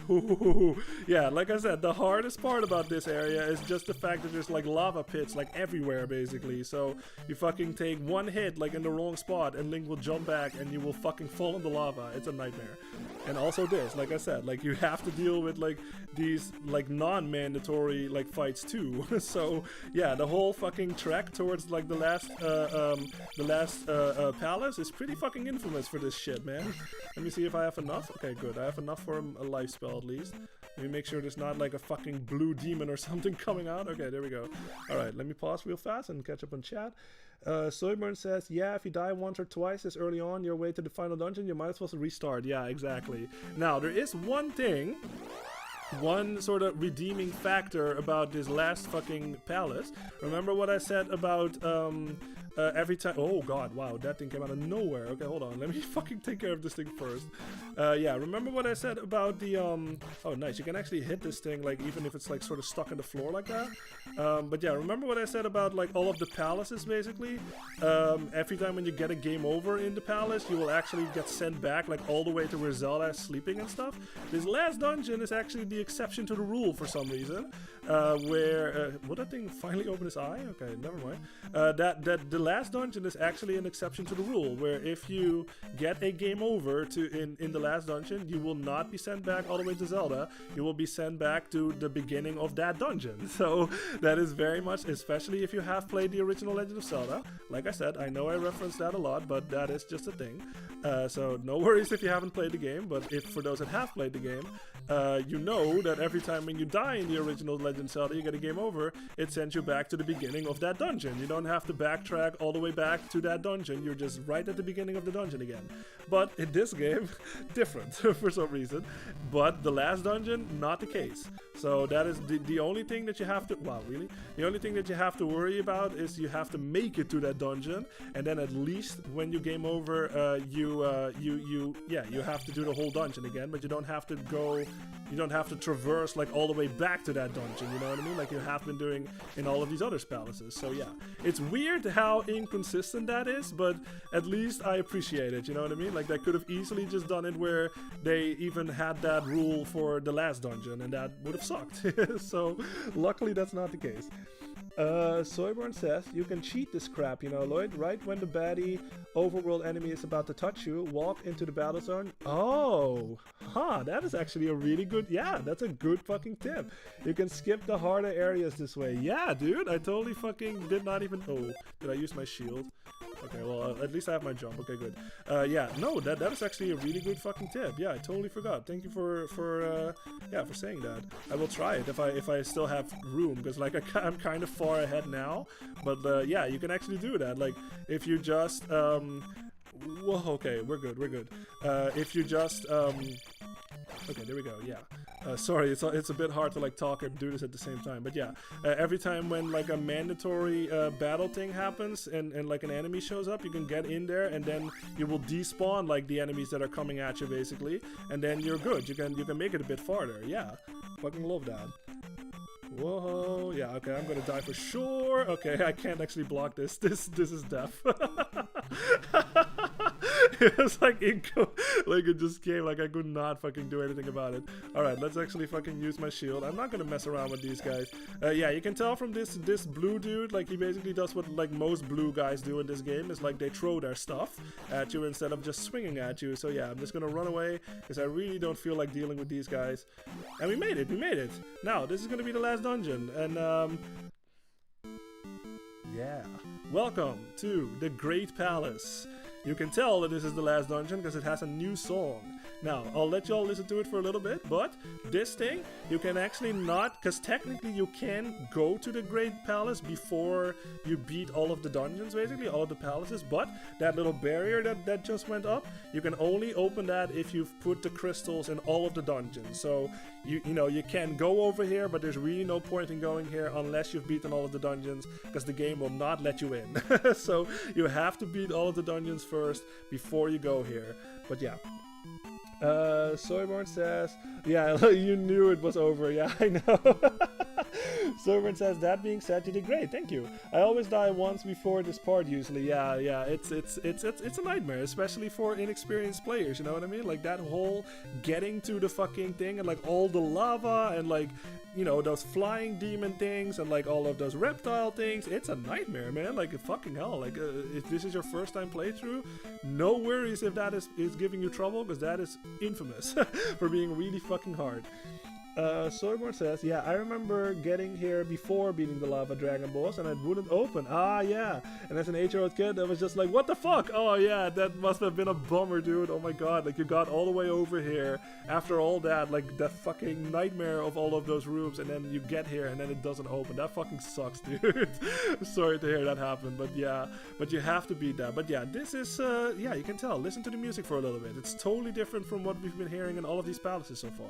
Yeah, like I said, the hardest part about this area is just the fact that there's, like, lava pits, like, everywhere, basically. So you fucking take one hit, like, in the wrong spot, and Link will jump back, and you will fucking fall in the lava. It's a nightmare. And also this, like I said, like, you have to deal with, like, these, like, non-mandatory, like, fights too. So yeah, the whole fucking trek towards, like, the last palace is pretty fucking infamous for this shit, man. Let me see if I have enough. Okay, good, I have enough for a life spell at least. Let me make sure there's not like a fucking blue demon or something coming out. Okay, there we go. Alright, let me pause real fast and catch up on chat. Soyburn says, yeah, if you die once or twice this early on your way to the final dungeon, you might as well restart. Yeah, exactly. Now, there is one thing, one sort of redeeming factor about this last fucking palace. Remember what I said about every time— oh god, wow, that thing came out of nowhere. Okay, hold on, let me fucking take care of this thing first. Yeah, remember what I said about the oh nice, you can actually hit this thing, like, even if it's like sort of stuck in the floor like that. But yeah, remember what I said about, like, all of the palaces basically? Every time when you get a game over in the palace, you will actually get sent back, like, all the way to where Zelda is sleeping and stuff. This last dungeon is actually the exception to the rule for some reason, where would that thing finally open its eye? Okay, never mind. The last dungeon is actually an exception to the rule, where if you get a game over in the last dungeon, you will not be sent back all the way to Zelda. You will be sent back to the beginning of that dungeon. So that is very much, especially if you have played the original Legend of Zelda. Like I said, I know I reference that a lot, but that is just a thing. So no worries if you haven't played the game, but if for those that have played the game, you know that every time when you die in the original Legend of Zelda, you get a game over, it sends you back to the beginning of that dungeon. You don't have to backtrack all the way back to that dungeon. You're just right at the beginning of the dungeon again. But in this game, different for some reason. But the last dungeon, not the case. So that is the only thing that you have to— wow, really? The only thing that you have to worry about is you have to make it to that dungeon, and then at least when you game over, you have to do the whole dungeon again, but you don't have to go— you don't have to traverse, like, all the way back to that dungeon, you know what I mean? Like you have been doing in all of these other palaces. So yeah, it's weird how inconsistent that is, but at least I appreciate it, you know what I mean? Like, they could have easily just done it where they even had that rule for the last dungeon, and that would have sucked. So luckily that's not the case. Soyborn says, you can cheat this crap, you know, Lloyd. Right when the baddie overworld enemy is about to touch you, walk into the battle zone. Oh, that is actually a really good— yeah, that's a good fucking tip. You can skip the harder areas this way. Yeah, dude, I totally fucking did not even— oh, did I use my shield? Okay, well, at least I have my jump. Okay, good. Yeah, no, that is actually a really good fucking tip. Yeah, I totally forgot. Thank you for saying that. I will try it if I still have room, because, like, I'm kind of far ahead now. But yeah, you can actually do that. Like, if you just whoa, okay, we're good. If you just okay, there we go. Yeah. Sorry, it's a bit hard to, like, talk and do this at the same time, but yeah, every time when, like, a mandatory battle thing happens and like an enemy shows up, you can get in there, and then you will despawn, like, the enemies that are coming at you basically, and then you're good. You can make it a bit farther. Yeah, fucking love that. Whoa, yeah, okay, I'm gonna die for sure. Okay, I can't actually block this is death. It was like Like it just came, like I could not fucking do anything about it. Alright, let's actually fucking use my shield. I'm not gonna mess around with these guys. Yeah, you can tell from this blue dude, like he basically does what like most blue guys do in this game, is like they throw their stuff at you instead of just swinging at you. So yeah, I'm just gonna run away because I really don't feel like dealing with these guys. And we made it. Now, this is gonna be the last dungeon, and yeah. Welcome to the Great Palace. You can tell that this is the last dungeon because it has a new song. Now, I'll let y'all listen to it for a little bit, but this thing, you can actually not, because technically you can go to the Great Palace before you beat all of the dungeons, basically, all of the palaces, but that little barrier that just went up, you can only open that if you've put the crystals in all of the dungeons. So, you know, you can go over here, but there's really no point in going here unless you've beaten all of the dungeons, because the game will not let you in. So, you have to beat all of the dungeons first before you go here. But yeah. Soyborn says, yeah, you knew it was over. Yeah, I know. Soyborn says, that being said, you did great. Thank you. I always die once before this part usually. Yeah, it's a nightmare, especially for inexperienced players, you know what I mean? Like that whole getting to the fucking thing and like all the lava and like, you know, those flying demon things and like all of those reptile things. It's a nightmare, man. Like fucking hell. Like if this is your first time playthrough, no worries if that is giving you trouble, because that is infamous for being really fucking hard. Soyborn says, yeah, I remember getting here before beating the lava dragon boss and it wouldn't open. Ah, yeah. And as an 8-year-old kid, I was just like, what the fuck? Oh, yeah, that must have been a bummer, dude. Oh my god, like you got all the way over here after all that, like that fucking nightmare of all of those rooms, and then you get here and then it doesn't open. That fucking sucks, dude. Sorry to hear that happen, but yeah, but you have to beat that. But yeah, this is, yeah, you can tell. Listen to the music for a little bit. It's totally different from what we've been hearing in all of these palaces so far.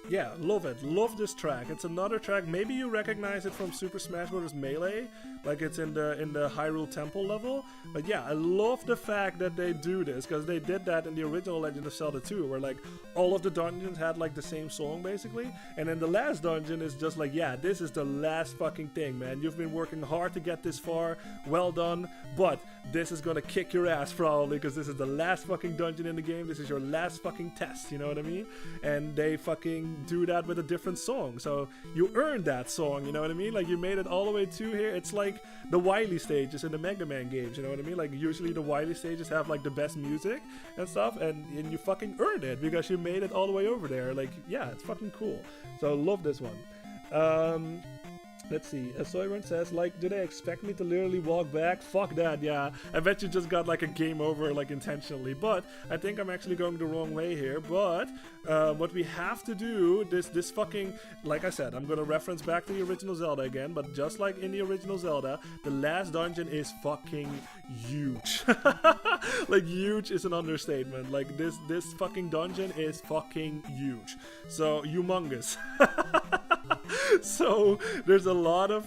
Yeah, love it. Love this track. It's another track. Maybe you recognize it from Super Smash Bros. Melee, like it's in the Hyrule Temple level. But yeah, I love the fact that they do this, because they did that in the original Legend of Zelda 2, where like all of the dungeons had like the same song basically, and then the last dungeon is just like, yeah, this is the last fucking thing, man. You've been working hard to get this far. Well done. But this is gonna kick your ass probably, because this is the last fucking dungeon in the game. This is your last fucking test, you know what I mean? And they fucking do that with a different song, so you earned that song, you know what I mean? Like you made it all the way to here. It's like the Wily stages in the Mega Man games, you know what I mean? Like usually the Wily stages have like the best music and stuff, and you fucking earned it because you made it all the way over there. Like, yeah, it's fucking cool. So love this one. Let's see, Soyborn says, like, do they expect me to literally walk back? Fuck that, yeah. I bet you just got like a game over, like, intentionally. But I think I'm actually going the wrong way here. But what we have to do, this fucking, like I said, I'm gonna reference back to the original Zelda again. But just like in the original Zelda, the last dungeon is fucking huge. Like, huge is an understatement. Like, this fucking dungeon is fucking huge. So, humongous. So there's a lot of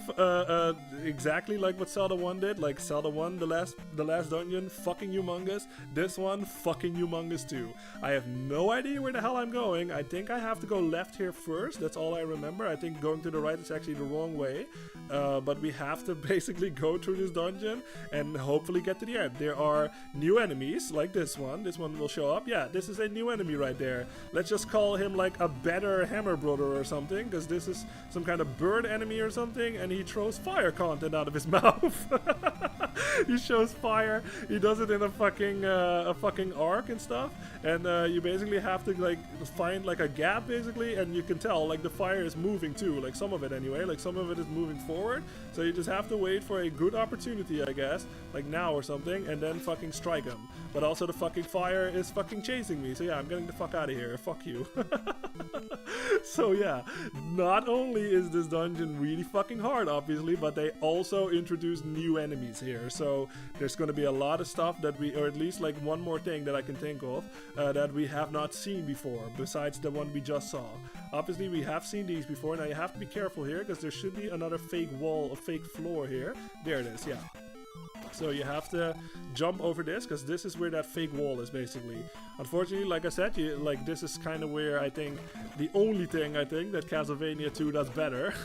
exactly like what Zelda 1 did. Like Zelda 1, the last dungeon, fucking humongous. This one, fucking humongous too. I have no idea where the hell I'm going. I think I have to go left here first. That's all I remember. I think going to the right is actually the wrong way. But we have to basically go through this dungeon and hopefully get to the end. There are new enemies like this one. This one will show up. Yeah, this is a new enemy right there. Let's just call him like a better Hammer Brother or something, because this is some kind of bird enemy or something, and he throws fire content out of his mouth. He shows fire. He does it in a fucking arc and stuff, and you basically have to like find like a gap basically, and you can tell like the fire is moving too, like some of it anyway, like some of it is moving forward, so you just have to wait for a good opportunity, I guess, like now or something, and then fucking strike him. But also the fucking fire is fucking chasing me, so yeah, I'm getting the fuck out of here. Fuck you. So yeah, not only is this dungeon really fucking hard, obviously, but they also introduce new enemies here. here. So there's going to be a lot of stuff that we, or at least like one more thing that I can think of that we have not seen before, besides the one we just saw. Obviously, we have seen these before. Now you have to be careful here because there should be another fake wall, a fake floor here. There it is, yeah. So you have to jump over this because this is where that fake wall is basically. Unfortunately, like I said, this is kind of where I think the only thing I think that Castlevania 2 does better.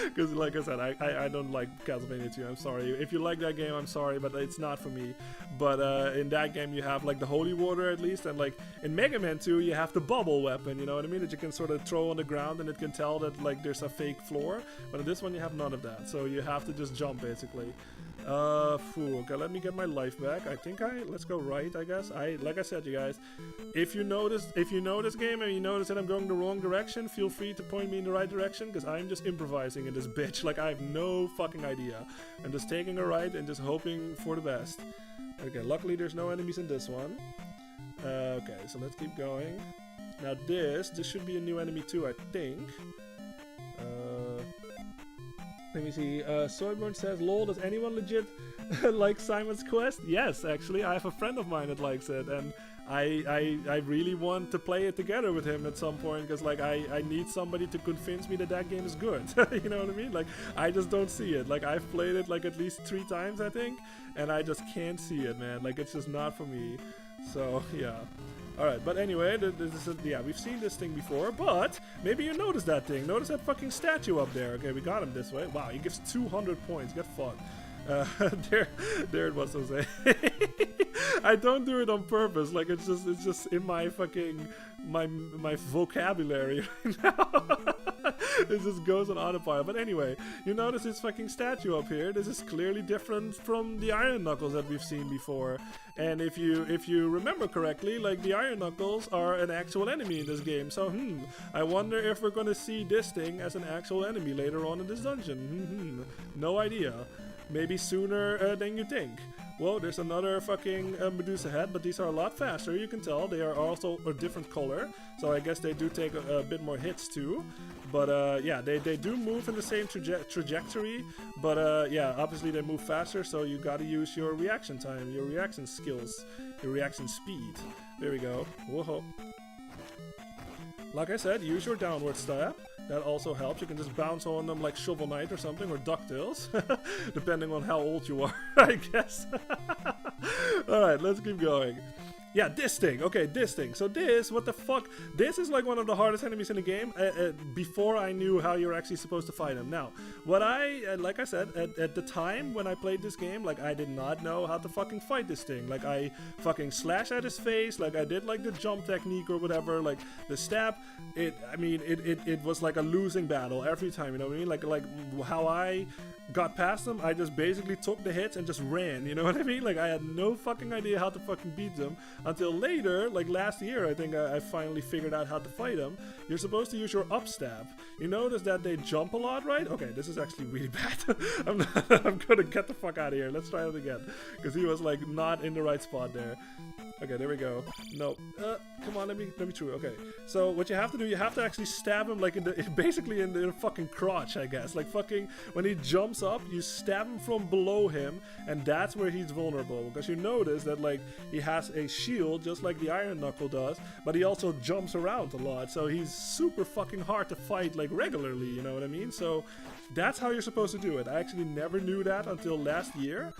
Because like I said, I don't like Castlevania 2. I'm sorry. If you like that game, I'm sorry, but it's not for me. But in that game, you have like the holy water at least, and like in Mega Man 2, you have the bubble weapon. You know what I mean? That you can sort of throw on the ground and it can tell that like there's a fake floor. But in this one, you have none of that. So you have to just jump basically. Okay, let me get my life back. I think let's go right, I guess. Like I said, you guys, if you know this game and you notice that I'm going the wrong direction, feel free to point me in the right direction, because I'm just improvising in this bitch. Like, I have no fucking idea. I'm just taking a right and just hoping for the best. Okay, luckily there's no enemies in this one. Okay, so let's keep going. Now this should be a new enemy too, I think. Let me see. Soyborn says, "Lol, does anyone legit like Simon's Quest?" Yes, actually, I have a friend of mine that likes it, and I really want to play it together with him at some point, because like I need somebody to convince me that that game is good. You know what I mean? Like, I just don't see it. Like, I've played it like at least 3 times, I think, and I just can't see it, man. Like, it's just not for me. So yeah. Alright, but anyway, yeah, we've seen this thing before, but maybe you noticed that thing. Notice that fucking statue up there. Okay, we got him this way. Wow, he gives 200 points. Get fucked. There it was, Jose. I don't do it on purpose. Like, it's just in my fucking my vocabulary right now. It just goes on autopilot. But anyway, you notice this fucking statue up here. This is clearly different from the Iron Knuckles that we've seen before. And if you remember correctly, like, the Iron Knuckles are an actual enemy in this game. So I wonder if we're gonna see this thing as an actual enemy later on in this dungeon. No idea. Maybe sooner than you think. Whoa, there's another fucking Medusa head, but these are a lot faster. You can tell they are also a different color, so I guess they do take a bit more hits too. But yeah, they do move in the same trajectory, but yeah, obviously they move faster, so you gotta use your reaction time, your reaction skills, your reaction speed. There we go. Whoa. Like I said, use your downward stab. That also helps. You can just bounce on them like Shovel Knight or something, or DuckTales, depending on how old you are, I guess. Alright, let's keep going. Yeah, this thing. Okay, this thing. So this, what the fuck? This is like one of the hardest enemies in the game before I knew how you're actually supposed to fight him. Now, what like I said, at the time when I played this game, like, I did not know how to fucking fight this thing. Like, I fucking slashed at his face, like, I did like the jump technique or whatever, like, the stab, it was like a losing battle every time, you know what I mean? Like how I got past him, I just basically took the hits and just ran, you know what I mean? Like, I had no fucking idea how to fucking beat them until later, like last year, I think I finally figured out how to fight him. You're supposed to use your up stab. You notice that they jump a lot, right? Okay, this is actually really bad. I'm gonna get the fuck out of here. Let's try it again, because he was like not in the right spot there. Okay, there we go. No, come on, let me through. Okay, so what you have to do, you have to actually stab him like basically in the fucking crotch, I guess. Like, fucking when he jumps up, you stab him from below him, and that's where he's vulnerable. Because you notice that, like, he has a shield just like the Iron Knuckle does, but he also jumps around a lot, so he's super fucking hard to fight like regularly. You know what I mean? So that's how you're supposed to do it. I actually never knew that until last year.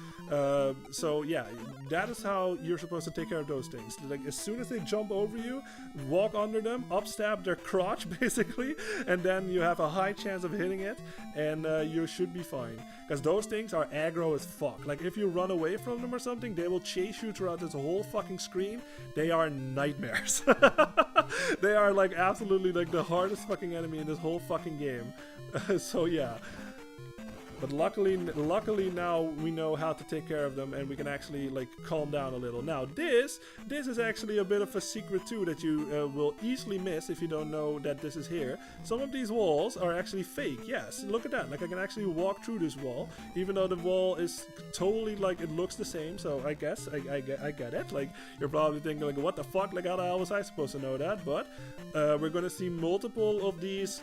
So yeah, that is how you're supposed to take care of those things. Like, as soon as they jump over you, walk under them, upstab their crotch basically, and then you have a high chance of hitting it, and you should be fine. Because those things are aggro as fuck. Like, if you run away from them or something, they will chase you throughout this whole fucking screen. They are nightmares. They are like absolutely like the hardest fucking enemy in this whole fucking game. So yeah. But luckily now we know how to take care of them, and we can actually like calm down a little. Now this is actually a bit of a secret too that you will easily miss if you don't know that this is here. Some of these walls are actually fake. Yes, look at that. Like, I can actually walk through this wall, even though the wall is totally like, it looks the same. So I guess I get it. Like, you're probably thinking like, what the fuck? Like, how the hell was I supposed to know that? But we're gonna see multiple of these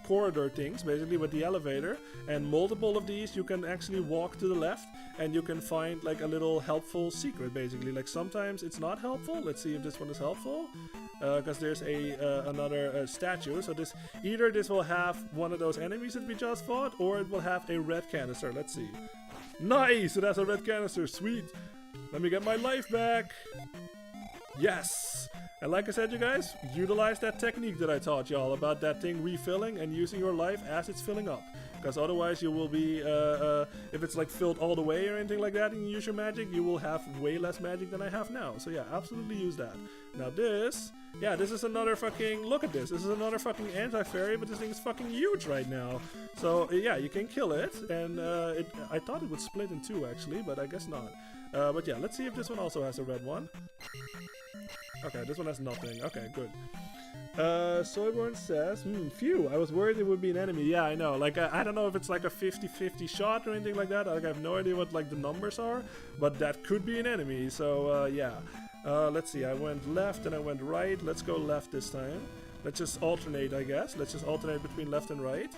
corridor things, basically with the elevator, and multiple of these you can actually walk to the left and you can find like a little helpful secret, basically. Like sometimes it's not helpful. Let's see if this one is helpful, because there's another statue. So this will have one of those enemies that we just fought, or it will have a red canister. Let's see. Nice, it has a red canister. Sweet. Let me get my life back. Yes. And like I said, you guys, utilize that technique that I taught y'all about that thing refilling and using your life as it's filling up. Because otherwise you will be, if it's like filled all the way or anything like that and you use your magic, you will have way less magic than I have now. So yeah, absolutely use that. Now this, yeah, this is another fucking, look at this. This is another fucking anti-fairy, but this thing is fucking huge right now. So yeah, you can kill it. And I thought it would split in two actually, but I guess not. But yeah, let's see if this one also has a red one. Okay, this one has nothing. Okay, good. Soyborn says, phew, I was worried it would be an enemy. Yeah, I know. Like, I don't know if it's like a 50-50 shot or anything like that. Like, I have no idea what, like, the numbers are. But that could be an enemy, so, yeah. Let's see, I went left and I went right. Let's go left this time. Let's just alternate, I guess. Let's just alternate between left and right.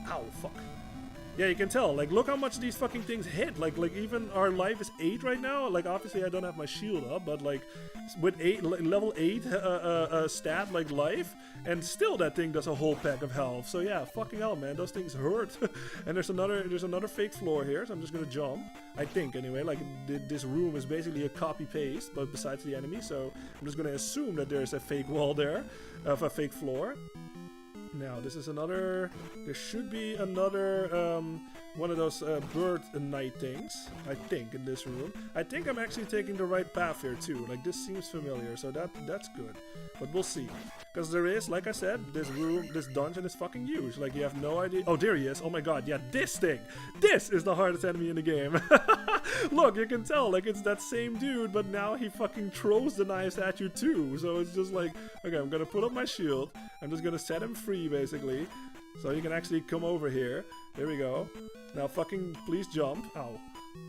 Ow, fuck. Yeah, you can tell. Like, look how much these fucking things hit. Like even our life is 8 right now. Like, obviously I don't have my shield up, but like with 8, level 8 stat like life, and still that thing does a whole pack of health. So yeah, fucking hell, man, those things hurt. And there's another fake floor here, so I'm just gonna jump. I think anyway. Like this room is basically a copy paste, but besides the enemy. So I'm just gonna assume that there's a fake wall there, of a fake floor. Now, this is another, there should be another, one of those bird night things, I think, in this room. I think I'm actually taking the right path here, too. Like, this seems familiar, so that's good. But we'll see. Because there is, like I said, this dungeon is fucking huge. Like, you have no idea. Oh, there he is. Oh my god, yeah, this thing. This is the hardest enemy in the game. Look, you can tell, like, it's that same dude, but now he fucking throws the knives at you, too. So it's just like, okay, I'm gonna put up my shield. I'm just gonna set him free, basically. So he can actually come over here. There we go. Now fucking please jump. Ow.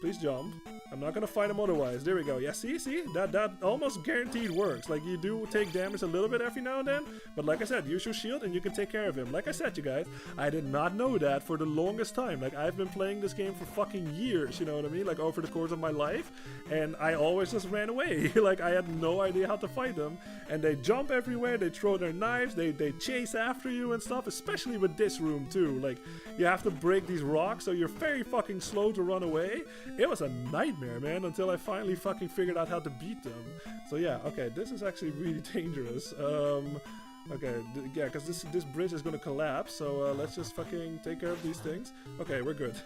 Please jump. I'm not gonna fight him otherwise. There we go. Yeah, see? That almost guaranteed works. Like, you do take damage a little bit every now and then, but like I said, use your shield and you can take care of him. Like I said, you guys, I did not know that for the longest time. Like, I've been playing this game for fucking years, you know what I mean? Like, over the course of my life, and I always just ran away. Like, I had no idea how to fight them, and they jump everywhere, they throw their knives, they chase after you and stuff, especially with this room too. Like, you have to break these rocks, so you're very fucking slow to run away. It was a nightmare, man, until I finally fucking figured out how to beat them. So yeah, okay, this is actually really dangerous. Okay, yeah, because this bridge is gonna collapse, so let's just fucking take care of these things. Okay, we're good.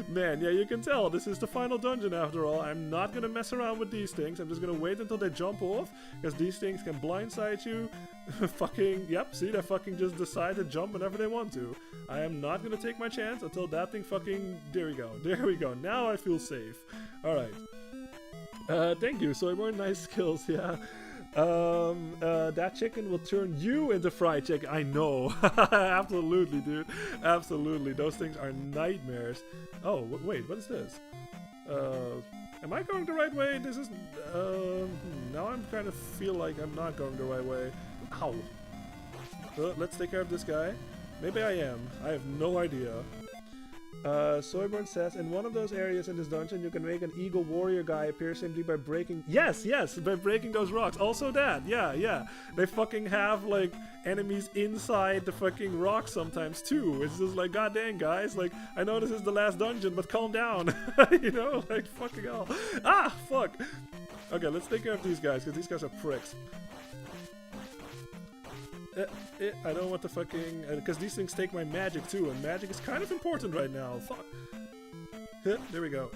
Man, yeah, you can tell, this is the final dungeon after all. I'm not gonna mess around with these things. I'm just gonna wait until they jump off, because these things can blindside you. Fucking, yep, see, they fucking just decide to jump whenever they want to. I am not gonna take my chance until that thing fucking, there we go, now I feel safe. Alright. Thank you, Soyborn, nice skills, yeah. That chicken will turn you into fried chicken. I know. Absolutely, dude. Absolutely. Those things are nightmares. Oh, wait, what is this? Am I going the right way? This is, now I'm kind of feel like I'm not going the right way. Ow. Let's take care of this guy. Maybe I am. I have no idea. Soyborn says, in one of those areas in this dungeon, you can make an eagle warrior guy appear simply by breaking... Yes, by breaking those rocks. Also that, yeah. They fucking have, like, enemies inside the fucking rock sometimes, too. It's just like, god dang, guys. Like, I know this is the last dungeon, but calm down. You know? Like, fucking hell. Ah, fuck. Okay, let's take care of these guys, because these guys are pricks. I don't want to fucking... because these things take my magic too, and magic is kind of important right now. Fuck. There we go.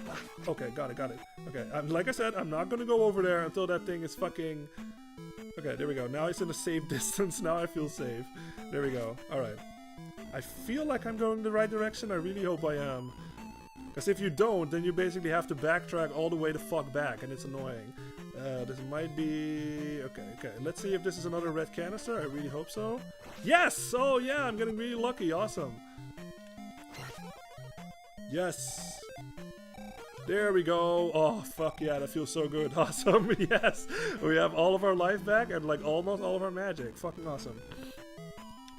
Okay, got it. Okay, like I said, I'm not gonna go over there until that thing is fucking... Okay, there we go. Now it's in a safe distance. Now I feel safe. There we go. Alright. I feel like I'm going the right direction. I really hope I am. Because if you don't, then you basically have to backtrack all the way the fuck back, and it's annoying. This might be... Okay. Let's see if this is another red canister. I really hope so. Yes! Oh, yeah, I'm getting really lucky. Awesome. Yes. There we go. Oh, fuck yeah, that feels so good. Awesome. Yes. We have all of our life back and, like, almost all of our magic. Fucking awesome.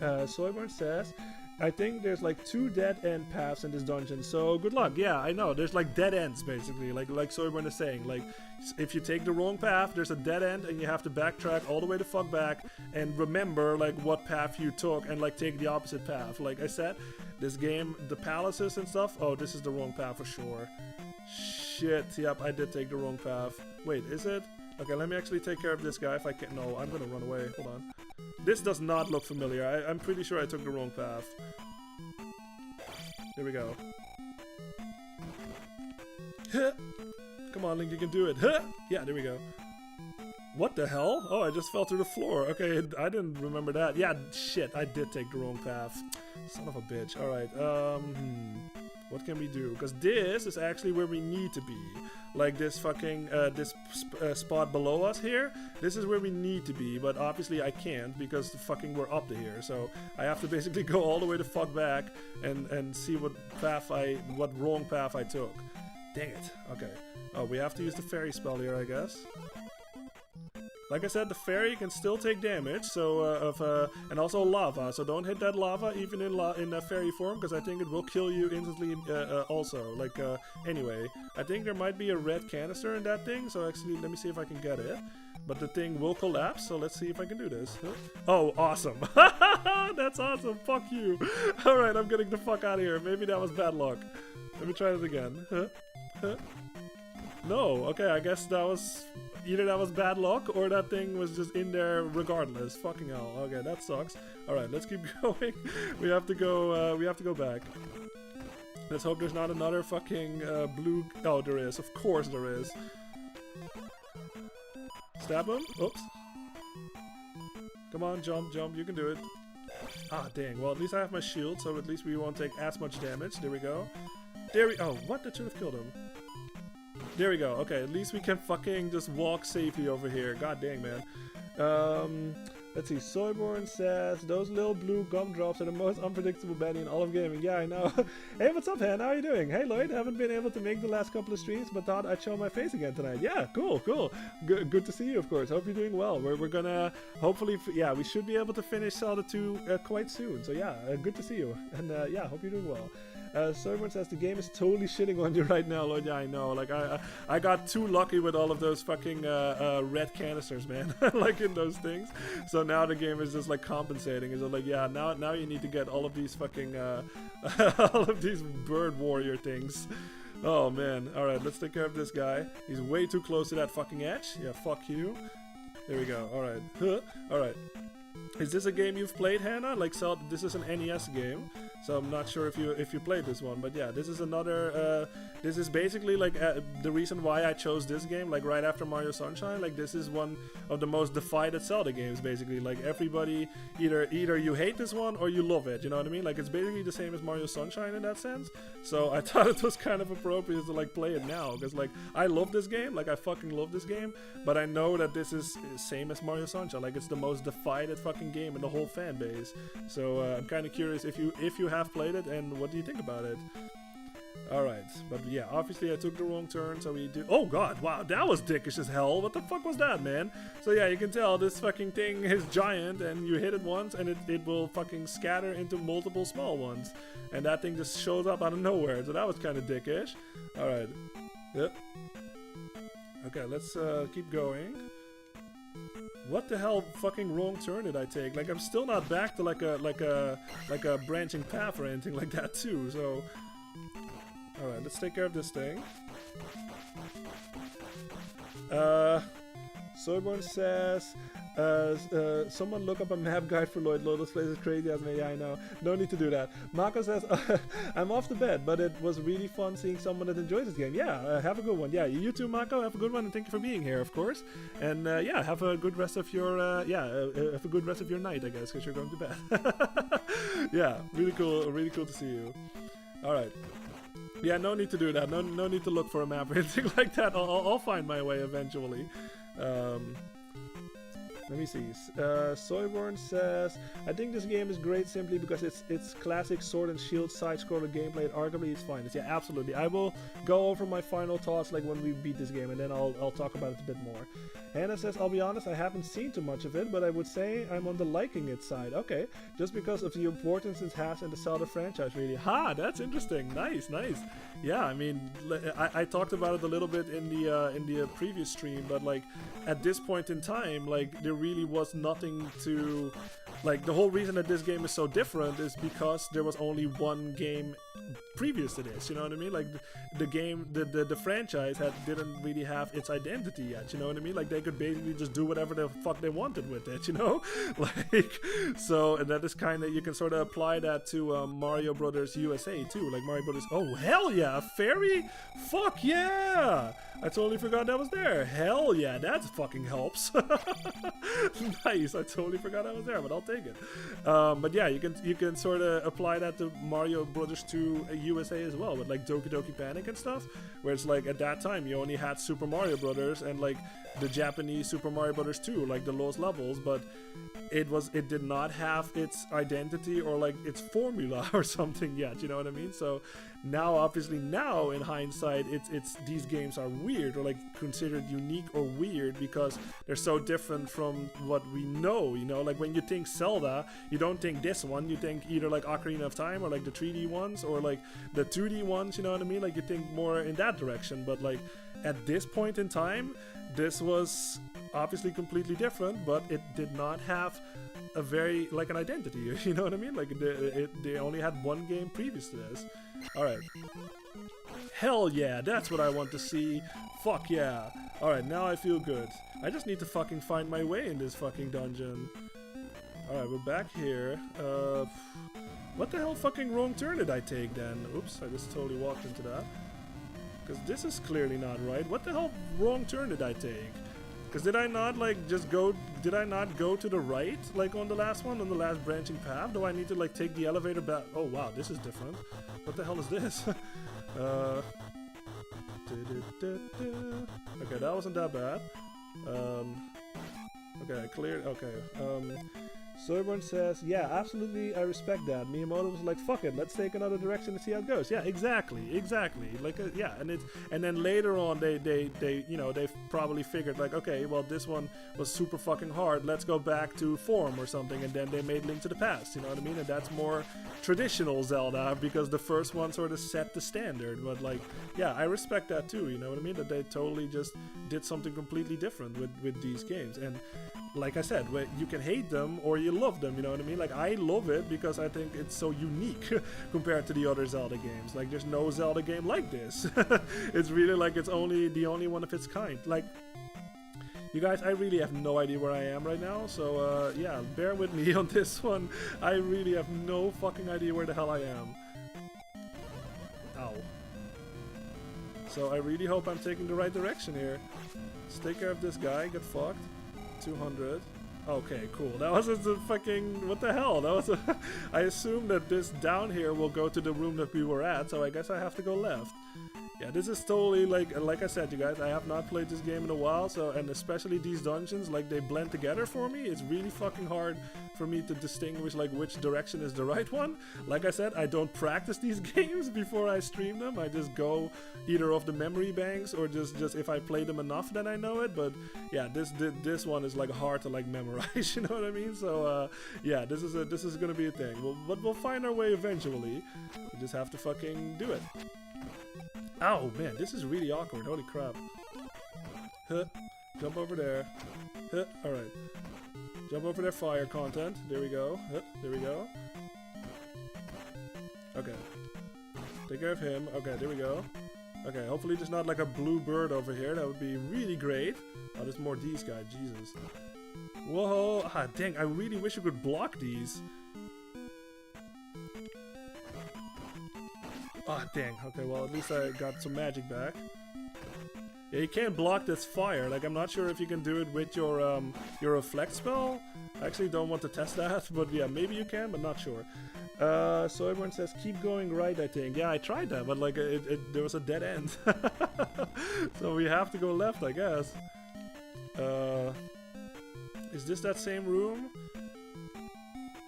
Soyborn says, I think there's like 2 dead end paths in this dungeon, so good luck. Yeah, I know. There's like dead ends basically, like Soyborn is saying. Like, if you take the wrong path, there's a dead end, and you have to backtrack all the way the fuck back and remember like what path you took and like take the opposite path. Like I said, this game, the palaces and stuff. Oh, this is the wrong path for sure. Shit. Yep, I did take the wrong path. Wait, is it? Okay, let me actually take care of this guy if I can. No, I'm gonna run away. Hold on. This does not look familiar. I'm pretty sure I took the wrong path. Here we go. Huh. Come on, Link, you can do it. Huh. Yeah, there we go. What the hell? Oh, I just fell through the floor. Okay, I didn't remember that. Yeah, shit, I did take the wrong path. Son of a bitch. Alright, what can we do? Because this is actually where we need to be. Like this fucking, spot below us here. This is where we need to be, but obviously I can't because fucking we're up to here. So I have to basically go all the way the fuck back and see what wrong path I took. Dang it. Okay. Oh, we have to use the fairy spell here, I guess. Like I said, the fairy can still take damage, so and also lava. So don't hit that lava even in fairy form, because I think it will kill you instantly. Also, like anyway, I think there might be a red canister in that thing. So actually, let me see if I can get it. But the thing will collapse. So let's see if I can do this. Huh? Oh, awesome! That's awesome. Fuck you. All right, I'm getting the fuck out of here. Maybe that was bad luck. Let me try it again. Huh? Huh? No. Okay, I guess that was. Either that was bad luck or that thing was just in there regardless. Fucking hell. Okay, that sucks. Alright, let's keep going. We have to go back. Let's hope there's not another fucking blue... Oh, there is. Of course there is. Stab him. Oops. Come on, jump, jump. You can do it. Ah, dang. Well, at least I have my shield, so at least we won't take as much damage. There we go. Oh, what? That should have killed him. There we go. Okay, at least we can fucking just walk safely over here. God dang, man. Let's see. Soyborn says, those little blue gumdrops are the most unpredictable baddie in all of gaming. Yeah, I know. Hey, what's up, Han? How are you doing? Hey, Lloyd. Haven't been able to make the last couple of streams, but thought I'd show my face again tonight. Yeah, cool, cool. Good to see you, of course. Hope you're doing well. We're gonna, hopefully, yeah, we should be able to finish Zelda II quite soon. So yeah, good to see you. And yeah, hope you're doing well. Someone says the game is totally shitting on you right now, Lloyd. Yeah, I know. Like I got too lucky with all of those fucking red canisters, man. Like in those things. So now the game is just like compensating. It's like, yeah, now you need to get all of these fucking all of these bird warrior things. Oh man. All right, let's take care of this guy. He's way too close to that fucking edge. Yeah, fuck you. There we go. All right. Huh. All right. Is this a game you've played, Hannah? Like, so this is an NES game, so I'm not sure if you played this one, but yeah, this is another. This is basically like the reason why I chose this game. Like right after Mario Sunshine, like this is one of the most divided Zelda games. Basically, like everybody either you hate this one or you love it. You know what I mean? Like it's basically the same as Mario Sunshine in that sense. So I thought it was kind of appropriate to like play it now, because like I love this game. Like I fucking love this game, but I know that this is same as Mario Sunshine. Like it's the most divided fucking game in the whole fan base. So I'm kind of curious if you have played it, and what do you think about it? Alright, but yeah, obviously I took the wrong turn, so we do— oh god, wow, that was dickish as hell. What the fuck was that, man? So yeah, you can tell this fucking thing is giant, and you hit it once and it will fucking scatter into multiple small ones, and that thing just shows up out of nowhere, so that was kind of dickish. Alright, yep. Okay, let's keep going. What the hell fucking wrong turn did I take? Like, I'm still not back to like a branching path or anything like that too, so... Alright, let's take care of this thing. Soyborn says, someone look up a map guide for Lloyd. Lloyd, this place is crazy as me. Yeah, I know. No need to do that. Mako says, I'm off to bed, but it was really fun seeing someone that enjoys this game. Yeah, have a good one. Yeah, you too, Mako. Have a good one, and thank you for being here, of course. And yeah, have a good rest of your have a good rest of your night, I guess, because you're going to bed. Yeah, really cool to see you. All right. Yeah, no need to do that. No need to look for a map or anything like that. I'll find my way eventually. Let me see. Soyborn says, I think this game is great simply because it's classic sword and shield side-scroller gameplay. Arguably, it's fine. Yeah, absolutely. I will go over my final thoughts like when we beat this game, and then I'll talk about it a bit more. Hannah says, I'll be honest, I haven't seen too much of it, but I would say I'm on the liking it side. Okay, just because of the importance it has in the Zelda franchise, really. Ha, that's interesting. Nice, nice. Yeah, I mean, I talked about it a little bit in the previous stream, but like at this point in time, like there really was nothing to, like the whole reason that this game is so different is because there was only one game previous to this, you know what I mean? Like the game, the franchise didn't really have its identity yet, you know what I mean? Like they could basically just do whatever the fuck they wanted with it, you know? Like, so, and that is kind of, you can sort of apply that to Mario Brothers USA too, like Mario Brothers, oh hell yeah, a fairy? Fuck yeah! I totally forgot that was there. Hell yeah, that fucking helps. Nice, I totally forgot that was there, but I'll take it. But yeah, you can sort of apply that to Mario Brothers 2 USA as well, with like Doki Doki Panic and stuff, where it's like at that time you only had Super Mario Brothers and like the Japanese Super Mario Brothers 2, like the lowest levels, but it did not have its identity or like its formula or something yet, you know what I mean? So now, obviously now in hindsight, it's these games are weird or like considered unique or weird because they're so different from what we know, you know? Like when you think Zelda, you don't think this one, you think either like Ocarina of Time or like the 3D ones or like the 2D ones, you know what I mean? Like you think more in that direction, but like at this point in time, this was obviously completely different, but it did not have a very, like an identity, you know what I mean? Like they only had one game previous to this. Alright. Hell yeah, that's what I want to see. Fuck yeah. Alright, now I feel good. I just need to fucking find my way in this fucking dungeon. Alright, we're back here. What the hell fucking wrong turn did I take then? Oops, I just totally walked into that. Because this is clearly not right. What the hell wrong turn did I take? Because did I not like just go, did I not go to the right like on the last one, on the last branching path? Do I need to like take the elevator back? Oh wow, this is different. What the hell is this? Okay, that wasn't that bad. Okay, I cleared, okay. Soyborn says, yeah, absolutely, I respect that. Miyamoto was like, fuck it, let's take another direction and see how it goes. Yeah, exactly. Like, yeah, and then later on, they you know, they probably figured like, okay, well, this one was super fucking hard. Let's go back to form or something, and then they made Link to the Past. You know what I mean? And that's more traditional Zelda because the first one sort of set the standard. But like, yeah, I respect that too. You know what I mean? That they totally just did something completely different with these games. And like I said, you can hate them or you love them, you know what I mean? Like, I love it because I think it's so unique compared to the other Zelda games. Like, there's no Zelda game like this. It's really like it's the only one of its kind. Like, you guys, I really have no idea where I am right now, so yeah, bear with me on this one. I really have no fucking idea where the hell I am. Ow. So I really hope I'm taking the right direction here. Let's take care of this guy, get fucked. 200. Okay, cool. That was just a fucking... What the hell? That was a... I assume that this down here will go to the room that we were at, so I guess I have to go left. Yeah, this is totally like I said, you guys, I have not played this game in a while, so, and especially these dungeons, like, they blend together for me. It's really fucking hard for me to distinguish, like, which direction is the right one. Like I said, I don't practice these games before I stream them. I just go either off the memory banks or just if I play them enough, then I know it. But yeah, this one is like hard to like memorize, you know what I mean? So yeah, this is gonna be a thing. But we'll find our way eventually. We just have to fucking do it. Oh man, this is really awkward. Holy crap. Huh. Jump over there. Huh. Alright. Jump over there, fire content. There we go. Huh. There we go. Okay. Take care of him. Okay, there we go. Okay, hopefully there's not like a blue bird over here. That would be really great. Oh, there's more these guys. Jesus. Whoa. Ah, dang. I really wish you could block these. Ah, dang. Okay, well, at least I got some magic back. Yeah, you can't block this fire. Like, I'm not sure if you can do it with your reflect spell. I actually don't want to test that, but yeah, maybe you can, but not sure. So everyone says, keep going right, I think. Yeah, I tried that, but like, there was a dead end. So we have to go left, I guess. Is this that same room?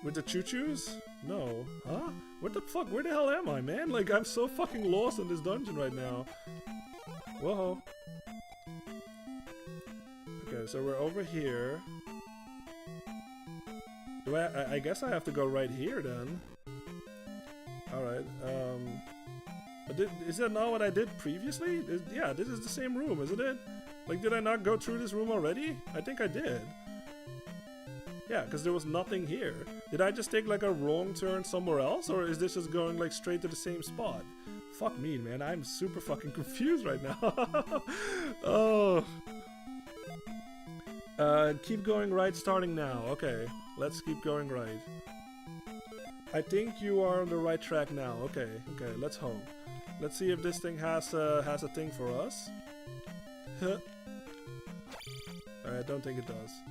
With the choo-choos? No. Huh? What the fuck? Where the hell am I, man? Like, I'm so fucking lost in this dungeon right now. Whoa. Okay, so we're over here. Do I guess I have to go right here then. Alright, but is that not what I did previously? Yeah, this is the same room, isn't it? Like, did I not go through this room already? I think I did. Yeah, because there was nothing here. Did I just take like a wrong turn somewhere else? Or is this just going like straight to the same spot? Fuck me, man. I'm super fucking confused right now. Oh. Keep going right starting now. Okay, let's keep going right. I think you are on the right track now. Okay, okay, let's hope. Let's see if this thing has a thing for us. I don't think it does.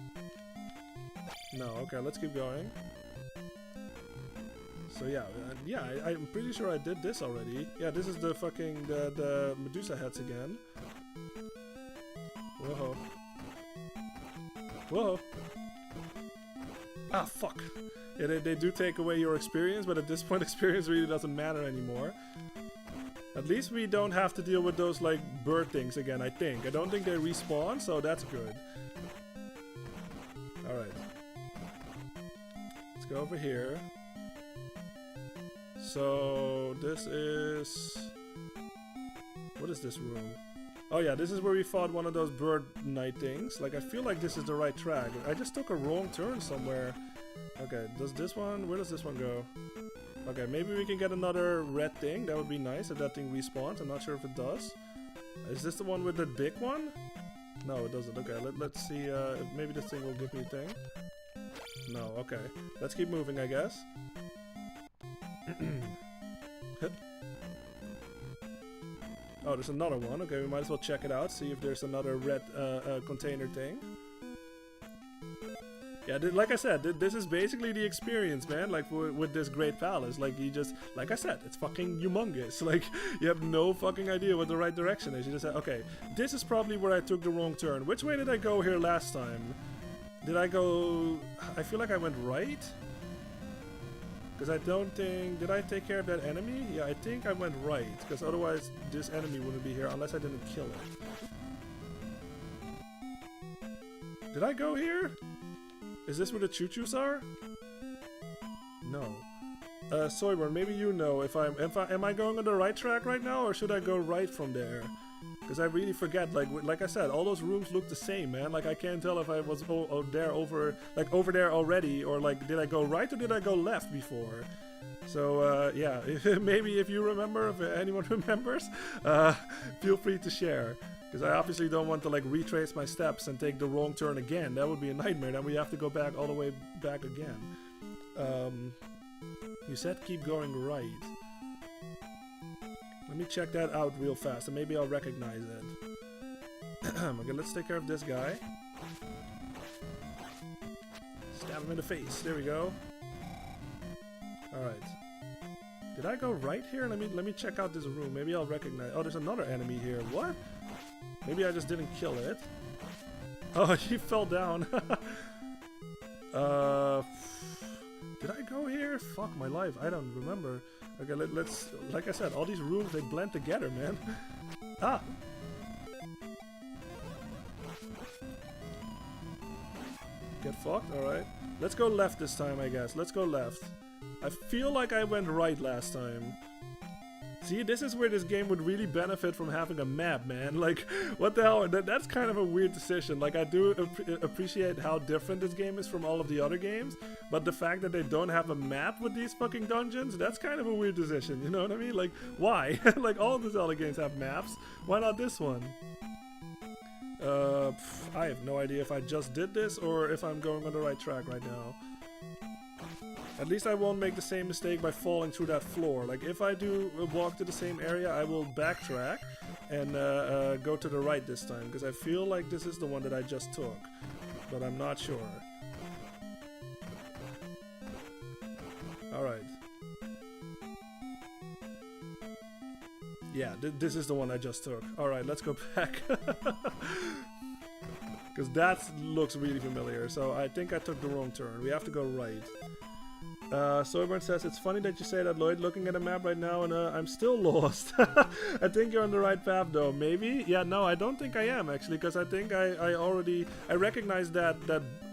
No, okay, let's keep going. So yeah, I'm pretty sure I did this already. Yeah, this is the fucking, the Medusa heads again. Whoa. Whoa. Ah, fuck. Yeah, they do take away your experience, but at this point experience really doesn't matter anymore. At least we don't have to deal with those, like, bird things again, I think. I don't think they respawn, so that's good. Alright. Let's go over here. So, this is... What is this room? Oh yeah, this is where we fought one of those bird knight things. Like, I feel like this is the right track. I just took a wrong turn somewhere. Okay, does this one... Where does this one go? Okay, maybe we can get another red thing. That would be nice if that thing respawns. I'm not sure if it does. Is this the one with the big one? No, it doesn't. Okay, let's see if maybe this thing will give me a thing. No, okay. Let's keep moving, I guess. Oh, there's another one. Okay, we might as well check it out. See if there's another red container thing. Yeah, like I said, this is basically the experience, man. Like with this great palace, like you just, like I said, it's fucking humongous. Like you have no fucking idea what the right direction is. You just say, okay, this is probably where I took the wrong turn. Which way did I go here last time? Did I go? I feel like I went right. Because I don't think... Did I take care of that enemy? Yeah, I think I went right. Because otherwise this enemy wouldn't be here unless I didn't kill it. Did I go here? Is this where the choo-choos are? No. Soyborn, maybe you know if am I going on the right track right now, or should I go right from there? Because I really forget, like I said, all those rooms look the same, man. Like I can't tell if I was over there already, or like did I go right or did I go left before? So yeah, maybe if you remember, if anyone remembers, feel free to share. Because I obviously don't want to like retrace my steps and take the wrong turn again. That would be a nightmare. Then we have to go back all the way back again. You said keep going right. Let me check that out real fast and maybe I'll recognize it. Okay, let's take care of this guy. Stab him in the face. There we go. Alright. Did I go right here? Let me check out this room. Maybe I'll recognize... Oh, there's another enemy here. What? Maybe I just didn't kill it. Oh, he fell down. Did I go here? Fuck my life. I don't remember. Okay, let's... Like I said, all these rooms, they blend together, man. Ah! Get fucked? Alright. Let's go left this time, I guess. Let's go left. I feel like I went right last time. See, this is where this game would really benefit from having a map, man. Like, what the hell? That's kind of a weird decision. Like, I do appreciate how different this game is from all of the other games, but the fact that they don't have a map with these fucking dungeons, that's kind of a weird decision, you know what I mean? Like, why? Like, all of the Zelda games have maps. Why not this one? I have no idea if I just did this or if I'm going on the right track right now. At least I won't make the same mistake by falling through that floor. Like, if I do walk to the same area, I will backtrack and go to the right this time. Because I feel like this is the one that I just took. But I'm not sure. Alright. Yeah, this is the one I just took. Alright, let's go back. Because that looks really familiar. So I think I took the wrong turn. We have to go right. Soyburn says, it's funny that you say that, Lloyd. Looking at a map right now and I'm still lost. I think you're on the right path though. Maybe? Yeah, no, I don't think I am actually, because I think I recognize that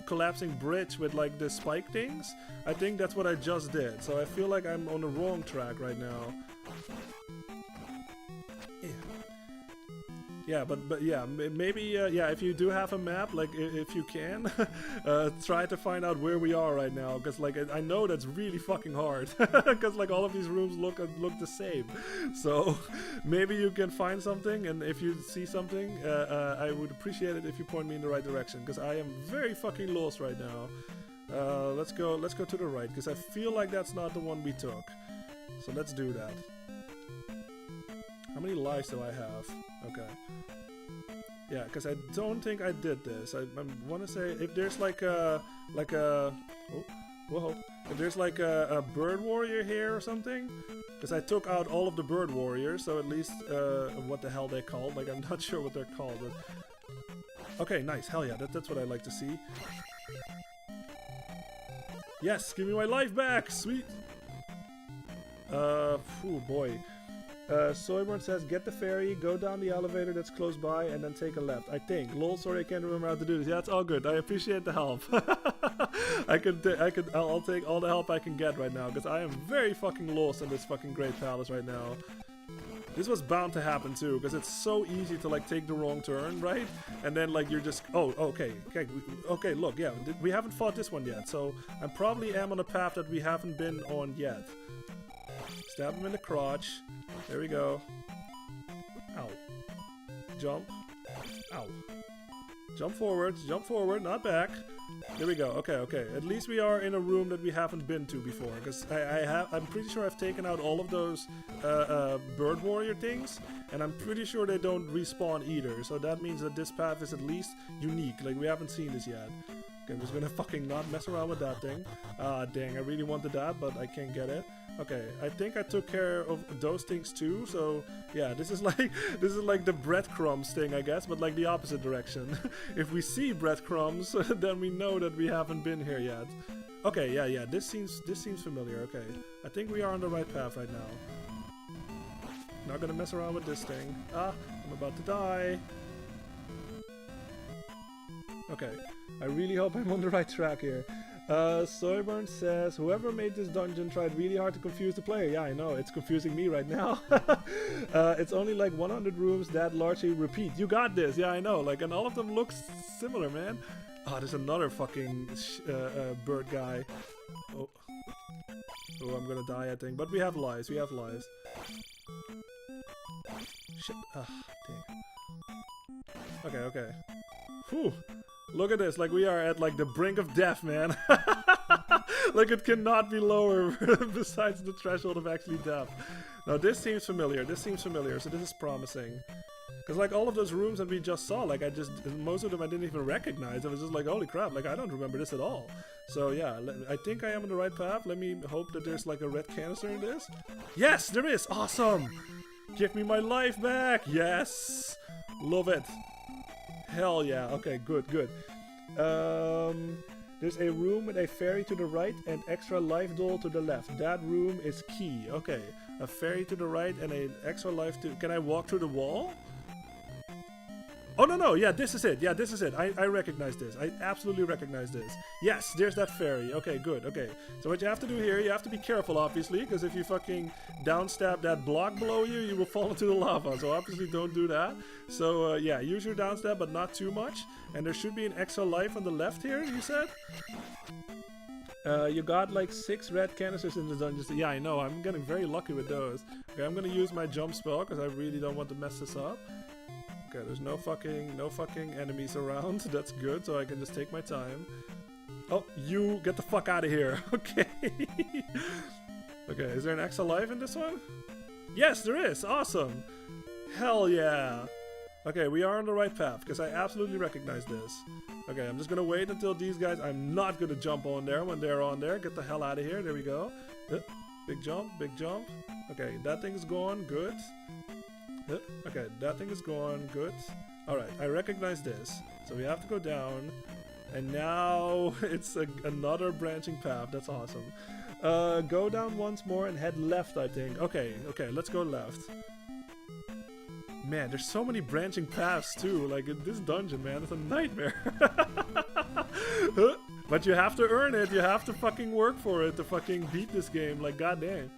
collapsing bridge with like the spike things. I think that's what I just did. So I feel like I'm on the wrong track right now. Yeah, but yeah, maybe yeah, if you do have a map, like if you can, try to find out where we are right now, because like I know that's really fucking hard, because like all of these rooms look the same. So maybe you can find something, and if you see something, I would appreciate it if you point me in the right direction, because I am very fucking lost right now. Let's go to the right, because I feel like that's not the one we took. So let's do that. How many lives do I have? Okay. Yeah, because I don't think I did this. I want to say if there's like a oh, whoa, if there's like a bird warrior here or something, because I took out all of the bird warriors, so at least what the hell they're called. Like I'm not sure what they're called. But okay, nice. Hell yeah, that's what I like to see. Yes, give me my life back. Sweet. Oh boy. Soyborn says, get the ferry, go down the elevator that's close by, and then take a left. I think. Lol, sorry, I can't remember how to do this. Yeah, it's all good. I appreciate the help. I'll take all the help I can get right now, because I am very fucking lost in this fucking great palace right now. This was bound to happen too, because it's so easy to like take the wrong turn, right? And then like you're just, oh, okay, look, yeah, we haven't fought this one yet, so I probably am on a path that we haven't been on yet. Stab him in the crotch. There we go. Ow. Jump. Ow. Jump forward, not back. There we go. Okay. At least we are in a room that we haven't been to before, because I'm pretty sure I've taken out all of those bird warrior things, and I'm pretty sure they don't respawn either. So that means that this path is at least unique. Like we haven't seen this yet. Okay, I'm just gonna fucking not mess around with that thing. Ah, dang, I really wanted that, but I can't get it. Okay, I think I took care of those things too, so yeah, this is like the breadcrumbs thing, I guess, but like the opposite direction. If we see breadcrumbs, then we know that we haven't been here yet. Okay, yeah, this seems familiar. Okay, I think we are on the right path right now. Not gonna mess around with this thing. Ah, I'm about to die. Okay, I really hope I'm on the right track here. Soyburn says, whoever made this dungeon tried really hard to confuse the player. Yeah, I know, it's confusing me right now. It's only like 100 rooms that largely repeat. You got this, yeah, I know, like, and all of them look similar, man. Oh, there's another fucking bird guy. Oh, I'm gonna die, I think, but we have lives, Shit, dang. Okay. Whew. Look at this, like we are at like the brink of death, man. Like it cannot be lower besides the threshold of actually death. Now this seems familiar, so this is promising. Because like all of those rooms that we just saw, like most of them I didn't even recognize. I was just like, holy crap, like I don't remember this at all. So yeah, I think I am on the right path. Let me hope that there's like a red canister in this. Yes, there is, awesome! Give me my life back, yes! Love it. Hell yeah, okay, good. There's a room with a ferry to the right and extra life doll to the left. That room is key. Okay, a ferry to the right and an extra life to... Can I walk through the wall? Oh, no, yeah, this is it. I recognize this. I absolutely recognize this. Yes, there's that ferry. Okay, good, okay. So what you have to do here, you have to be careful, obviously, because if you fucking downstab that block below you, you will fall into the lava. So obviously don't do that. So, yeah, use your downstab, but not too much. And there should be an extra life on the left here, you said? You got like 6 red canisters in the dungeon. Yeah, I know, I'm getting very lucky with those. Okay, I'm gonna use my jump spell, because I really don't want to mess this up. Okay, there's no fucking enemies around. That's good, so I can just take my time. Oh, you get the fuck out of here. Okay. Okay, is there an extra life in this one? Yes, there is. Awesome. Hell yeah. Okay, we are on the right path, because I absolutely recognize this. Okay, I'm just gonna wait until these guys... I'm not gonna jump on there when they're on there. Get the hell out of here. There we go. Big jump. Okay, that thing is gone. Good. Okay, that thing is gone. Good. Alright, I recognize this. So we have to go down. And now it's another branching path. That's awesome. Go down once more and head left, I think. Okay, let's go left. Man, there's so many branching paths too. Like in this dungeon, man, it's a nightmare. But you have to earn it. You have to fucking work for it to fucking beat this game. Like, goddamn.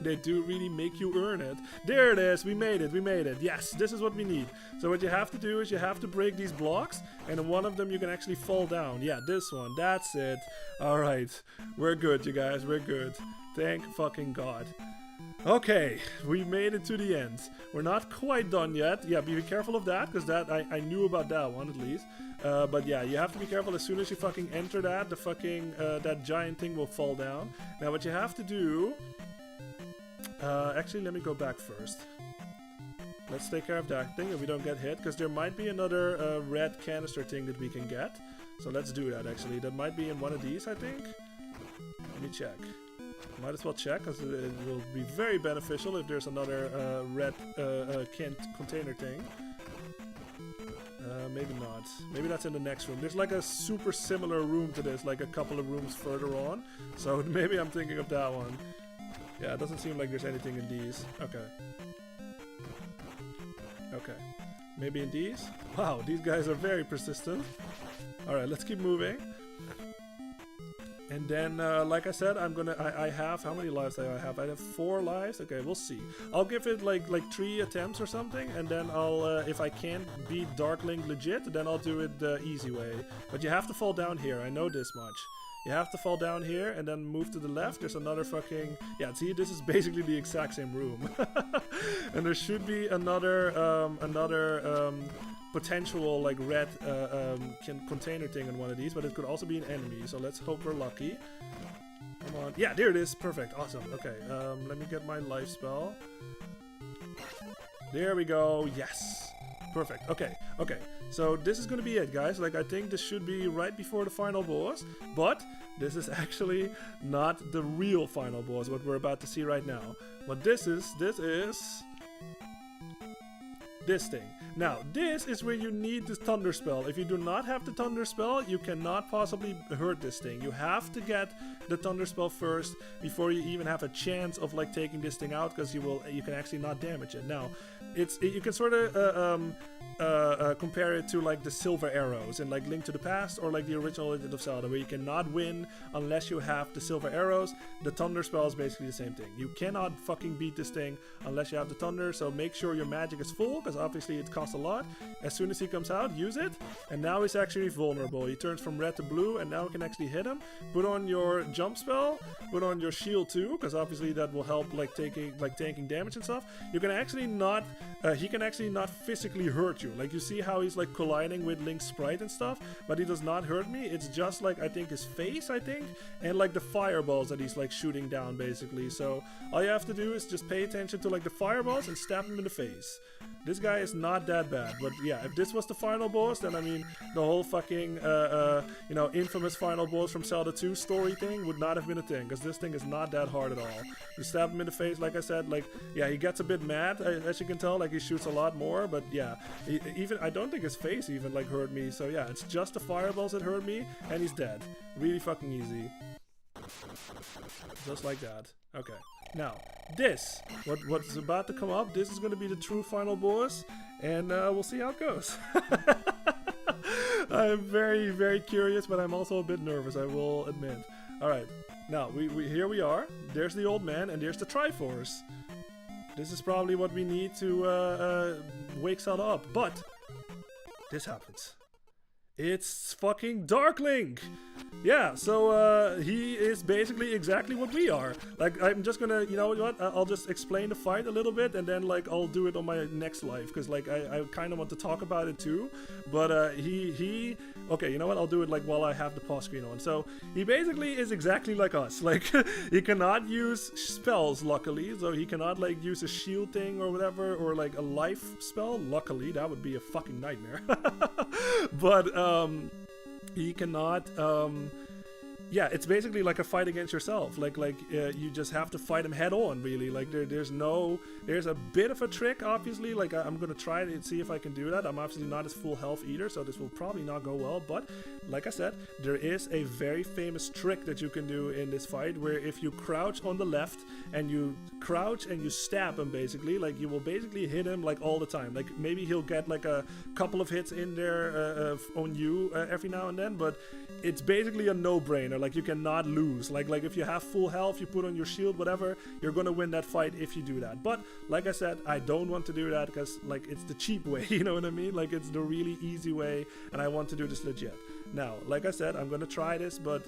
They do really make you earn it. There it is. We made it. We made it. Yes, this is what we need. So what you have to do is you have to break these blocks, and in one of them you can actually fall down. Yeah, this one. That's it. All right. We're good, you guys. We're good. Thank fucking God. Okay, we made it to the end. We're not quite done yet. Yeah, be careful of that, because that I knew about that one at least. But yeah, you have to be careful. As soon as you fucking enter that, the fucking that giant thing will fall down. Now what you have to do... actually, let me go back first. Let's take care of that thing if we don't get hit, because there might be another red canister thing that we can get. So let's do that, actually. That might be in one of these, I think. Let me check. Might as well check, because it will be very beneficial if there's another red container thing. Maybe not. Maybe that's in the next room. There's like a super similar room to this, like a couple of rooms further on. So maybe I'm thinking of that one. Yeah, it doesn't seem like there's anything in these. Okay. Okay. Maybe in these? Wow, these guys are very persistent. Alright, let's keep moving. And then, like I said, I have, how many lives do I have? I have 4 lives? Okay, we'll see. I'll give it like 3 attempts or something, and then I'll, if I can't beat Darkling legit, then I'll do it the easy way. But you have to fall down here, I know this much. You have to fall down here and then move to the left. There's another fucking... Yeah, see, this is basically the exact same room. And there should be another potential like red container thing in one of these, but it could also be an enemy. So let's hope we're lucky. Come on. Yeah, there it is. Perfect. Awesome. Okay, let me get my life spell. There we go. Yes. Perfect. Okay, okay. So this is gonna be it, guys. Like, I think this should be right before the final boss, but this is actually not the real final boss, what we're about to see right now. What this is this thing. Now, this is where you need the thunder spell. If you do not have the thunder spell, you cannot possibly hurt this thing. You have to get the thunder spell first before you even have a chance of like taking this thing out, because you can actually not damage it. Now, you can sort of compare it to like the silver arrows in like Link to the Past, or like the original Legend of Zelda, where you cannot win unless you have the silver arrows. The thunder spell is basically the same thing. You cannot fucking beat this thing unless you have the thunder, so make sure your magic is full, because obviously it costs a lot. As soon as he comes out, use it, and now he's actually vulnerable. He turns from red to blue, and now we can actually hit him. Put on your jump spell, put on your shield too, because obviously that will help like tanking damage and stuff. You can actually not he can actually not physically hurt you. Like, you see how he's like colliding with Link's sprite and stuff, but he does not hurt me. It's just like, I think his face, and like the fireballs that he's like shooting down basically. So all you have to do is just pay attention to like the fireballs and stab him in the face. This guy is not that bad, but yeah, if this was the final boss, then I mean, the whole fucking, you know, infamous final boss from Zelda 2 story thing would not have been a thing, because this thing is not that hard at all. You stab him in the face, like I said, like, yeah, he gets a bit mad, as you can tell, like he shoots a lot more, but yeah, I don't think his face even, like, hurt me, so yeah, it's just the fireballs that hurt me, and he's dead. Really fucking easy. Just like that. Okay. Now, this, what's about to come up, this is going to be the true final boss, and we'll see how it goes. I'm very, very curious, but I'm also a bit nervous, I will admit. Alright, now, here we are. There's the old man, and there's the Triforce. This is probably what we need to wake Zelda up, but this happens. It's fucking Darkling! Yeah, so he is basically exactly what we are. Like, I'm just gonna, you know what, I'll just explain the fight a little bit, and then like I'll do it on my next live, because like I kind of want to talk about it too. But okay, you know what, I'll do it like while I have the pause screen on. So he basically is exactly like us. Like, he cannot use spells, luckily, so he cannot like use a shield thing or whatever, or like a life spell. Luckily, that would be a fucking nightmare. But he cannot yeah, it's basically like a fight against yourself. Like you just have to fight him head on, really. Like there's a bit of a trick, obviously. Like I'm gonna try to see if I can do that. I'm obviously not as full health either, so this will probably not go well. But like I said, there is a very famous trick that you can do in this fight, where if you crouch on the left and you crouch and you stab him, basically, like you will basically hit him like all the time. Like maybe he'll get like a couple of hits in there on you every now and then, but it's basically a no-brainer. Like you cannot lose. Like if you have full health, you put on your shield, whatever, you're gonna win that fight if you do that. But like I said, I don't want to do that because like it's the cheap way, you know what I mean? Like it's the really easy way, and I want to do this legit. Now, like I said, I'm gonna try this, but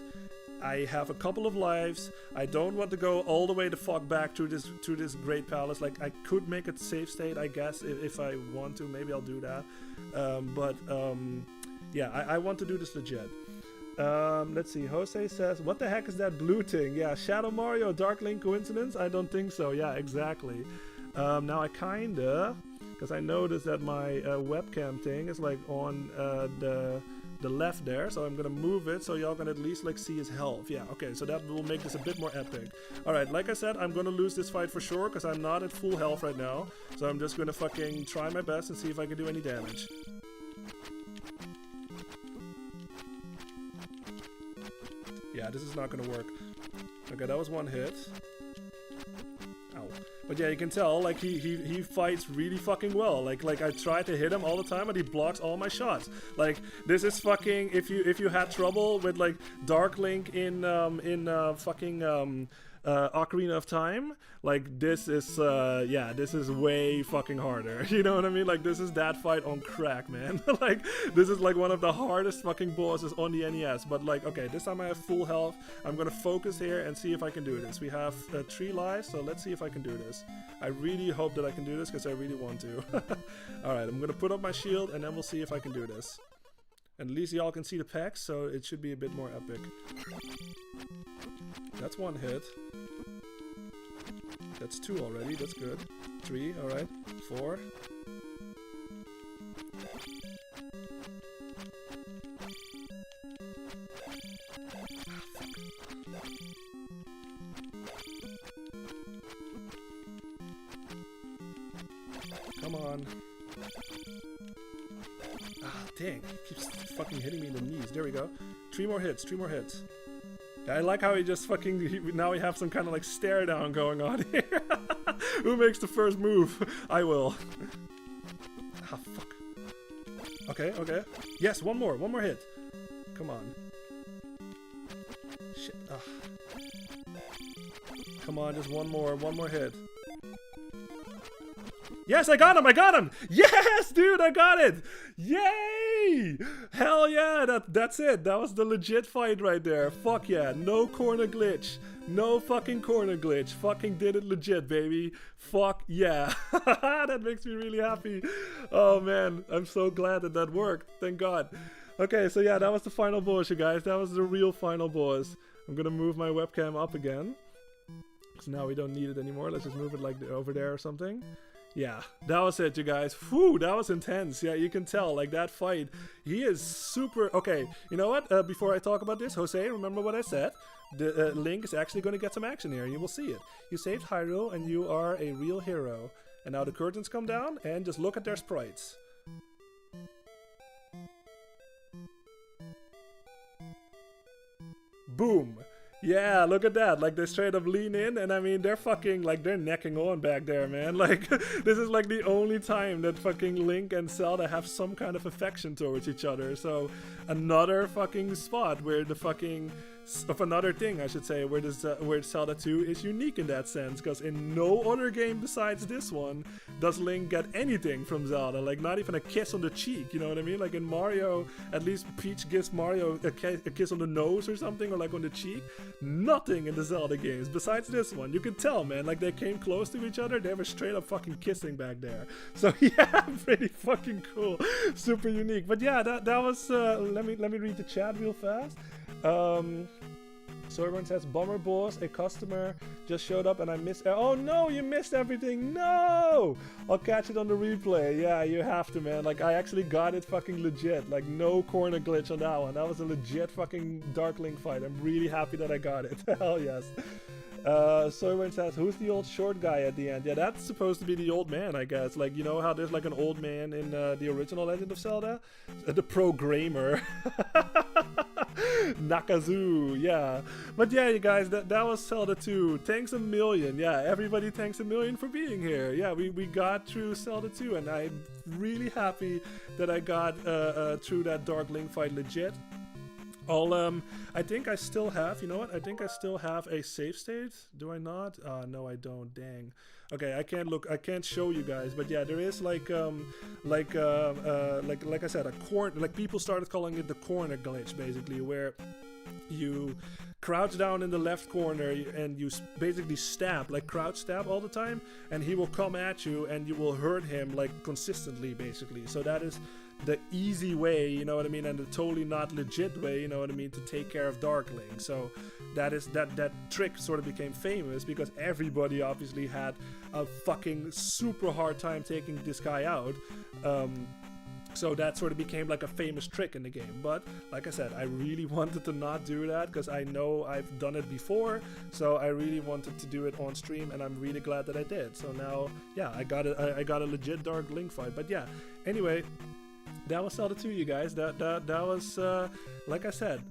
I have a couple of lives. I don't want to go all the way the fuck back to this great palace. Like I could make a save state, I guess, if I want to. Maybe I'll do that. Yeah, I want to do this legit. Let's see. Jose says, what the heck is that blue thing? Yeah, Shadow Mario, Dark Link coincidence? I don't think so. Yeah, exactly. Now I kinda, because I noticed that my webcam thing is like on the left there, so I'm gonna move it so y'all can at least like see his health. Yeah, okay, so that will make this a bit more epic. Alright, like I said, I'm gonna lose this fight for sure because I'm not at full health right now, so I'm just gonna fucking try my best and see if I can do any damage. Yeah, this is not gonna work. Okay, that was one hit. Ow. But yeah, you can tell, like, he fights really fucking well. Like I try to hit him all the time and he blocks all my shots. Like, this is fucking, if you had trouble with, like, Dark Link in Ocarina of Time, like, this is, yeah, this is way fucking harder. You know what I mean? Like, this is that fight on crack, man. Like, this is, like, one of the hardest fucking bosses on the NES. But, like, okay, this time I have full health. I'm gonna focus here and see if I can do this. We have 3 lives, so let's see if I can do this. I really hope that I can do this, because I really want to. Alright, I'm gonna put up my shield, and then we'll see if I can do this. And at least y'all can see the packs, so it should be a bit more epic. That's one hit. That's 2 already, that's good. 3, alright. 4. Come on. Ah, dang. Keeps fucking hitting me in the knees. There we go. 3 more hits, 3 more hits. I like how he just fucking, now we have some kind of like stare down going on here. Who makes the first move? I will. Ah, fuck. Okay, okay. Yes, one more hit. Come on. Shit. Ah. Come on, just one more hit. Yes, I got him! Yes, dude, I got it! Yay! Hell yeah, that's it. That was the legit fight right there. Fuck yeah, no corner glitch. No fucking corner glitch. Fucking did it legit, baby. Fuck yeah. That makes me really happy. Oh man, I'm so glad that worked. Thank God. Okay, so yeah, that was the final boss, you guys. That was the real final boss. I'm gonna move my webcam up again. So now we don't need it anymore. Let's just move it like over there or something. Yeah, that was it, you guys. Whew, that was intense. Yeah, you can tell, like, that fight, he is super... Okay, you know what? Before I talk about this, Jose, remember what I said? The Link is actually going to get some action here, and you will see it. You saved Hyrule, and you are a real hero. And now the curtains come down, and just look at their sprites. Boom. Yeah, look at that. Like, they straight up lean in, and I mean, they're fucking, like, they're necking on back there, man. Like, this is, like, the only time that fucking Link and Zelda have some kind of affection towards each other. So, another fucking spot where the fucking... Of another thing, I should say, where Zelda 2 is unique in that sense, because in no other game besides this one does Link get anything from Zelda, like not even a kiss on the cheek, you know what I mean? Like in Mario, at least Peach gives Mario a kiss on the nose or something, or like on the cheek. Nothing in the Zelda games besides this one. You can tell, man, like they came close to each other, they were straight up fucking kissing back there. So yeah, pretty fucking cool, super unique. But yeah, that was, let me read the chat real fast. Soyburn says, bummer boss, a customer just showed up and I missed. Oh no, you missed everything. No! I'll catch it on the replay. Yeah, you have to, man. Like, I actually got it fucking legit. Like, no corner glitch on that one. That was a legit fucking Dark Link fight. I'm really happy that I got it. Hell yes. Soyburn says, who's the old short guy at the end? Yeah, that's supposed to be the old man, I guess. Like, you know how there's like an old man in the original Legend of Zelda? The programmer. Nakazu, yeah. But yeah, you guys, that was Zelda 2. Thanks a million. Yeah, everybody thanks a million for being here. Yeah, we got through Zelda 2, and I'm really happy that I got through that Dark Link fight legit. I think I still have, you know what? I think I still have a save state. Do I not? No, I don't. Dang. Okay, I can't show you guys, but yeah, there is like I said, a corner, like people started calling it the corner glitch, basically, where you crouch down in the left corner and you basically stab, like crouch stab all the time, and he will come at you and you will hurt him like consistently, basically. So that is the easy way, you know what I mean, and the totally not legit way, you know what I mean, to take care of Dark Link. So that trick sort of became famous because everybody obviously had a fucking super hard time taking this guy out. So that sort of became like a famous trick in the game. But like I said, I really wanted to not do that because I know I've done it before. So I really wanted to do it on stream, and I'm really glad that I did. So now, yeah, I got a legit Dark Link fight. But yeah, anyway, that was Zelda 2, you guys. That was like I said,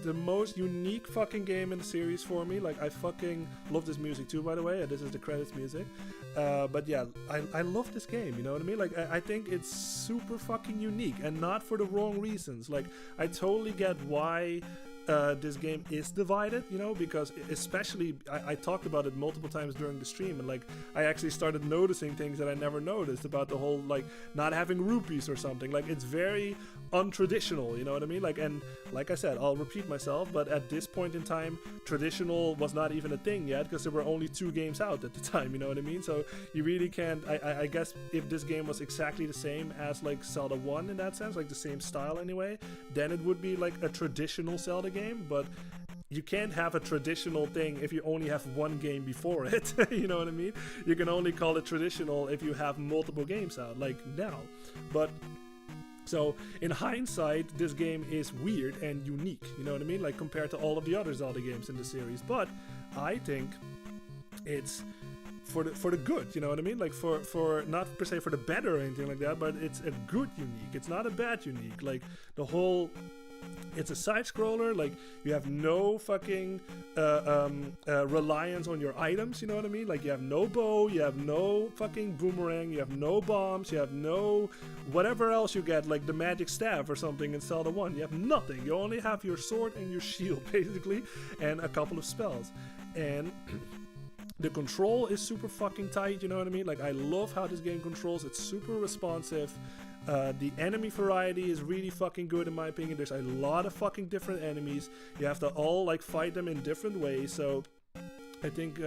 the most unique fucking game in the series for me. Like, I fucking love this music too, by the way. This is the credits music. But yeah, I love this game, you know what I mean? Like, I think it's super fucking unique, and not for the wrong reasons. Like, I totally get why this game is divided, you know, because especially I talked about it multiple times during the stream, and like I actually started noticing things that I never noticed about the whole like not having rupees or something. Like, it's very untraditional, you know what I mean? Like, and like I said, I'll repeat myself, but at this point in time, traditional was not even a thing yet because there were only 2 games out at the time, you know what I mean? So you really can't, I guess if this game was exactly the same as like Zelda 1 in that sense, like the same style anyway, then it would be like a traditional Zelda game. But you can't have a traditional thing if you only have one game before it. You know what I mean? You can only call it traditional if you have multiple games out, like now. But so in hindsight, this game is weird and unique, you know what I mean? Like, compared to all of the other Zelda games in the series. But I think it's for the good, you know what I mean? Like, for not per se for the better or anything like that, but it's a good unique. It's not a bad unique. Like, the whole, it's a side scroller. Like, you have no fucking reliance on your items, you know what I mean? Like, you have no bow, you have no fucking boomerang, you have no bombs, you have no whatever else you get, like the magic staff or something in Zelda 1. You have nothing. You only have your sword and your shield, basically, and a couple of spells. And the control is super fucking tight, you know what I mean? Like, I love how this game controls. It's super responsive. The enemy variety is really fucking good in my opinion. There's a lot of fucking different enemies. You have to all like fight them in different ways. So I think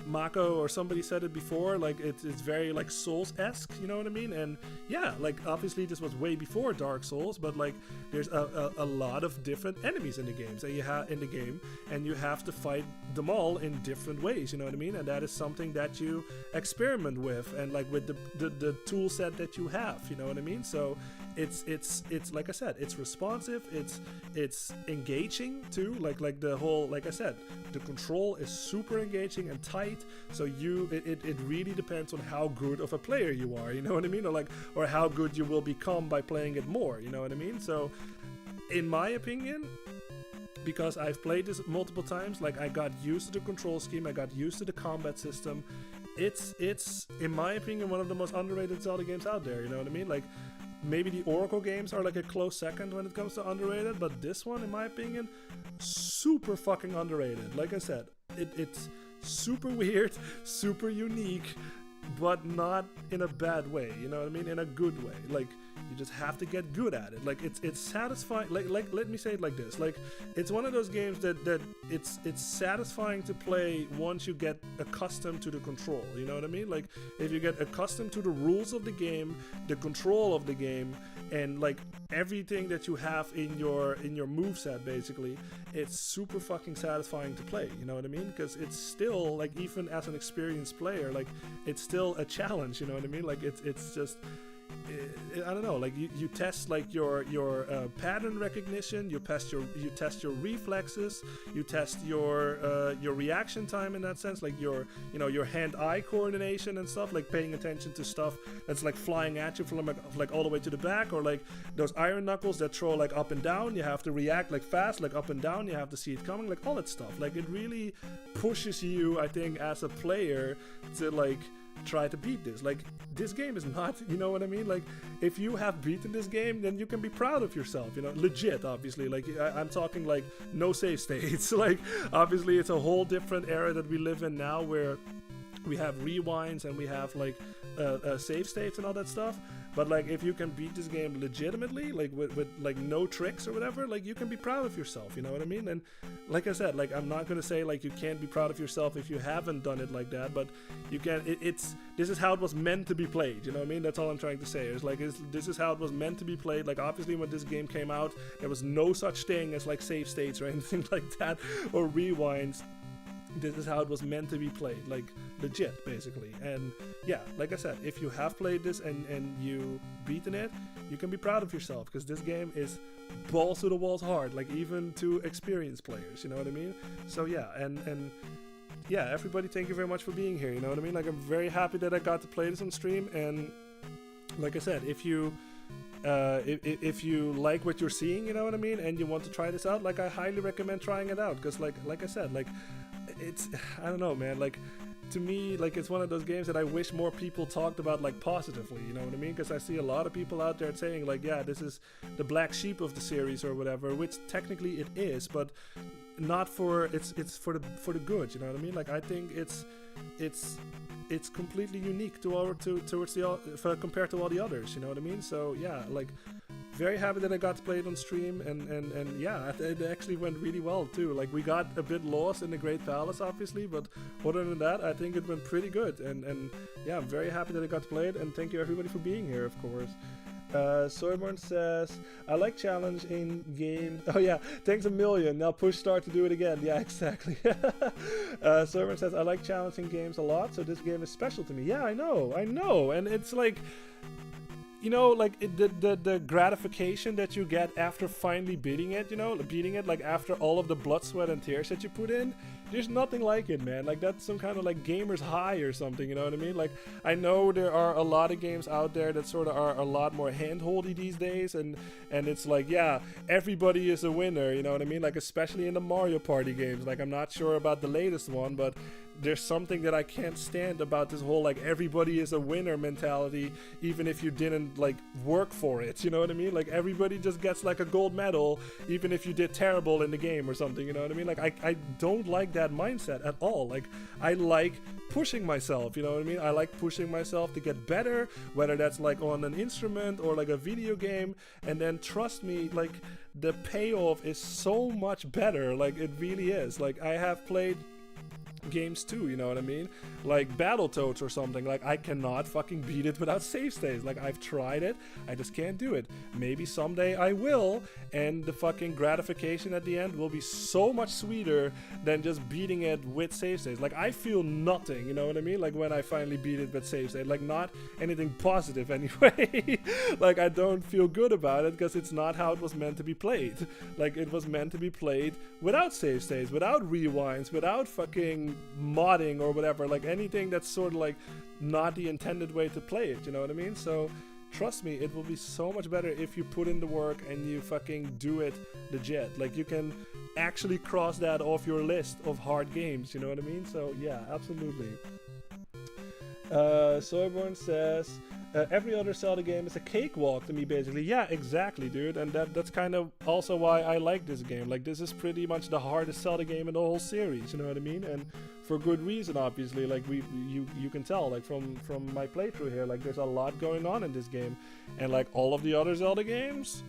Mako or somebody said it before, like it's very like Souls-esque, you know what I mean? And yeah, like obviously this was way before Dark Souls, but like there's a lot of different enemies in the games that you have in the game, and you have to fight them all in different ways, you know what I mean? And that is something that you experiment with, and like with the tool set that you have, you know what I mean? So it's like I said, it's responsive, it's engaging too, like the whole, like I said, the control is super engaging and tight. So it really depends on how good of a player you are, you know what I mean? Or how good you will become by playing it more, you know what I mean? So in my opinion, because I've played this multiple times, like I got used to the control scheme, I got used to the combat system. It's in my opinion one of the most underrated Zelda games out there, you know what I mean? Like, maybe the Oracle games are like a close second when it comes to underrated, but this one, in my opinion, super fucking underrated. Like I said, it's super weird, super unique, but not in a bad way, you know what I mean? In a good way. Like, you just have to get good at it. Like, it's satisfying. Like let me say it like this. Like, it's one of those games that it's satisfying to play once you get accustomed to the control, you know what I mean? Like, if you get accustomed to the rules of the game, the control of the game, and like everything that you have in your moveset, basically, it's super fucking satisfying to play, you know what I mean? Because it's still like, even as an experienced player, like it's still a challenge, you know what I mean? Like it's just, I don't know, like you test like your pattern recognition, you test your reflexes, you test your reaction time in that sense, like your hand-eye coordination and stuff, like paying attention to stuff that's like flying at you from like all the way to the back, or like those iron knuckles that throw like up and down, you have to react like fast, like up and down, you have to see it coming, like all that stuff. Like it really pushes you, I think, as a player to like try to beat this. Like this game is not, you know what I mean? Like if you have beaten this game, then you can be proud of yourself, you know, legit, obviously. Like I'm talking like no save states. Like obviously it's a whole different era that we live in now, where we have rewinds and we have like save states and all that stuff. But like if you can beat this game legitimately, like with like no tricks or whatever, like you can be proud of yourself, you know what I mean? And like I said, like I'm not gonna say like you can't be proud of yourself if you haven't done it like that, but you can. This is how it was meant to be played, you know what I mean? That's all I'm trying to say. This is how it was meant to be played. Like obviously when this game came out, there was no such thing as like save states or anything like that, or rewinds. This is how it was meant to be played, like legit, basically. And yeah, like I said, if you have played this and you beaten it, you can be proud of yourself, because this game is balls to the walls hard, like even to experienced players, you know what I mean? So yeah, and yeah, everybody, thank you very much for being here, you know what I mean? Like I'm very happy that I got to play this on stream, and like I said, if you like what you're seeing, you know what I mean, and you want to try this out, like I highly recommend trying it out, because like I said, like it's, I don't know, man, like to me, like it's one of those games that I wish more people talked about like positively, you know what I mean? Because I see a lot of people out there saying like, yeah, this is the black sheep of the series or whatever, which technically it is, but not for, it's for the good, you know what I mean? Like I think it's completely unique towards the compared to all the others, you know what I mean? So yeah, like very happy that I got to play it on stream, and yeah, it actually went really well too. Like we got a bit lost in the Great Palace, obviously, but other than that, I think it went pretty good, and yeah, I'm very happy that I got to play it, and thank you everybody for being here, of course. Soyborn says, I like challenge in games. Oh yeah, thanks a million. Now push start to do it again. Yeah, exactly. Soyborn says, I like challenging games a lot, so this game is special to me. Yeah, I know. And it's like, you know, like the gratification that you get after finally beating it, like after all of the blood, sweat, and tears that you put in, there's nothing like it, man. Like that's some kind of like gamer's high or something, you know what I mean? Like I know there are a lot of games out there that sort of are a lot more handholdy these days, and it's like, yeah, everybody is a winner, you know what I mean? Like especially in the Mario Party games. Like I'm not sure about the latest one, but there's something that I can't stand about this whole like everybody is a winner mentality, even if you didn't like work for it, you know what I mean? Like everybody just gets like a gold medal even if you did terrible in the game or something, you know what I mean? Like I don't like that mindset at all. Like I like pushing myself, you know what I mean? I like pushing myself to get better, whether that's like on an instrument or like a video game, and then trust me, like the payoff is so much better. Like it really is. Like I have played games too, you know what I mean? Like Battletoads or something, like I cannot fucking beat it without save states. Like I've tried it, I just can't do it. Maybe someday I will, and the fucking gratification at the end will be so much sweeter than just beating it with save states. Like I feel nothing, you know what I mean? Like when I finally beat it with save states, like not anything positive anyway. Like I don't feel good about it, because it's not how it was meant to be played. Like it was meant to be played without save states, without rewinds, without fucking modding or whatever, like anything that's sort of like not the intended way to play it, you know what I mean? So trust me, it will be so much better if you put in the work and you fucking do it legit. Like you can actually cross that off your list of hard games, you know what I mean? So yeah, absolutely. Soyborn says, every other Zelda game is a cakewalk to me, basically. Yeah, exactly, dude. And that's kind of also why I like this game. Like, this is pretty much the hardest Zelda game in the whole series, you know what I mean? And for good reason, obviously. Like, you can tell, like, from my playthrough here, like, there's a lot going on in this game. And, like, all of the other Zelda games,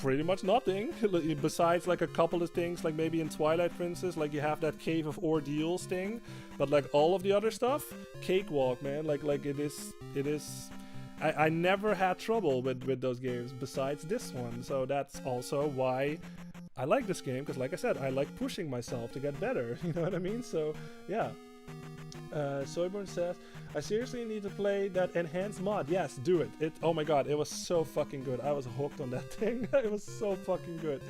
pretty much nothing. Besides, like, a couple of things, like, maybe in Twilight Princess, like, you have that Cave of Ordeals thing. But, like, all of the other stuff, cakewalk, man. Like it is I never had trouble with those games besides this one. So that's also why I like this game, because like I said, I like pushing myself to get better. You know what I mean? So yeah. Soyburn says, I seriously need to play that enhanced mod. Yes, do it. Oh my god, it was so fucking good. I was hooked on that thing. It was so fucking good.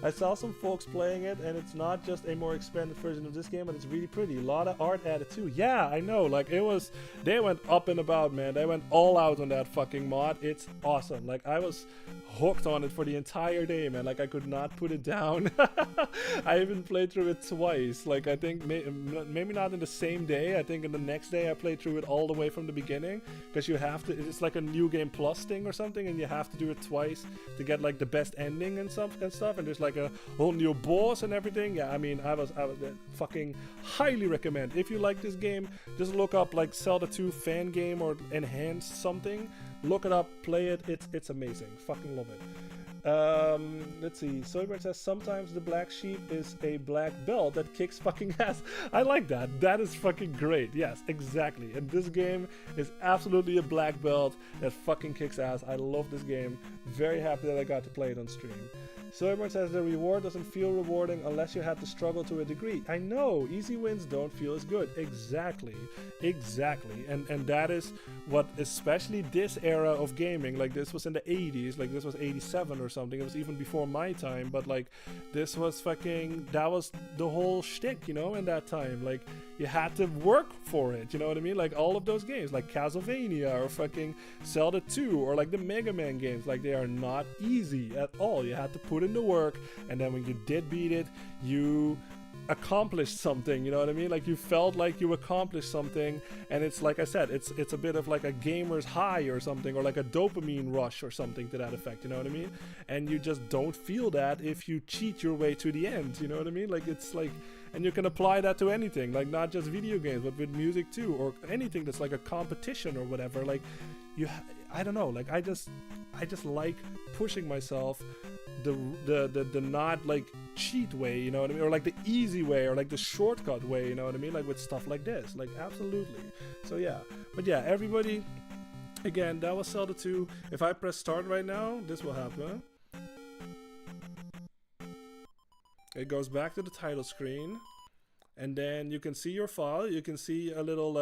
I saw some folks playing it, and it's not just a more expanded version of this game, but it's really pretty. A lot of art added too. Yeah, I know. Like, it was, they went up and about, man. They went all out on that fucking mod. It's awesome. Like, I was hooked on it for the entire day, man. Like, I could not put it down. I even played through it twice. Like, I think maybe not in the same day. I think in the next day I played through it all the way from the beginning, because you have to, it's like a new game plus thing or something, and you have to do it twice to get like the best ending and stuff, and there's like a whole new boss and everything. Yeah, I mean, I was fucking highly recommend. If you like this game, just look up like Zelda 2 fan game or enhanced something. Look it up, play it. It's amazing. Fucking love it. Let's see. Soyburn says sometimes the black sheep is a black belt that kicks fucking ass. I like that. That is fucking great. Yes, exactly. And this game is absolutely a black belt that fucking kicks ass. I love this game. Very happy that I got to play it on stream. Soyburn says the reward doesn't feel rewarding unless you had to struggle to a degree. I know, easy wins don't feel as good. Exactly. And that is what, especially this era of gaming, like this was in the 80s, like this was 87 or something, it was even before my time, but like this was fucking, that was the whole shtick, you know, in that time. Like, you had to work for it, you know what I mean? Like all of those games, like Castlevania or fucking Zelda 2 or like the Mega Man games, like they are not easy at all. You had to put in the work, and then when you did beat it, you accomplished something, you know what I mean? Like you felt like you accomplished something, and it's like I said, it's a bit of like a gamer's high or something, or like a dopamine rush or something to that effect, you know what I mean? And you just don't feel that if you cheat your way to the end, you know what I mean? Like it's like, and you can apply that to anything, like not just video games, but with music too, or anything that's like a competition or whatever. Like I don't know, like I just like pushing myself the not like cheat way, you know what I mean, or like the easy way, or like the shortcut way, you know what I mean, like with stuff like this, like absolutely. So yeah, but yeah, everybody, again, that was Zelda 2. If I press start right now, this will happen. It goes back to the title screen, and then you can see your file. You can see a little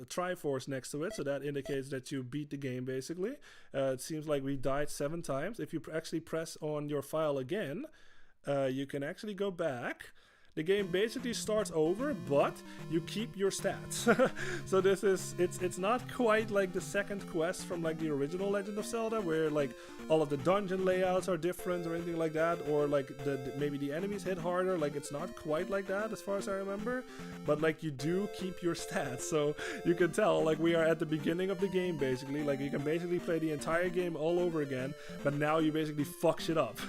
Triforce next to it, so that indicates that you beat the game, basically. It seems like we died 7 times. If you actually press on your file again, you can actually go back. The game basically starts over, but you keep your stats. So this is, it's not quite like the second quest from like the original Legend of Zelda, where like all of the dungeon layouts are different or anything like that, or like maybe the enemies hit harder. Like it's not quite like that as far as I remember, but like you do keep your stats. So you can tell like we are at the beginning of the game, basically. Like you can basically play the entire game all over again, but now you basically fuck shit up.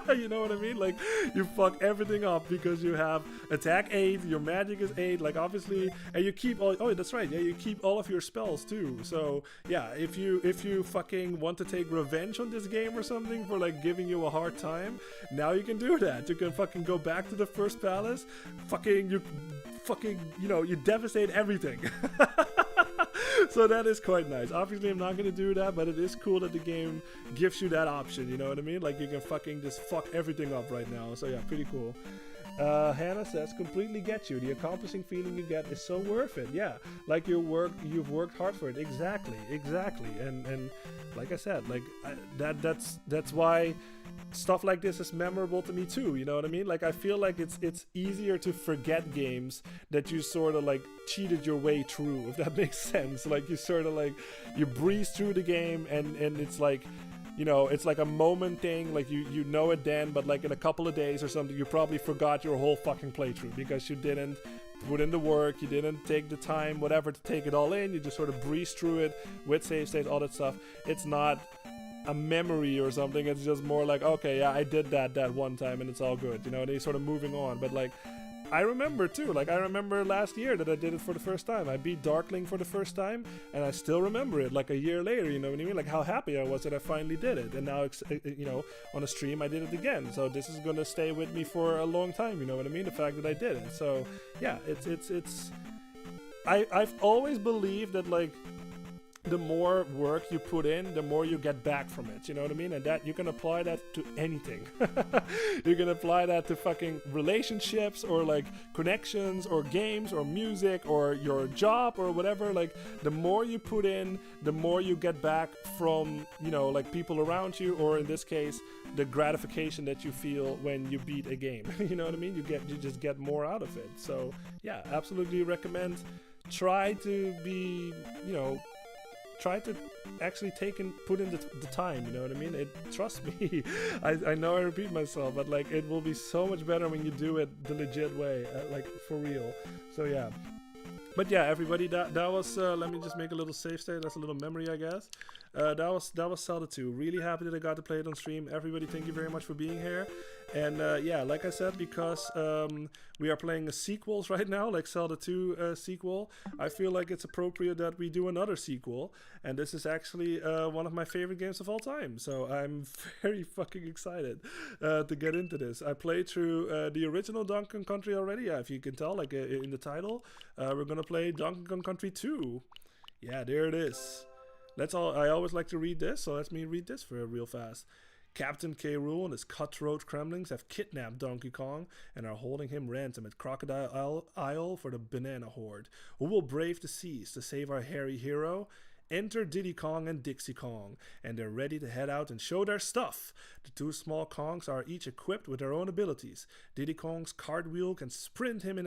You know what I mean? Like you fuck everything up because you have attack 8, your magic is 8, like obviously, and you keep all, oh that's right, yeah, you keep all of your spells too. So yeah, if you fucking want to take revenge on this game or something for like giving you a hard time, now you can do that. You can fucking go back to the first palace, you know, you devastate everything. So that is quite nice. Obviously, I'm not going to do that, but it is cool that the game gives you that option, you know what I mean? Like, you can fucking just fuck everything up right now. So yeah, pretty cool. Hannah says, completely get you. The accomplishing feeling you get is so worth it. Yeah, like you've worked hard for it. Exactly. And like I said, like that's why stuff like this is memorable to me too. You know what I mean? Like I feel like it's easier to forget games that you sort of like cheated your way through, if that makes sense. Like you sort of like you breeze through the game, and it's like, you know, it's like a moment thing, like you know it then, but like in a couple of days or something, you probably forgot your whole fucking playthrough because you didn't put in the work, you didn't take the time, whatever, to take it all in. You just sort of breeze through it with save states, all that stuff. It's not a memory or something, it's just more like, okay, yeah, I did that one time and it's all good, you know, and you're sort of moving on. But like, I remember too, like I remember last year that I did it for the first time. I beat Darkling for the first time, and I still remember it like a year later, you know what I mean? Like how happy I was that I finally did it. And now, you know, on a stream I did it again. So this is gonna stay with me for a long time, you know what I mean? The fact that I did it. So yeah, I've always believed that like the more work you put in, the more you get back from it. You know what I mean? And that you can apply that to anything. You can apply that to fucking relationships or like connections or games or music or your job or whatever. Like the more you put in, the more you get back from, you know, like people around you, or in this case, the gratification that you feel when you beat a game. You know what I mean? You just get more out of it. So yeah, absolutely recommend. Try to be, you know, try to actually put in the time, you know what I mean? Trust me, I know I repeat myself, but like it will be so much better when you do it the legit way, like for real. So yeah. But yeah, everybody, that was, let me just make a little save state, that's a little memory, I guess. That was Zelda 2. Really happy that I got to play it on stream. Everybody, thank you very much for being here. And yeah, like I said, because we are playing a sequels right now, like Zelda 2 sequel, I feel like it's appropriate that we do another sequel. And this is actually one of my favorite games of all time. So I'm very fucking excited to get into this. I played through the original Donkey Kong Country already, yeah, if you can tell, like in the title. We're gonna play Donkey Kong Country 2. Yeah, there it is. I always like to read this, so let me read this for real fast. Captain K. Rool and his cutthroat Kremlings have kidnapped Donkey Kong and are holding him ransom at Crocodile Isle for the Banana Horde. Who will brave the seas to save our hairy hero? Enter Diddy Kong and Dixie Kong, and they're ready to head out and show their stuff. The two small Kongs are each equipped with their own abilities. Diddy Kong's cartwheel can sprint him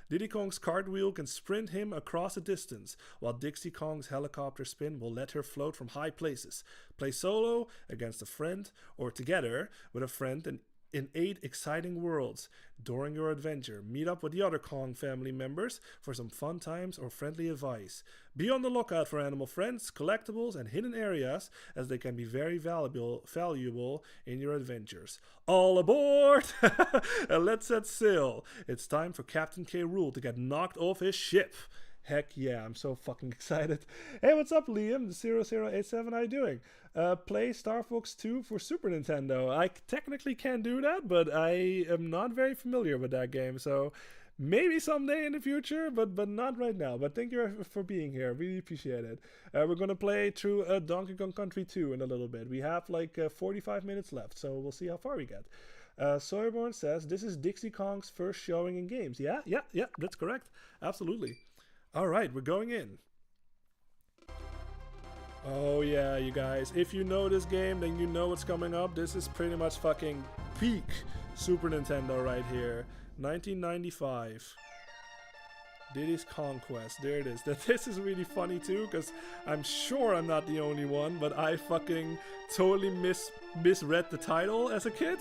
Diddy Kong's cartwheel can sprint him across a distance, while Dixie Kong's helicopter spin will let her float from high places. Play solo, against a friend, or together with a friend in 8 exciting worlds. During your adventure, meet up with the other Kong family members for some fun times or friendly advice. Be on the lookout for animal friends, collectibles, and hidden areas, as they can be very valuable in your adventures. All aboard! And let's set sail. It's time for Captain K. Rool to get knocked off his ship. Heck yeah, I'm so fucking excited. Hey, what's up, Liam? 0087, how you doing? Play Star Fox 2 for Super Nintendo. I technically can do that, but I am not very familiar with that game, so maybe someday in the future, but not right now. But thank you for being here. Really appreciate it. We're gonna play through Donkey Kong Country 2 in a little bit. We have like 45 minutes left, so we'll see how far we get. Soyborn says, this is Dixie Kong's first showing in games. Yeah, that's correct. Absolutely. All right, we're going in. Oh yeah, you guys. If you know this game, then you know what's coming up. This is pretty much fucking peak Super Nintendo right here. 1995. Diddy's Conquest. There it is. This is really funny too, because I'm sure I'm not the only one, but I fucking totally misread the title as a kid.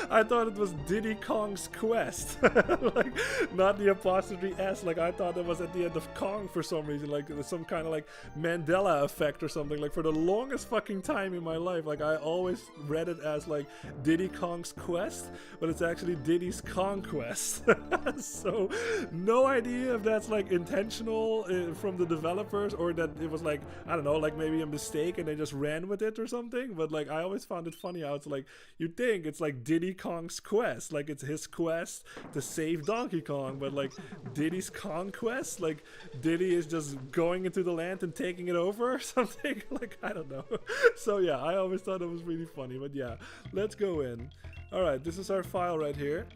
I thought it was Diddy Kong's Quest. Like, not the apostrophe S. Like, I thought it was at the end of Kong for some reason. Like, some kind of like Mandela effect or something. Like, for the longest fucking time in my life, like, I always read it as like Diddy Kong's Quest, but it's actually Diddy's Conquest. So, no idea if that's like intentional from the developers, or that it was like, I don't know, like maybe a mistake and they just ran with it or something. But like, I always found it funny how it's like, you'd think it's like Diddy Kong's quest, like it's his quest to save Donkey Kong, but like Diddy's Conquest, like Diddy is just going into the land and taking it over or something. Like, I don't know. So yeah, I always thought it was really funny, but yeah, let's go in. All right, this is our file right here.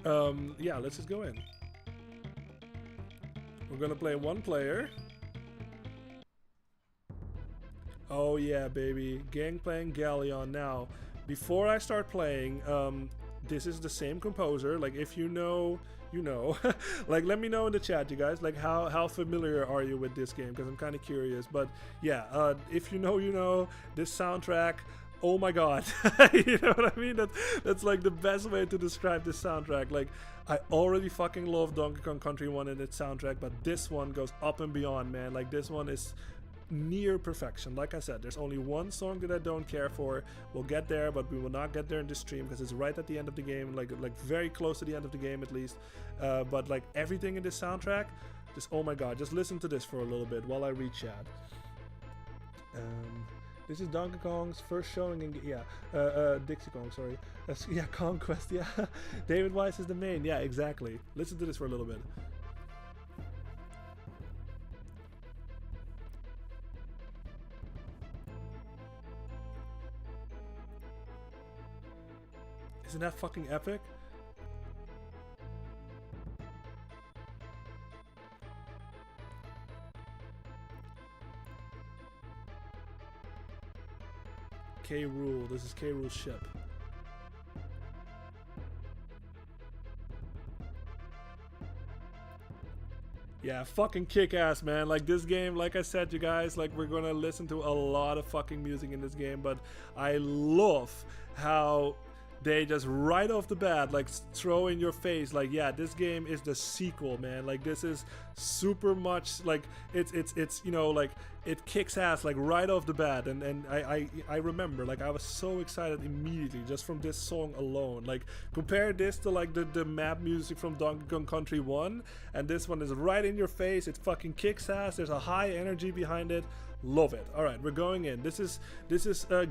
Yeah, let's just go in. We're gonna play one player. Oh yeah, baby, Gangplank Galleon. Now, before I start playing, this is the same composer. Like, if you know, you know. Like, let me know in the chat, you guys. Like, how familiar are you with this game? Because I'm kind of curious. But yeah, if you know, you know. This soundtrack, oh my god. You know what I mean? That's like the best way to describe this soundtrack. Like, I already fucking love Donkey Kong Country 1 and its soundtrack, but this one goes up and beyond, man. Like, this one is near perfection. Like I said, there's only one song that I don't care for. We'll get there, but we will not get there in this stream because it's right at the end of the game, like very close to the end of the game at least. But like everything in this soundtrack, just oh my god, just listen to this for a little bit while I read chat. This is Donkey Kong's first showing in Dixie Kong, sorry. Yeah, Conquest, yeah. David Weiss is the main, yeah, exactly. Listen to this for a little bit. Isn't that fucking epic? K. Rool. This is K. Rool's ship. Yeah, fucking kick-ass, man. Like, this game, like I said, you guys, like, we're gonna listen to a lot of fucking music in this game, but I love how they just right off the bat, like, throw in your face, like, yeah, this game is the sequel, man. Like, this is super much, like, it's you know, like, it kicks ass, like, right off the bat. And I remember, like, I was so excited immediately just from this song alone. Like, compare this to, like, the map music from Donkey Kong Country 1, and this one is right in your face. It fucking kicks ass. There's a high energy behind it. Love it. All right, we're going in. This is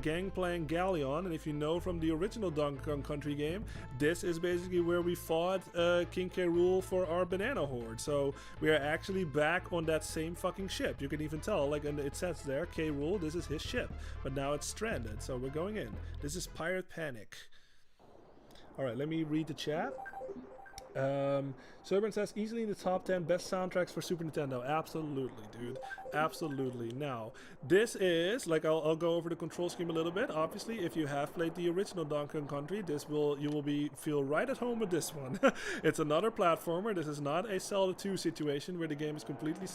Gangplank Galleon, and if you know from the original Donkey Kong Country game, this is basically where we fought King K. Rool for our banana horde. So we are actually back on that same fucking ship. You can even tell, like, and it says there, K. Rool, this is his ship, but now it's stranded. So we're going in. This is Pirate Panic. All right, let me read the chat. Serban says easily in the top 10 best soundtracks for Super Nintendo. Absolutely, dude. Absolutely. Now, this is, like, I'll go over the control scheme a little bit. Obviously, if you have played the original Donkey Kong Country, you will feel right at home with this one. It's another platformer. This is not a Zelda 2 situation where the game is completely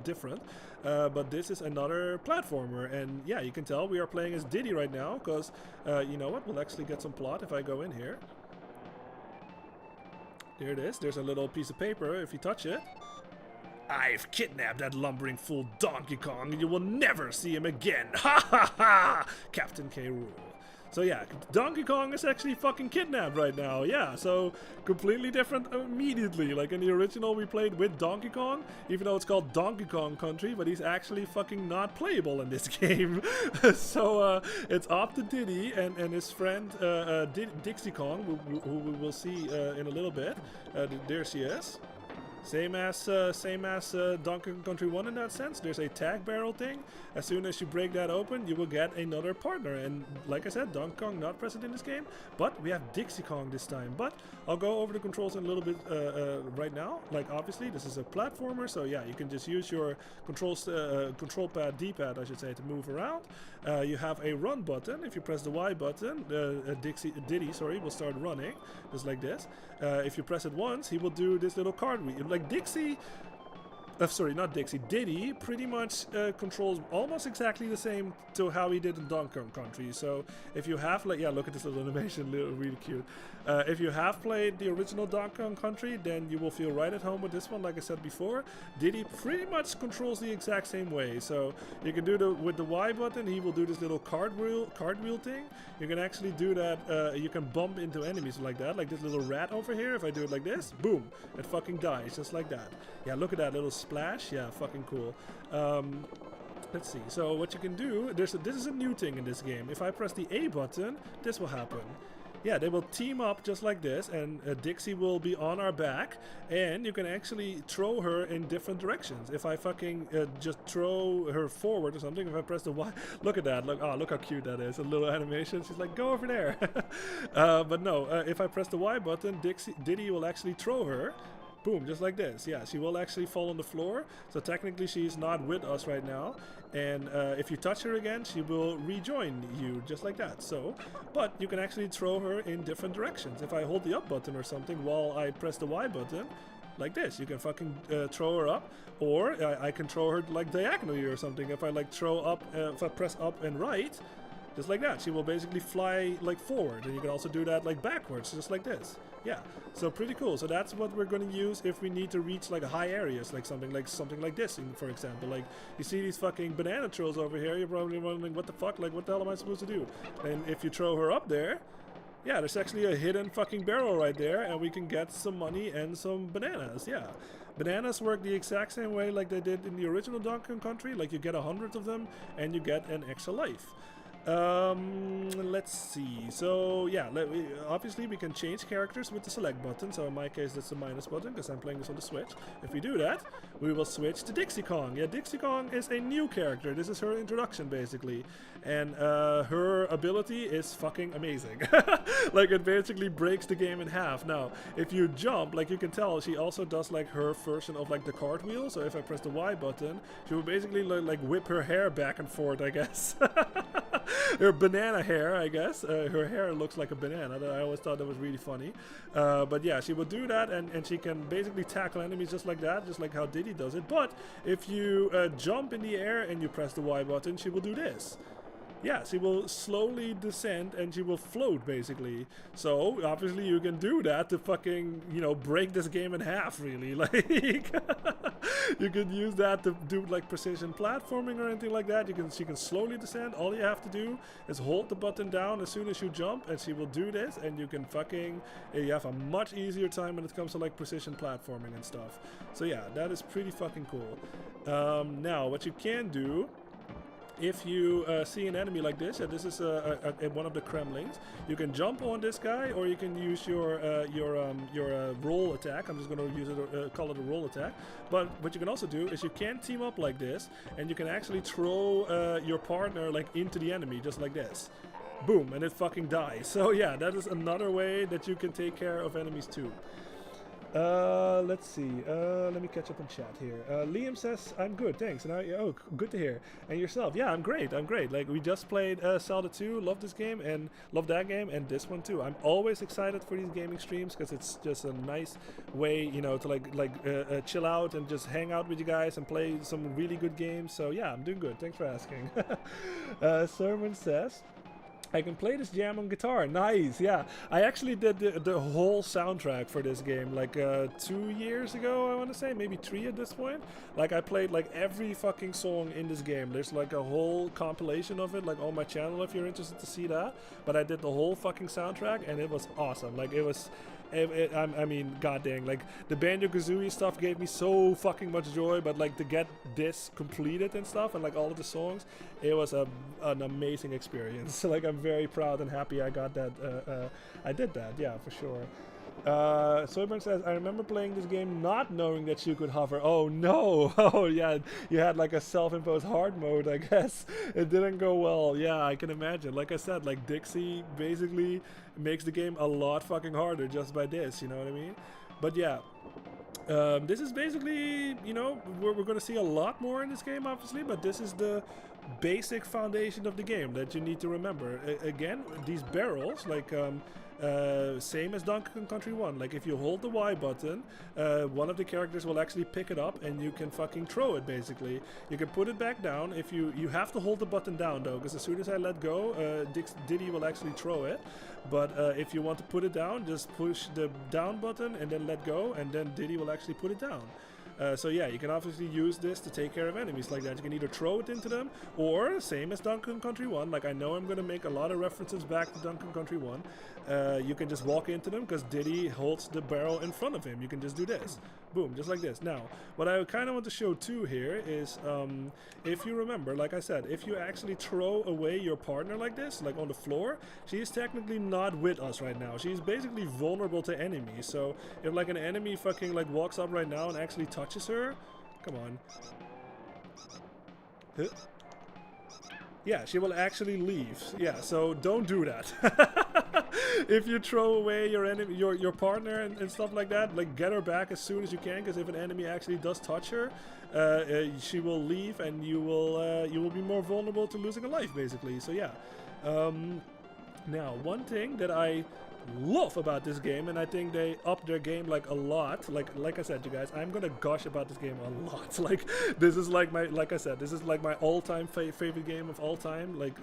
different, but this is another platformer. And yeah, you can tell we are playing as Diddy right now, because you know what? We'll actually get some plot if I go in here. There it is. There's a little piece of paper if you touch it. I've kidnapped that lumbering fool Donkey Kong and you will never see him again. Ha ha ha! Captain K. Rool. So yeah, Donkey Kong is actually fucking kidnapped right now. Yeah, so completely different immediately. Like in the original we played with Donkey Kong, even though it's called Donkey Kong Country, but he's actually fucking not playable in this game. So it's up to Diddy and his friend Dixie Kong, who we will see in a little bit. There she is. Same as Donkey Kong Country 1 in that sense. There's a tag barrel thing. As soon as you break that open, you will get another partner. And like I said, Donkey Kong not present in this game, but we have Dixie Kong this time. But I'll go over the controls in a little bit right now. Like obviously, this is a platformer, so yeah, you can just use your control pad, D-pad, I should say, to move around. You have a run button. If you press the Y button, Diddy, will start running, just like this. If you press it once, he will do this little cartwheel. Like Dixie, not Dixie, Diddy pretty much controls almost exactly the same to how he did in Donkey Kong Country. So if you have, like, yeah, look at this little animation, really cute. If you have played the original Donkey Kong Country, then you will feel right at home with this one. Like I said before, Diddy pretty much controls the exact same way. So you can do with the Y button, he will do this little cartwheel thing. You can actually do that, you can bump into enemies like that, like this little rat over here. If I do it like this, boom, it fucking dies, just like that. Yeah, look at that little splash. Yeah, fucking cool. Let's see. So what you can do, this is a new thing in this game. If I press the A button, this will happen. Yeah, they will team up just like this, and Dixie will be on our back, and you can actually throw her in different directions. If I fucking just throw her forward or something, if I press the Y, look at that, look how cute that is, a little animation, she's like, go over there. But no, if I press the Y button, Diddy will actually throw her. Boom, just like this. Yeah, she will actually fall on the floor. So technically she's not with us right now. And if you touch her again, she will rejoin you, just like that. So, but you can actually throw her in different directions. If I hold the up button or something while I press the Y button, like this, you can fucking throw her up. Or I can throw her like diagonally or something. If I like throw up, if I press up and right, just like that, she will basically fly like forward, and you can also do that like backwards, just like this. Yeah, so pretty cool. So that's what we're going to use if we need to reach like high areas, like something like this, for example. Like you see these fucking banana trolls over here, you're probably wondering what the fuck, like what the hell am I supposed to do? And if you throw her up there, yeah, there's actually a hidden fucking barrel right there, and we can get some money and some bananas. Yeah. Bananas work the exact same way like they did in the original Donkey Kong Country. Like you get 100 of them and you get an extra life. Let's see. So yeah, obviously we can change characters with the select button. So in my case, that's the minus button because I'm playing this on the Switch. If we do that, we will switch to Dixie Kong. Yeah, Dixie Kong is a new character. This is her introduction basically, and her ability is fucking amazing. Like it basically breaks the game in half. Now, if you jump, like you can tell, she also does like her version of like the cartwheel. So if I press the Y button, she will basically like whip her hair back and forth, I guess. Her banana hair, I guess. Her hair looks like a banana. I always thought that was really funny. But yeah, she will do that, and she can basically tackle enemies just like that, just like how Diddy does it. But if you jump in the air and you press the Y button, she will do this. Yeah, she will slowly descend and she will float basically. So obviously you can do that to fucking, you know, break this game in half really. Like you can use that to do like precision platforming or anything like that. She can slowly descend. All you have to do is hold the button down as soon as you jump and she will do this, and you can fucking you have a much easier time when it comes to like precision platforming and stuff. So yeah, that is pretty fucking cool. Now what you can do, if you see an enemy like this, this is one of the Kremlings, you can jump on this guy, or you can use your roll attack. I'm just going to use it, call it a roll attack. But what you can also do is you can team up like this, and you can actually throw your partner like into the enemy, just like this. Boom, and it fucking dies. So yeah, that is another way that you can take care of enemies too. Let's see. Let me catch up on chat here. Liam says, I'm good, thanks. And oh, good to hear. And yourself? Yeah, I'm great. I'm great. Like, we just played Zelda II. Love this game and love that game and this one too. I'm always excited for these gaming streams because it's just a nice way, you know, to chill out and just hang out with you guys and play some really good games. So yeah, I'm doing good. Thanks for asking. Sermon says, I can play this jam on guitar. Nice, yeah. I actually did the whole soundtrack for this game like 2 years ago, I want to say, maybe 3 at this point. Like I played like every fucking song in this game. There's like a whole compilation of it like on my channel if you're interested to see that. But I did the whole fucking soundtrack and it was awesome. Like it was... I mean, god dang, like the Banjo-Kazooie stuff gave me so fucking much joy, but like to get this completed and stuff and like all of the songs, it was an amazing experience. So like I'm very proud and happy I got that, I did that, yeah, for sure. Soyburn says, I remember playing this game not knowing that you could hover. Oh no! Oh yeah, you had like a self-imposed hard mode, I guess. It didn't go well. Yeah, I can imagine. Like I said, like Dixie basically makes the game a lot fucking harder just by this, you know what I mean? But yeah. This is basically, you know, we're going to see a lot more in this game, obviously, but this is the basic foundation of the game that you need to remember. Again, these barrels, like, same as Donkey Kong Country 1. Like, if you hold the Y button, one of the characters will actually pick it up and you can fucking throw it, basically. You can put it back down. If you have to hold the button down, though, because as soon as I let go, Diddy will actually throw it. But if you want to put it down, just push the down button and then let go, and then Diddy will actually put it down. So yeah, you can obviously use this to take care of enemies like that. You can either throw it into them, or same as Donkey Kong Country 1, like I know I'm going to make a lot of references back to Donkey Kong Country 1, you can just walk into them because Diddy holds the barrel in front of him. You can just do this. Boom, just like this. Now, what I kind of want to show too here is, if you remember, like I said, if you actually throw away your partner like this, like on the floor, she is technically not with us right now. She's basically vulnerable to enemies. So if like an enemy fucking like walks up right now and actually touches her, come on. Huh? Yeah, she will actually leave. Yeah, so don't do that. If you throw away your enemy, your partner and stuff like that, like get her back as soon as you can, because if an enemy actually does touch her, she will leave and you will be more vulnerable to losing a life, basically. So yeah. Now, one thing that I love about this game, and I think they upped their game like a lot, like I said, you guys, I'm gonna gush about this game a lot. Like this is like my, like I said, this is like my all-time favorite game of all time, like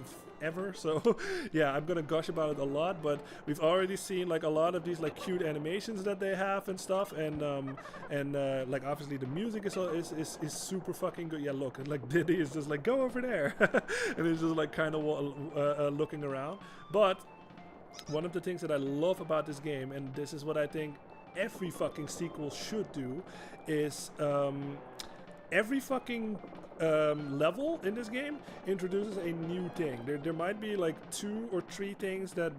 ever. So yeah, I'm gonna gush about it a lot. But we've already seen like a lot of these like cute animations that they have and stuff, and like obviously the music is super fucking good. Yeah, look, like Diddy is just like, go over there, and he's just like kind of looking around. But one of the things that I love about this game, and this is what I think every fucking sequel should do, is every fucking level in this game introduces a new thing. There might be like 2 or 3 things that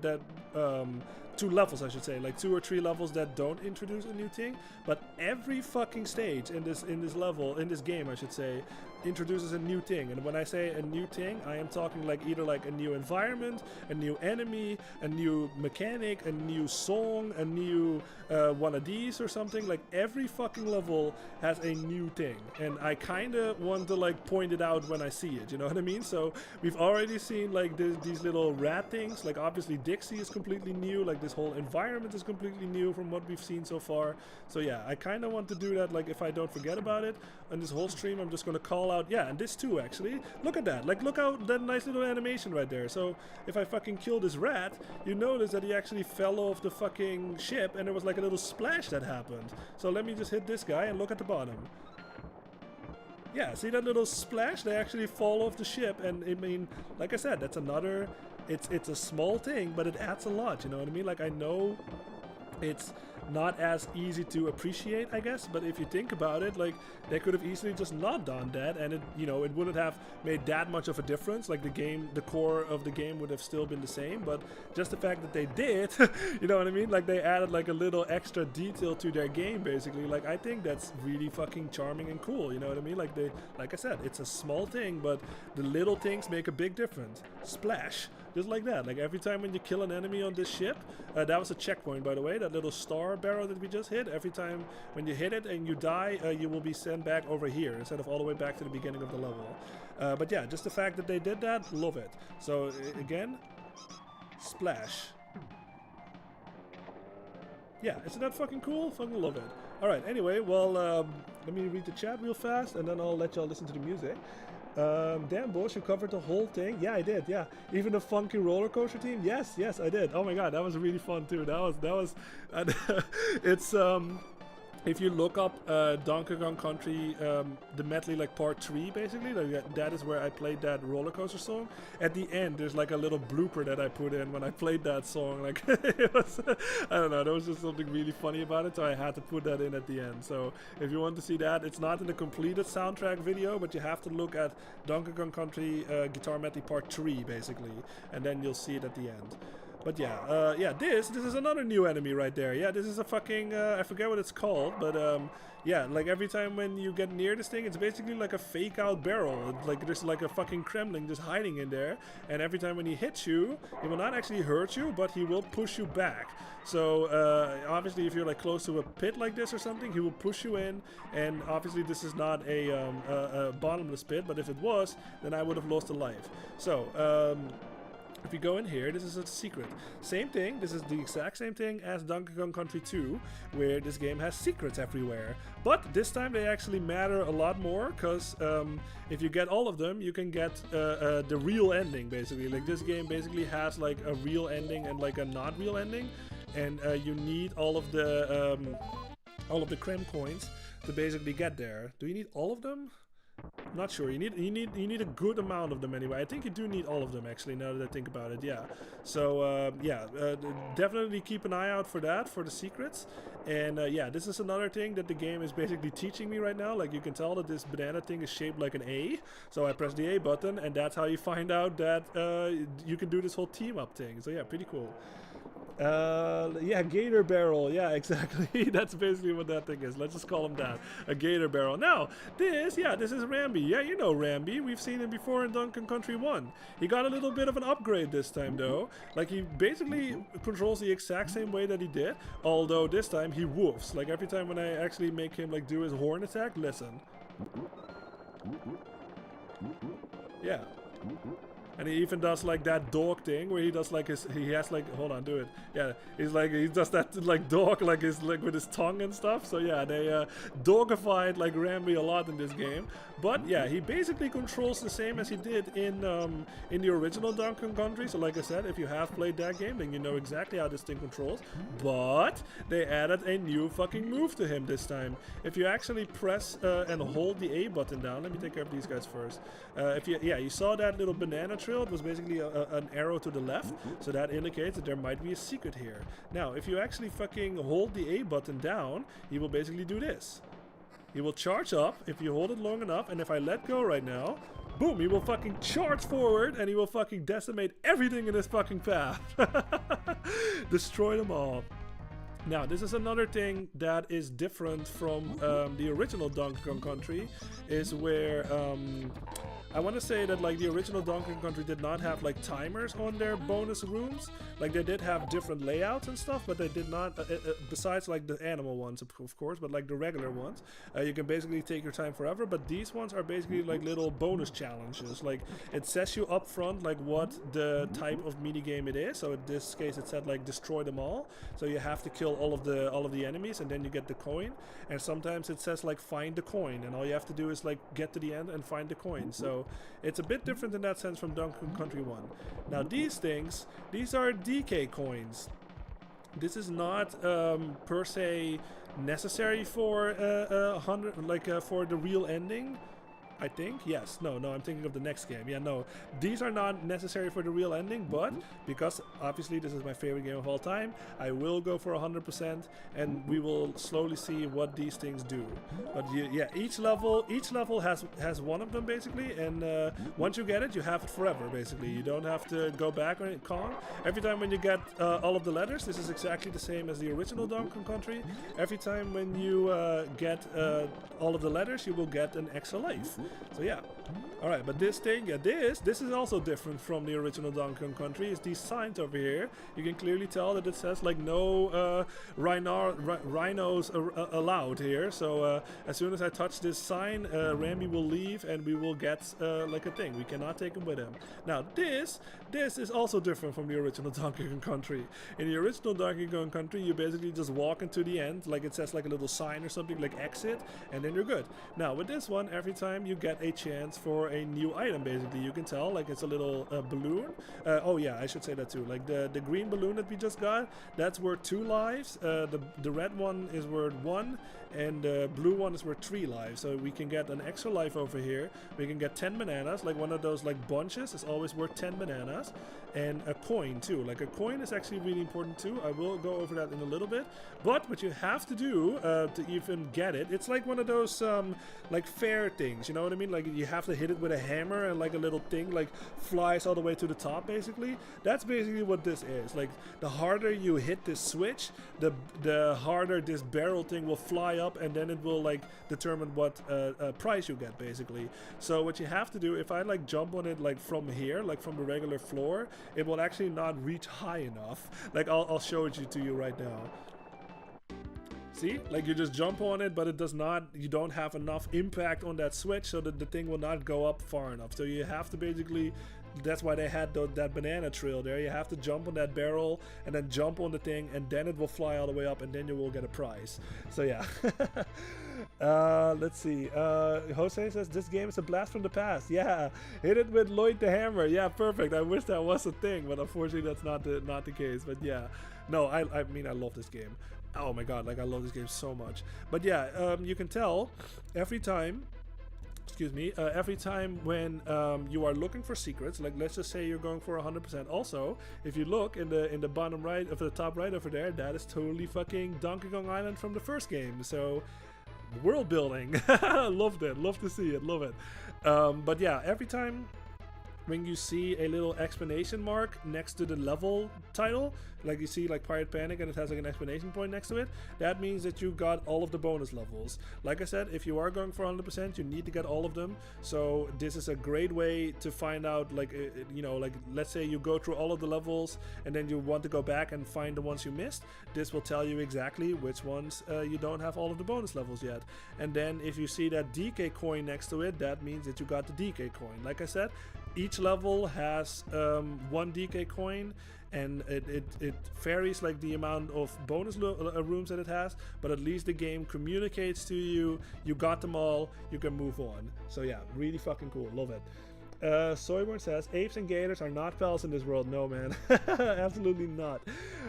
2 levels, I should say, like 2 or 3 levels that don't introduce a new thing, but every fucking stage in this game, I should say, introduces a new thing. And when I say a new thing, I am talking like either like a new environment, a new enemy, a new mechanic, a new song, a new one of these or something. Like every fucking level has a new thing, and I kind of want to like point it out when I see it, you know what I mean? So we've already seen like these little rat things. Like obviously Dixie is completely new, like this whole environment is completely new from what we've seen so far. So yeah, I kind of want to do that, like if I don't forget about it on this whole stream. I'm just gonna call out, yeah, and this too actually, look at that, like look out that nice little animation right there. So if I fucking kill this rat, you notice that he actually fell off the fucking ship and there was like a little splash that happened. So let me just hit this guy and look at the bottom. Yeah, see that little splash? They actually fall off the ship, and I mean, like I said, that's another, it's a small thing, but it adds a lot, you know what I mean? Like I know it's not as easy to appreciate, I guess, but if you think about it, like they could have easily just not done that, and it, you know, it wouldn't have made that much of a difference. Like the core of the game would have still been the same, but just the fact that they did, you know what I mean? Like they added like a little extra detail to their game, basically. Like I think that's really fucking charming and cool, you know what I mean? Like like I said, it's a small thing, but the little things make a big difference. Splash. Just like that. Like every time when you kill an enemy on this ship, that was a checkpoint, by the way, that little star barrel that we just hit. Every time when you hit it and you die, you will be sent back over here instead of all the way back to the beginning of the level. But yeah, just the fact that they did that, love it. So again, splash. Yeah, isn't that fucking cool? Fucking love it. Alright, anyway, well, let me read the chat real fast and then I'll let y'all listen to the music. Damn, boss, you covered the whole thing? Yeah, I did, yeah. Even the funky roller coaster team? Yes, I did. Oh my god, that was really fun too. That was it's if you look up Donkey Kong Country, the medley, like part 3, basically, like that is where I played that roller coaster song. At the end, there's like a little blooper that I put in when I played that song. Like it was, I don't know, there was just something really funny about it, so I had to put that in at the end. So if you want to see that, it's not in the completed soundtrack video, but you have to look at Donkey Kong Country Guitar Medley part 3, basically, and then you'll see it at the end. But yeah, yeah, this is another new enemy right there. Yeah, this is a fucking, I forget what it's called, but yeah, like every time when you get near this thing, it's basically like a fake out barrel. It's like there's like a fucking Kremlin just hiding in there, and every time when he hits you, he will not actually hurt you, but he will push you back. So obviously if you're like close to a pit like this or something, he will push you in, and obviously this is not a bottomless pit, but if it was, then I would have lost a life. So if you go in here, this is a secret. Same thing, this is the exact same thing as Donkey Kong Country 2, where this game has secrets everywhere. But this time they actually matter a lot more, because if you get all of them, you can get the real ending, basically. Like this game basically has like a real ending and like a not real ending, and you need all of the Krem coins to basically get there. Do you need all of them? I'm not sure. You need a good amount of them anyway. I think you do need all of them actually, now that I think about it. Yeah. So yeah, definitely keep an eye out for that, for the secrets. And yeah, this is another thing that the game is basically teaching me right now. Like you can tell that this banana thing is shaped like an A. So I press the A button, and that's how you find out that you can do this whole team up thing. So yeah, pretty cool. Yeah, gator barrel. Yeah, exactly. That's basically what that thing is. Let's just call him that. A gator barrel. Now, this is Rambi. Yeah, you know Rambi. We've seen him before in Donkey Kong Country 1. He got a little bit of an upgrade this time, though. Like, he basically controls the exact same way that he did, although this time he woofs. Like, every time when I actually make him, like, do his horn attack, listen. Yeah. And he even does like that dog thing where he does like he has like, hold on, do it. Yeah, he does that like dog, like with his tongue and stuff. So yeah, they dogified like Rambi a lot in this game. But yeah, he basically controls the same as he did in the original Donkey Kong Country. So like I said, if you have played that game, then you know exactly how this thing controls. But they added a new fucking move to him this time. If you actually press and hold the A button down, let me take care of these guys first. You saw that little banana trail. It was basically an arrow to the left, so that indicates that there might be a secret here. Now, if you actually fucking hold the A button down, he will basically do this. he will charge up if you hold it long enough, and if I let go right now, boom, he will fucking charge forward and he will fucking decimate everything in his fucking path. Destroy them all. Now, this is another thing that is different from the original Donkey Kong Country, is where I want to say that like the original Donkey Kong Country did not have like timers on their bonus rooms. Like they did have different layouts and stuff, but they did not, besides like the animal ones of course, but like the regular ones, you can basically take your time forever. But these ones are basically like little bonus challenges. Like it says you up front like what the type of mini game it is. So in this case it said like destroy them all. So you have to kill all of the enemies and then you get the coin. And sometimes it says like find the coin, and all you have to do is like get to the end and find the coin. So it's a bit different in that sense from Donkey Kong Country 1. Now these things, these are DK coins. This is not per se necessary for 100, like for the real ending. I think, yes, no, I'm thinking of the next game. Yeah, no, these are not necessary for the real ending, but because obviously this is my favorite game of all time, I will go for 100%, and we will slowly see what these things do. But yeah, each level has one of them basically, and once you get it, you have it forever basically. You don't have to go back on it. Kong. Every time when you get all of the letters, this is exactly the same as the original Donkey Kong Country. Every time when you get all of the letters, you will get an extra life. So yeah, alright, but this thing, yeah, this is also different from the original Donkey Kong Country. It's these signs over here. You can clearly tell that it says like no rhinos allowed here. So as soon as I touch this sign, Rambi will leave and we will get like a thing. We cannot take him with him. Now this is also different from the original Donkey Kong Country. In the original Donkey Kong Country, you basically just walk into the end, like it says like a little sign or something like exit, and then you're good. Now with this one, every time you get a chance for a new item, basically you can tell like it's a little balloon. Oh yeah, I should say that too. Like the green balloon that we just got, that's worth 2 lives. The red one is worth 1, and the blue one is worth 3 lives. So we can get an extra life over here. We can get 10 bananas, like one of those like bunches is always worth 10 bananas, and a coin too. Like a coin is actually really important too. I will go over that in a little bit. But what you have to do to even get it, it's like one of those like fair things, you know what I mean? Like you have to hit it with a hammer and like a little thing like flies all the way to the top basically. That's basically what this is. Like the harder you hit this switch, the harder this barrel thing will fly up, and then it will like determine what prize you get basically. So what you have to do, if I like jump on it like from here, like from the regular floor, it will actually not reach high enough. Like I'll show it to you right now. See, like you just jump on it, but it does not, you don't have enough impact on that switch so that the thing will not go up far enough. So you have to basically, that's why they had that banana trail there. You have to jump on that barrel and then jump on the thing, and then it will fly all the way up, and then you will get a prize. So yeah. Let's see. Jose says this game is a blast from the past. Yeah, hit it with Lloyd the Hammer. Yeah, perfect. I wish that was a thing, but unfortunately that's not the case. But yeah, no, I mean I love this game. Oh my god, like I love this game so much. But yeah, you can tell every time, every time when you are looking for secrets, like let's just say you're going for 100%. Also, if you look in the bottom right of the top right over there, that is totally fucking Donkey Kong Island from the first game. So world building. Loved it, love to see it, love it. But yeah, every time when you see a little explanation mark next to the level title, like you see like Pirate Panic and it has like an exclamation point next to it, that means that you got all of the bonus levels. Like I said, if you are going for 100%, you need to get all of them. So this is a great way to find out, like you know, like let's say you go through all of the levels and then you want to go back and find the ones you missed. This will tell you exactly which ones you don't have all of the bonus levels yet. And then if you see that DK coin next to it, that means that you got the DK coin. Like I said, each level has 1 DK coin, and it varies like the amount of bonus rooms that it has, but at least the game communicates to you, you got them all, you can move on. So yeah, really fucking cool, love it. Soyborn says, apes and gators are not pals in this world. No, man. Absolutely not.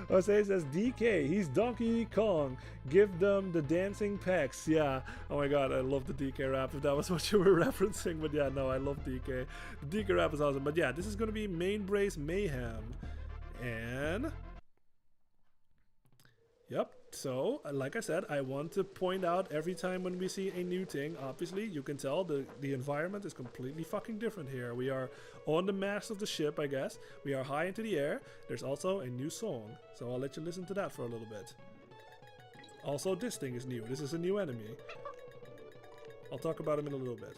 Jose says, DK, he's Donkey Kong. Give them the dancing pecs. Yeah. Oh my god, I love the DK rap, if that was what you were referencing. But yeah, no, I love DK. The DK rap is awesome. But yeah, this is going to be Main Brace Mayhem. And... yep, So, like I said, I want to point out every time when we see a new thing, obviously, you can tell the environment is completely fucking different here. We are on the mast of the ship, I guess. We are high into the air. There's also a new song, so I'll let you listen to that for a little bit. Also, this thing is new. This is a new enemy. I'll talk about him in a little bit.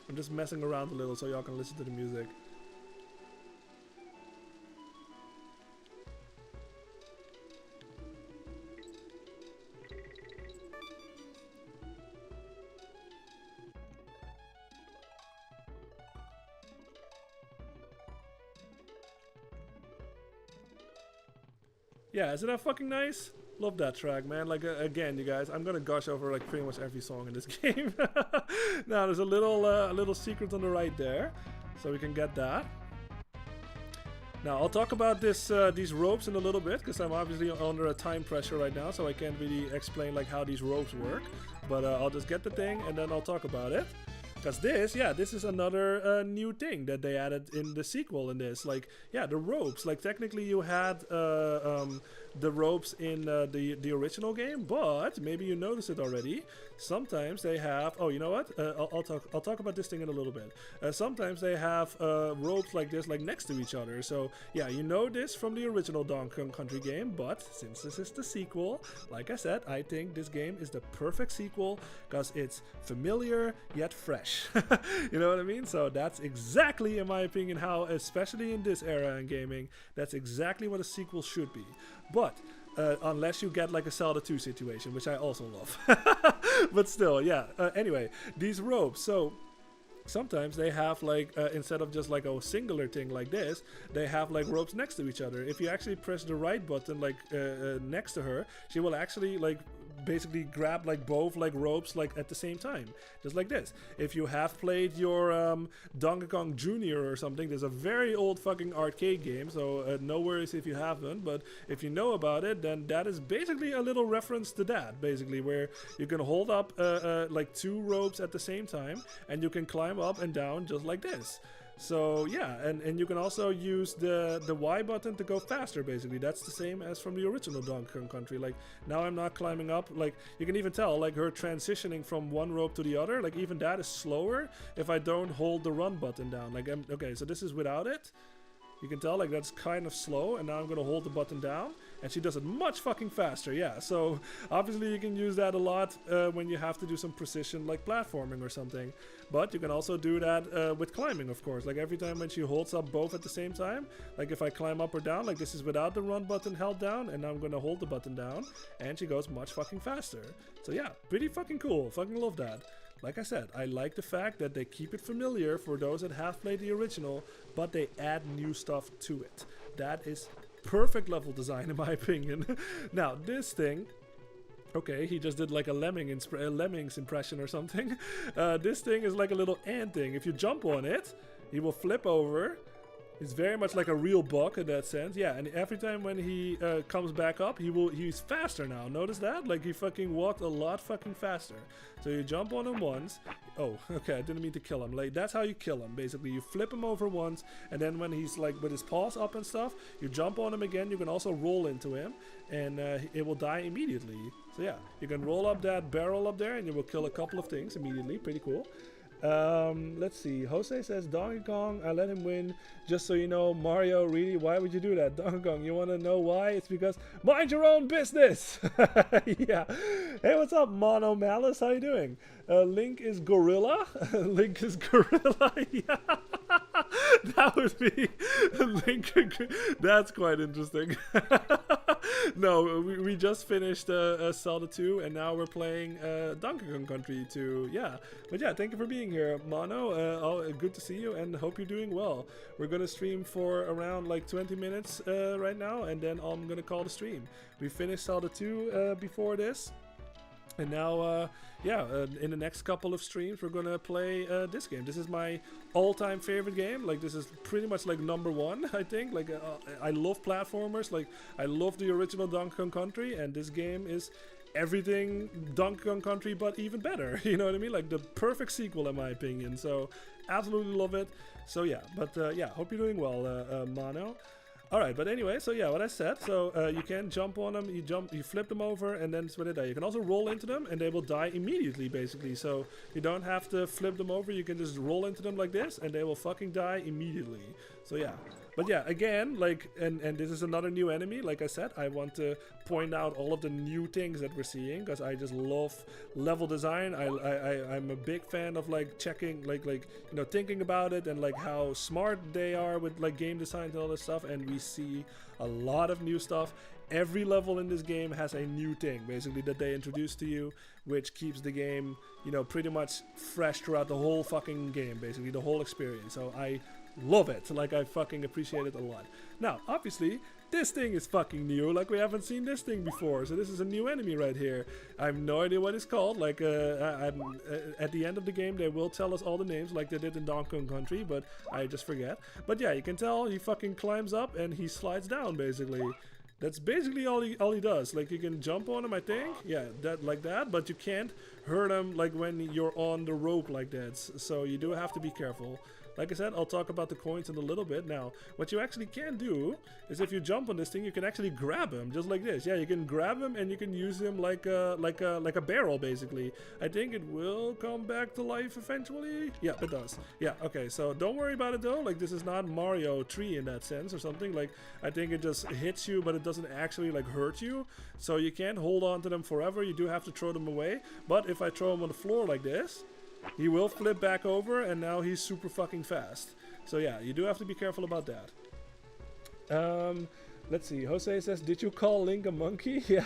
I'm just messing around a little so y'all can listen to the music. Yeah, isn't that fucking nice? Love that track, man. Like, again, you guys, I'm gonna gush over like pretty much every song in this game. Now, there's a little secret on the right there, so we can get that. Now, I'll talk about these ropes in a little bit, because I'm obviously under a time pressure right now, so I can't really explain like how these ropes work. But I'll just get the thing, and then I'll talk about it. Because this is another new thing that they added in the sequel in this. Like, yeah, the ropes. Like, technically you had the ropes in the original game, but maybe you noticed it already. Sometimes they have... Oh, you know what? I'll talk about this thing in a little bit. Sometimes they have ropes like this, like next to each other. So, yeah, you know this from the original Donkey Kong Country game, but since this is the sequel, like I said, I think this game is the perfect sequel because it's familiar yet fresh. You know what I mean? So that's exactly, in my opinion, how, especially in this era in gaming, that's exactly what a sequel should be. But unless you get like a Zelda 2 situation, which I also love. But still, yeah. Anyway, these ropes. So sometimes they have like, instead of just like a singular thing like this, they have like ropes next to each other. If you actually press the right button like next to her, she will actually like basically grab like both like ropes like at the same time, just like this. If you have played your Donkey Kong Jr. or something, there's a very old fucking arcade game, so no worries if you haven't, but if you know about it, then that is basically a little reference to that, basically, where you can hold up like two ropes at the same time and you can climb up and down just like this. So yeah, and you can also use the Y button to go faster, basically. That's the same as from the original Donkey Kong Country. Like, now I'm not climbing up. Like, you can even tell, like, her transitioning from one rope to the other. Like, even that is slower if I don't hold the run button down. Like, okay, so this is without it. You can tell, like, that's kind of slow, and now I'm gonna hold the button down, and she does it much fucking faster, yeah. So, obviously you can use that a lot when you have to do some precision, like platforming or something. But you can also do that with climbing, of course. Like, every time when she holds up both at the same time, like if I climb up or down, like this is without the run button held down, and now I'm gonna hold the button down, and she goes much fucking faster. So yeah, pretty fucking cool, fucking love that. Like I said, I like the fact that they keep it familiar for those that have played the original, but they add new stuff to it. That is perfect level design in my opinion. Now, this thing... Okay, he just did like a Lemmings impression or something. This thing is like a little ant thing. If you jump on it, he will flip over. He's very much like a real bug in that sense. Yeah, and every time when he comes back up, he's faster now. Notice that? Like, he fucking walked a lot fucking faster. So you jump on him once. Oh, okay, I didn't mean to kill him. Like, that's how you kill him, basically. You flip him over once, and then when he's like with his paws up and stuff, you jump on him again. You can also roll into him, and it will die immediately. So yeah, you can roll up that barrel up there, and you will kill a couple of things immediately. Pretty cool. Let's see. Jose says, Donkey Kong, I let him win. Just so you know, Mario, really, why would you do that? Donkey Kong, you want to know why? It's because mind your own business. Yeah. Hey, what's up, Mono Malice? How you doing? Link is Gorilla. Link is Gorilla. Yeah. That would be Link. That's quite interesting. No, we just finished Zelda 2, and now we're playing Donkey Kong Country 2. Yeah, but yeah, thank you for being here, Mono. Good to see you, and hope you're doing well. We're gonna stream for around like 20 minutes right now, and then I'm gonna call the stream. We finished Zelda 2 before this. And now, in the next couple of streams, we're gonna play this game. This is my all-time favorite game. Like, this is pretty much like #1, I think. Like, I love platformers. Like, I love the original Donkey Kong Country, and this game is everything Donkey Kong Country, but even better. You know what I mean? Like the perfect sequel, in my opinion. So absolutely love it. So yeah, but yeah, hope you're doing well, Mano. Alright, but anyway, so yeah, what I said, so you can jump on them, you flip them over, and then it's when they die. You can also roll into them, and they will die immediately, basically. So you don't have to flip them over, you can just roll into them like this, and they will fucking die immediately. So yeah. But yeah, again, like, and this is another new enemy, like I said, I want to point out all of the new things that we're seeing, because I just love level design. I'm a big fan of, like, checking, like, you know, thinking about it, and, like, how smart they are with, like, game design and all this stuff, and we see a lot of new stuff. Every level in this game has a new thing, basically, that they introduce to you, which keeps the game, you know, pretty much fresh throughout the whole fucking game, basically, the whole experience. So I love it. Like, I fucking appreciate it a lot. Now, obviously, this thing is fucking new. Like, we haven't seen this thing before. So this is a new enemy right here. I have no idea what it's called. Like, at the end of the game, they will tell us all the names like they did in Donkey Kong Country, but I just forget. But yeah, you can tell he fucking climbs up and he slides down, basically. That's basically all he does. Like, you can jump on him, I think. Yeah, that like that, but you can't hurt him like when you're on the rope like that. So you do have to be careful. Like I said, I'll talk about the coins in a little bit. Now, what you actually can do is if you jump on this thing, you can actually grab him just like this. Yeah, you can grab him and you can use him like a barrel, basically. I think it will come back to life eventually. Yeah, it does. Yeah, okay, so don't worry about it though. Like, this is not Mario 3 in that sense or something. Like, I think it just hits you, but it doesn't actually like hurt you. So you can't hold on to them forever. You do have to throw them away. But if I throw them on the floor like this, he will flip back over, and now he's super fucking fast. So yeah, you do have to be careful about that. Let's see. Jose says, "Did you call Link a monkey?" Yeah.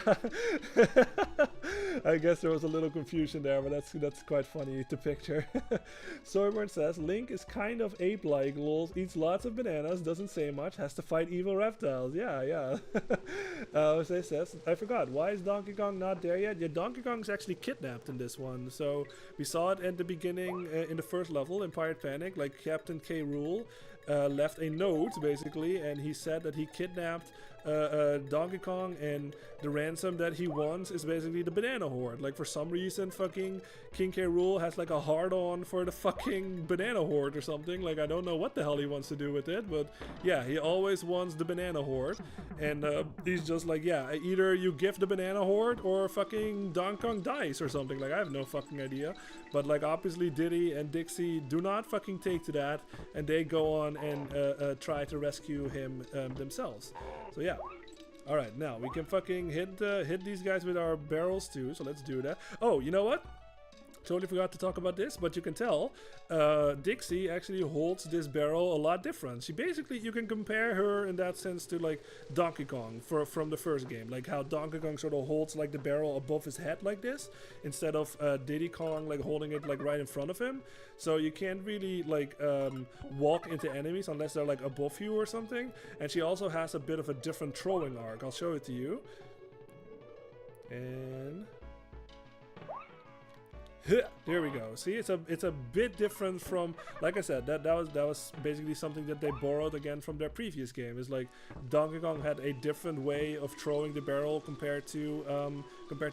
I guess there was a little confusion there, but that's quite funny to picture. Soyburn says, "Link is kind of ape-like, eats lots of bananas, doesn't say much, has to fight evil reptiles." Yeah, yeah. Jose says, "I forgot. Why is Donkey Kong not there yet?" Yeah, Donkey Kong's actually kidnapped in this one. So we saw it at the beginning in the first level in Pirate Panic, like Captain K. Rool left a note, basically, and he said that he kidnapped Donkey Kong, and the ransom that he wants is basically the banana horde. Like, for some reason, fucking King K. Rool has like a hard-on for the fucking banana horde or something. Like, I don't know what the hell he wants to do with it, but yeah, he always wants the banana horde, and he's just like, yeah, either you give the banana horde or fucking Donkey Kong dies or something. Like, I have no fucking idea, but like, obviously Diddy and Dixie do not fucking take to that, and they go on and try to rescue him themselves. So yeah. Alright, now we can fucking hit these guys with our barrels too, so let's do that. Oh, you know what? Totally forgot to talk about this, but you can tell Dixie actually holds this barrel a lot different. She basically, you can compare her in that sense to like Donkey Kong from the first game. Like how Donkey Kong sort of holds like the barrel above his head like this, instead of Diddy Kong like holding it like right in front of him. So you can't really like walk into enemies unless they're like above you or something. And she also has a bit of a different throwing arc. I'll show it to you. And there we go. See, it's a bit different from, like I said, that was basically something that they borrowed again from their previous game. Is like Donkey Kong had a different way of throwing the barrel compared to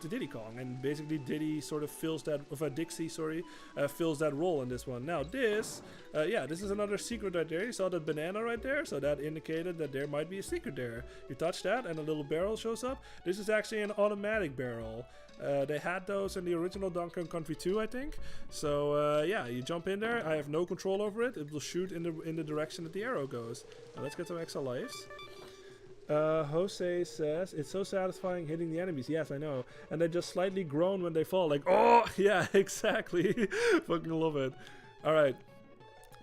Diddy Kong, and basically Diddy sort of fills that, Dixie, sorry, fills that role in this one. Now this, yeah, this is another secret right there. You saw that banana right there, so that indicated that there might be a secret there. You touch that, and a little barrel shows up. This is actually an automatic barrel. They had those in the original Donkey Kong Country 2, I think. So yeah, you jump in there. I have no control over it. It will shoot in the direction that the arrow goes. Now let's get some extra lives. Jose says, "It's so satisfying hitting the enemies." Yes, I know. And they just slightly groan when they fall. Like, oh, yeah, exactly. Fucking love it. All right.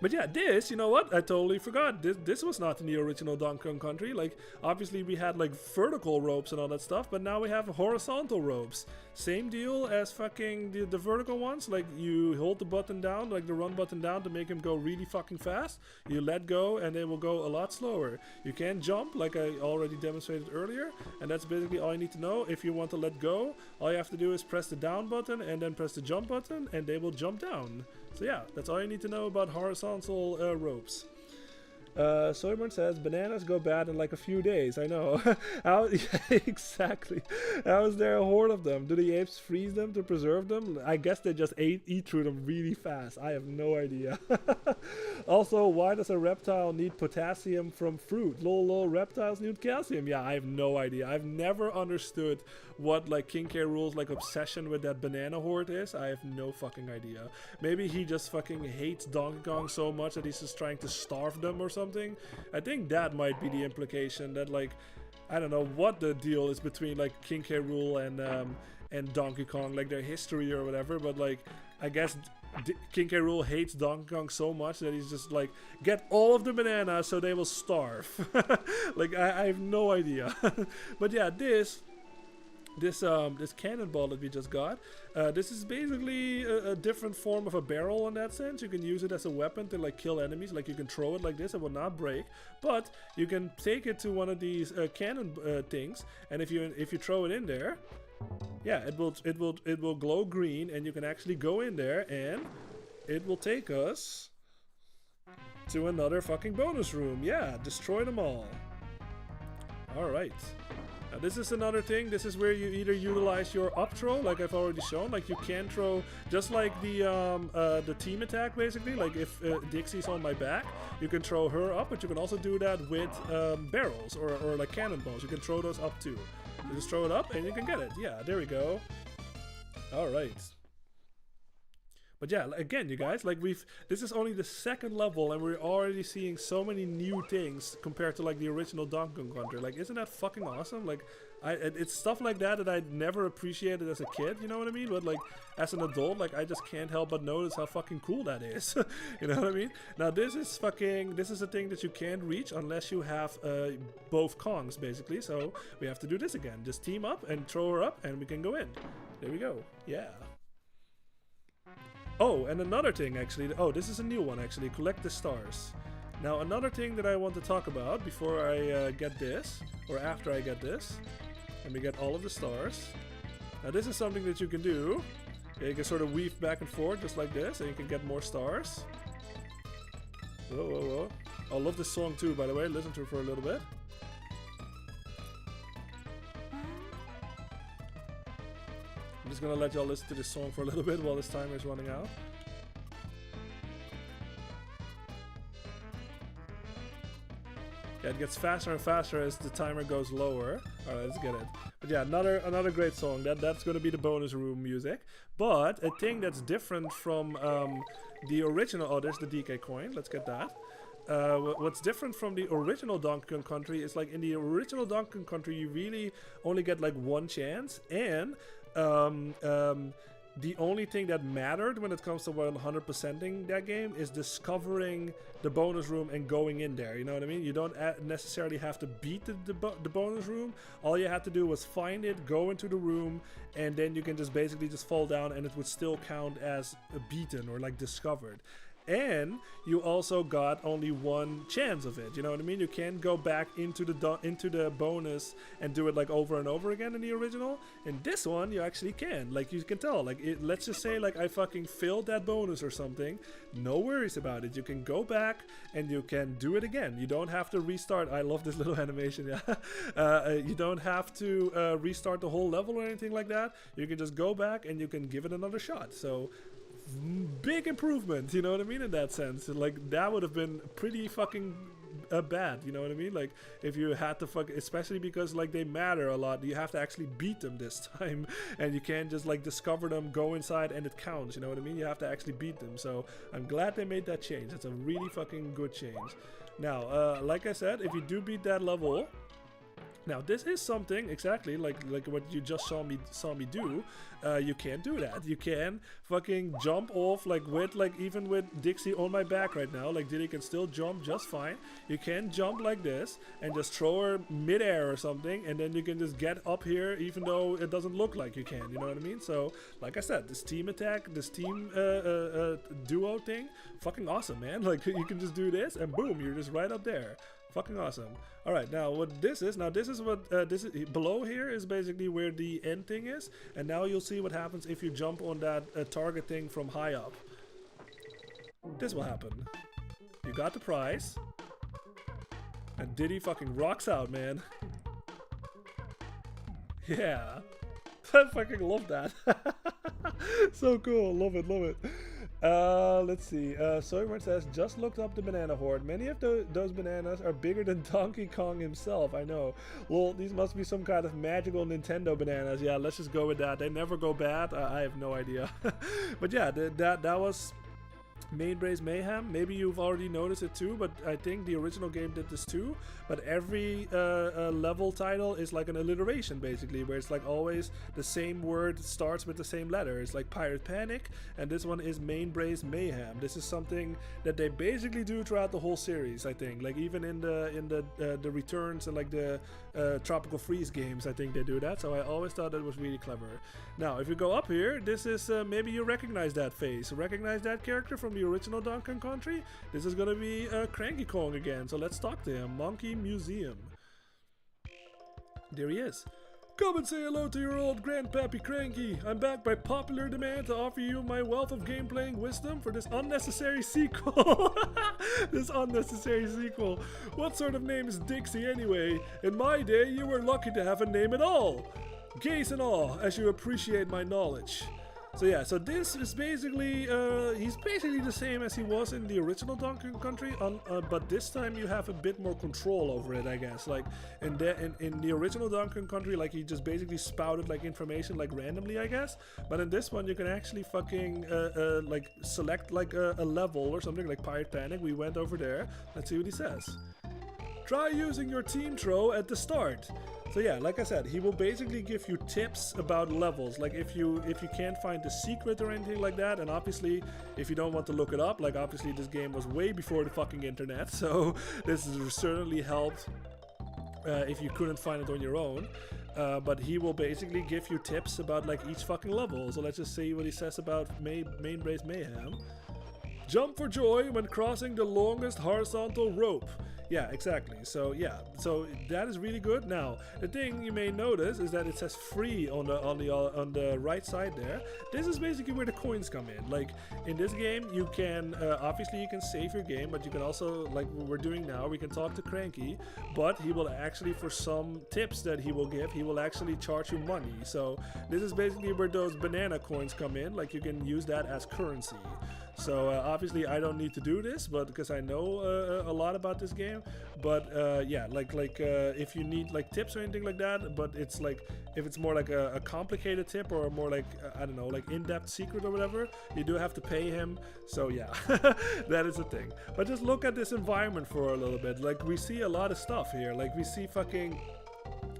But yeah, this, you know what? I totally forgot. This was not in the original Donkey Kong Country. Like, obviously we had like vertical ropes and all that stuff, but now we have horizontal ropes. Same deal as fucking the vertical ones. Like, you hold the button down, like the run button down, to make him go really fucking fast. You let go and they will go a lot slower. You can jump, like I already demonstrated earlier, and that's basically all you need to know. If you want to let go, all you have to do is press the down button and then press the jump button, and they will jump down. So yeah, that's all you need to know about horizontal ropes. Soyborn says bananas go bad in like a few days. I know. How, yeah, exactly. How is there a horde of them? Do the apes freeze them to preserve them? I guess they just eat through them really fast. I have no idea. Also, why does a reptile need potassium from fruit? Lol, reptiles need calcium. Yeah, I have no idea. I've never understood what like King K. Rool's like obsession with that banana horde is. I have no fucking idea. Maybe he just fucking hates Donkey Kong so much that he's just trying to starve them or something. I think that might be the implication, that like, I don't know what the deal is between like King K. Rool and Donkey Kong, like their history or whatever, but like I guess King K. Rool hates Donkey Kong so much that he's just like, get all of the bananas so they will starve. Like I have no idea. But yeah, this cannonball that we just got, this is basically a different form of a barrel in that sense. You can use it as a weapon to like kill enemies. Like you can throw it like this, it will not break, but you can take it to one of these cannon things, and if you throw it in there, yeah, it will glow green, and you can actually go in there and it will take us to another fucking bonus room. Yeah, destroy them all. All right. Now this is another thing. This is where you either utilize your up throw, like I've already shown. Like you can throw just like the team attack, basically. Like if Dixie's on my back, you can throw her up, but you can also do that with barrels or like cannonballs. You can throw those up too. You just throw it up and you can get it. Yeah, there we go. All right. But yeah, again, you guys, like this is only the second level and we're already seeing so many new things compared to like the original Donkey Kong Country. Like, isn't that fucking awesome? Like, it's stuff like that I never appreciated as a kid, you know what I mean? But like, as an adult, like, I just can't help but notice how fucking cool that is. You know what I mean? Now, this is a thing that you can't reach unless you have both Kongs, basically. So we have to do this again. Just team up and throw her up and we can go in. There we go. Yeah. Oh, and another thing actually, oh, this is a new one actually, collect the stars. Now another thing that I want to talk about before I get this, or after I get this, and we get all of the stars. Now this is something that you can do. Yeah, you can sort of weave back and forth just like this, and you can get more stars. Whoa, whoa, whoa. I love this song too, by the way, listen to it for a little bit. I'm just gonna let y'all listen to this song for a little bit while this timer is running out. Yeah, it gets faster and faster as the timer goes lower. Alright, let's get it. But yeah, another great song. That's gonna be the bonus room music. But a thing that's different from the original, oh, there's the DK coin. Let's get that. What's different from the original Donkey Kong Country is like in the original Donkey Kong Country you really only get like one chance, and the only thing that mattered when it comes to 100%ing that game is discovering the bonus room and going in there. You know what I mean? You don't necessarily have to beat the bonus room. All you had to do was find it, go into the room, and then you can just basically just fall down and it would still count as beaten or like discovered. And you also got only one chance of it, you know what I mean? You can't go back into the bonus and do it like over and over again in the original. In this one, you actually can. Like, you can tell, like, let's just say like I fucking failed that bonus or something. No worries about it. You can go back and you can do it again. You don't have to restart. I love this little animation, yeah. You don't have to restart the whole level or anything like that. You can just go back and you can give it another shot. So big improvement, you know what I mean, in that sense. Like, that would have been pretty fucking bad, you know what I mean? Like, if you had to especially because like they matter a lot, you have to actually beat them this time, and you can't just like discover them, go inside, and it counts, you know what I mean? You have to actually beat them. So I'm glad they made that change. It's a really fucking good change. Now, like I said, if you do beat that level, now this is something exactly like what you just saw me do. You can't do that. You can fucking jump off even with Dixie on my back right now. Like, Diddy can still jump just fine. You can jump like this and just throw her mid-air or something, and then you can just get up here even though it doesn't look like you can. You know what I mean? So, like I said, this team attack, this team duo thing, fucking awesome, man. Like, you can just do this and boom, you're just right up there. Fucking awesome. All right, now what this is, this is below here is basically where the end thing is, and now you'll see what happens if you jump on that target thing from high up. This will happen. You got the prize, And Diddy fucking rocks out, man. Yeah. I fucking love that. So cool. Love it, love it. Let's see. Soyborn says, just looked up the banana horde. Many of those bananas are bigger than Donkey Kong himself. I know. Well, these must be some kind of magical Nintendo bananas. Yeah, let's just go with that. They never go bad. I have no idea. But yeah, that was Mainbrace Mayhem. Maybe you've already noticed it too, but I think the original game did this too. But every level title is like an alliteration, basically, where it's like always the same word starts with the same letter. It's like Pirate Panic, and this one is Mainbrace Mayhem. This is something that they basically do throughout the whole series, I think. Like even in the Returns and like the Tropical Freeze games, I think they do that. So I always thought that was really clever. Now, if you go up here, this is maybe you recognize that face, recognize that character from the original Donkey Kong Country. This is gonna be Cranky Kong again, so let's talk to him. Monkey Museum. There he is. Come and say hello to your old grandpappy Cranky. I'm back by popular demand to offer you my wealth of game playing wisdom for this unnecessary sequel. This unnecessary sequel. What sort of name is Dixie anyway? In my day, you were lucky to have a name at all. Gaze in awe as you appreciate my knowledge. So yeah, so this is basically, he's basically the same as he was in the original Donkey Kong Country, but this time you have a bit more control over it, I guess. Like in the original Donkey Kong Country, like he just basically spouted like information like randomly, I guess. But in this one, you can actually fucking like select like a level or something like Pirate Panic. We went over there. Let's see what he says. Try using your team throw at the start. So yeah, like I said, he will basically give you tips about levels. Like if you can't find the secret or anything like that, and obviously if you don't want to look it up, like obviously this game was way before the fucking internet, so this has certainly helped if you couldn't find it on your own. But he will basically give you tips about like each fucking level. So let's just see what he says about Mainbrace Mayhem. Jump for joy when crossing the longest horizontal rope. Yeah, exactly. So yeah, so that is really good. Now, the thing you may notice is that it says free on the right side there. This is basically where the coins come in. Like in this game, you can obviously you can save your game, but you can also, like we're doing now, we can talk to Cranky, but he will actually, for some tips that he will give, he will actually charge you money. So this is basically where those banana coins come in. Like you can use that as currency. So obviously I don't need to do this, but because I know a lot about this game. But yeah, like if you need like tips or anything like that, but it's like if it's more like a complicated tip or more like I don't know, like in-depth secret or whatever, you do have to pay him. So yeah, that is the thing. But just look at this environment for a little bit. Like we see a lot of stuff here. Like we see fucking.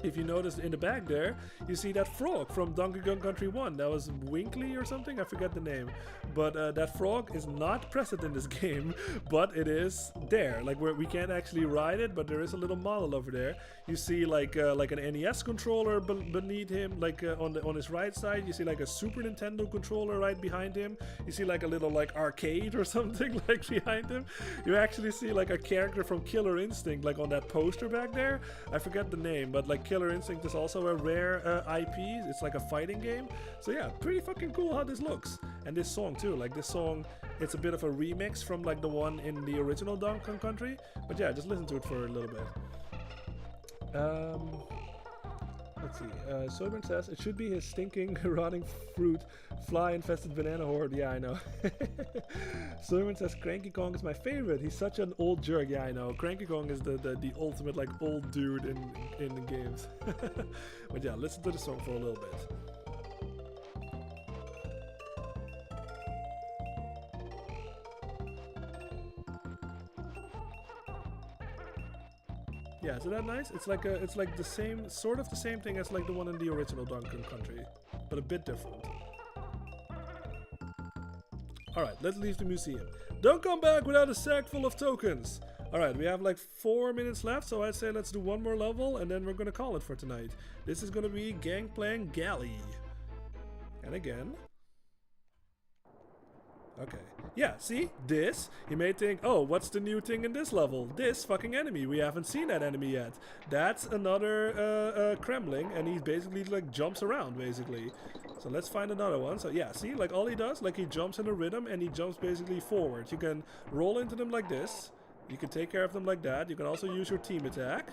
If you notice in the back there, you see that frog from Donkey Kong Country 1. That was Winkley or something, I forget the name. But that frog is not present in this game, but it is there. Like we can't actually ride it, but there is a little model over there. You see like an NES controller beneath him, like on his right side. You see like a Super Nintendo controller right behind him. You see like a little like arcade or something like behind him. You actually see like a character from Killer Instinct like on that poster back there. I forget the name, but like Killer Instinct is also a rare IP. It's like a fighting game. So yeah, pretty fucking cool how this looks. And this song too, like this song, it's a bit of a remix from like the one in the original Donkey Kong Country. But yeah, just listen to it for a little bit. Let's see. Soyburn says it should be his stinking, rotting fruit, fly-infested banana horde. Yeah, I know. Soyburn says Cranky Kong is my favorite. He's such an old jerk. Yeah, I know. Cranky Kong is the ultimate like old dude in the games. But yeah, listen to the song for a little bit. Yeah, isn't that nice? It's like the same, sort of the same thing as like the one in the original Donkey Kong Country, but a bit different. Alright, let's leave the museum. Don't come back without a sack full of tokens! Alright, we have like 4 minutes left, so I'd say let's do one more level and then we're gonna call it for tonight. This is gonna be Gangplank Galley. And again. Okay. Yeah, see? This? You may think, oh, what's the new thing in this level? This fucking enemy. We haven't seen that enemy yet. That's another Kremling, and he basically like jumps around, basically. So let's find another one. So yeah, see? Like all he does, like he jumps in a rhythm and he jumps basically forward. You can roll into them like this. You can take care of them like that. You can also use your team attack,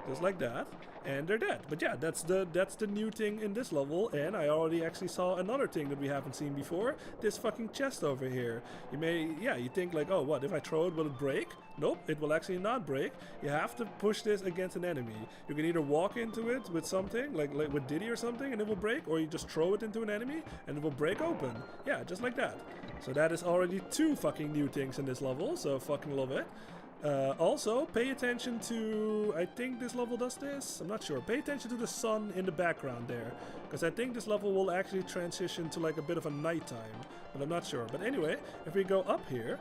just like that, and they're dead. But yeah, that's the new thing in this level, and I already actually saw another thing that we haven't seen before. This fucking chest over here. You think like, oh, what, if I throw it, will it break? Nope, it will actually not break. You have to push this against an enemy. You can either walk into it with something, like with Diddy or something, and it will break, or you just throw it into an enemy, and it will break open. Yeah, just like that. So that is already 2 fucking new things in this level, so fucking love it. Also, pay attention to, I think this level does this, I'm not sure. Pay attention to the sun in the background there, because I think this level will actually transition to like a bit of a nighttime, but I'm not sure. But anyway, if we go up here,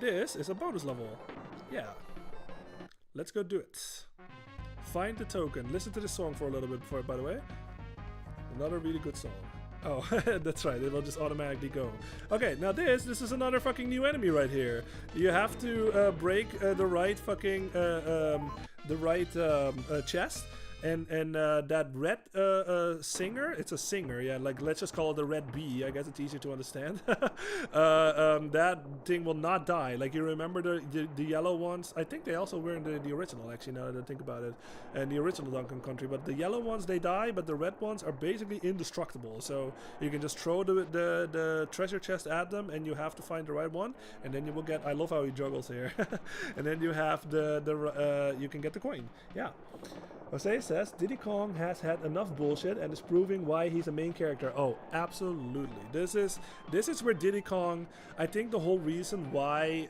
this is a bonus level. Yeah. Let's go do it. Find the token. Listen to the song for a little bit before, by the way. Another really good song. Oh, that's right, it will just automatically go. Okay, now this is another fucking new enemy right here. You have to break the right fucking, chest. And that red singer, it's a singer, yeah, like let's just call it the red bee, I guess it's easier to understand. That thing will not die. Like, you remember the yellow ones? I think they also were in the original, actually, now that I think about it, and the original Donkey Kong Country. But the yellow ones, they die, but the red ones are basically indestructible. So you can just throw the treasure chest at them, and you have to find the right one, and then you will get, I love how he juggles here, and then you have you can get the coin. Yeah. Jose says, Diddy Kong has had enough bullshit and is proving why he's a main character. Oh, absolutely. This is where Diddy Kong, I think the whole reason why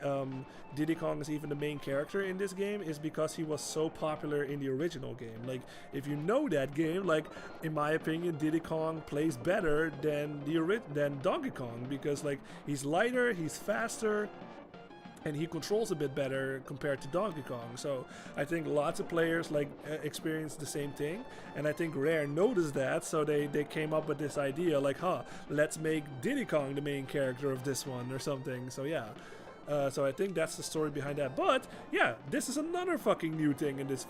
Diddy Kong is even the main character in this game is because he was so popular in the original game. Like, if you know that game, like, in my opinion, Diddy Kong plays better than Donkey Kong, because like, he's lighter, he's faster, and he controls a bit better compared to Donkey Kong. So I think lots of players like experience the same thing, and I think Rare noticed that, so they came up with this idea like, let's make Diddy Kong the main character of this one or something. So yeah. So I think that's the story behind that. But yeah, this is another fucking new thing in this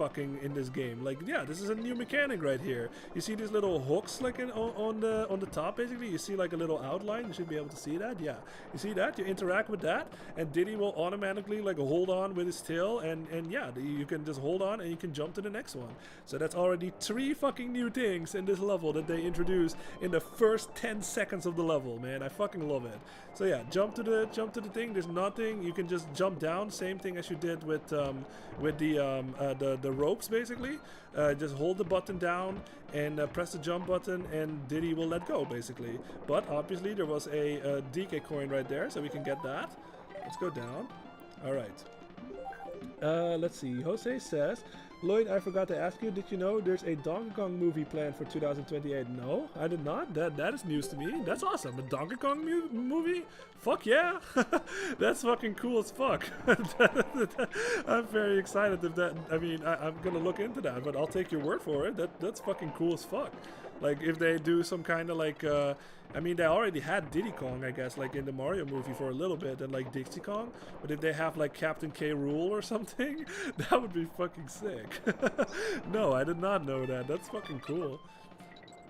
game. Like, yeah, this is a new mechanic right here. You see these little hooks like on the top, basically. You see like a little outline. You should be able to see that. Yeah, you see that? You interact with that, and Diddy will automatically like hold on with his tail, and yeah, you can just hold on and you can jump to the next one. So that's already 3 fucking new things in this level that they introduced in the first 10 seconds of the level, man. I fucking love it. So yeah, jump to the thing. There's nothing. You can just jump down, same thing as you did with the ropes, basically. Just hold the button down and press the jump button, and Diddy will let go, basically. But obviously there was a DK coin right there, so we can get that. Let's go down. All right. Let's see. Jose says, Lloyd, I forgot to ask you, did you know there's a Donkey Kong movie planned for 2028? No, I did not. That is news to me. That's awesome. A Donkey Kong movie? Fuck yeah. That's fucking cool as fuck. I'm very excited if that, I mean, I'm gonna look into that, but I'll take your word for it. That's fucking cool as fuck. Like, if they do some kind of like, I mean, they already had Diddy Kong, I guess, like in the Mario movie for a little bit, and like Dixie Kong. But if they have like Captain K. Rool or something, that would be fucking sick. No, I did not know that. That's fucking cool.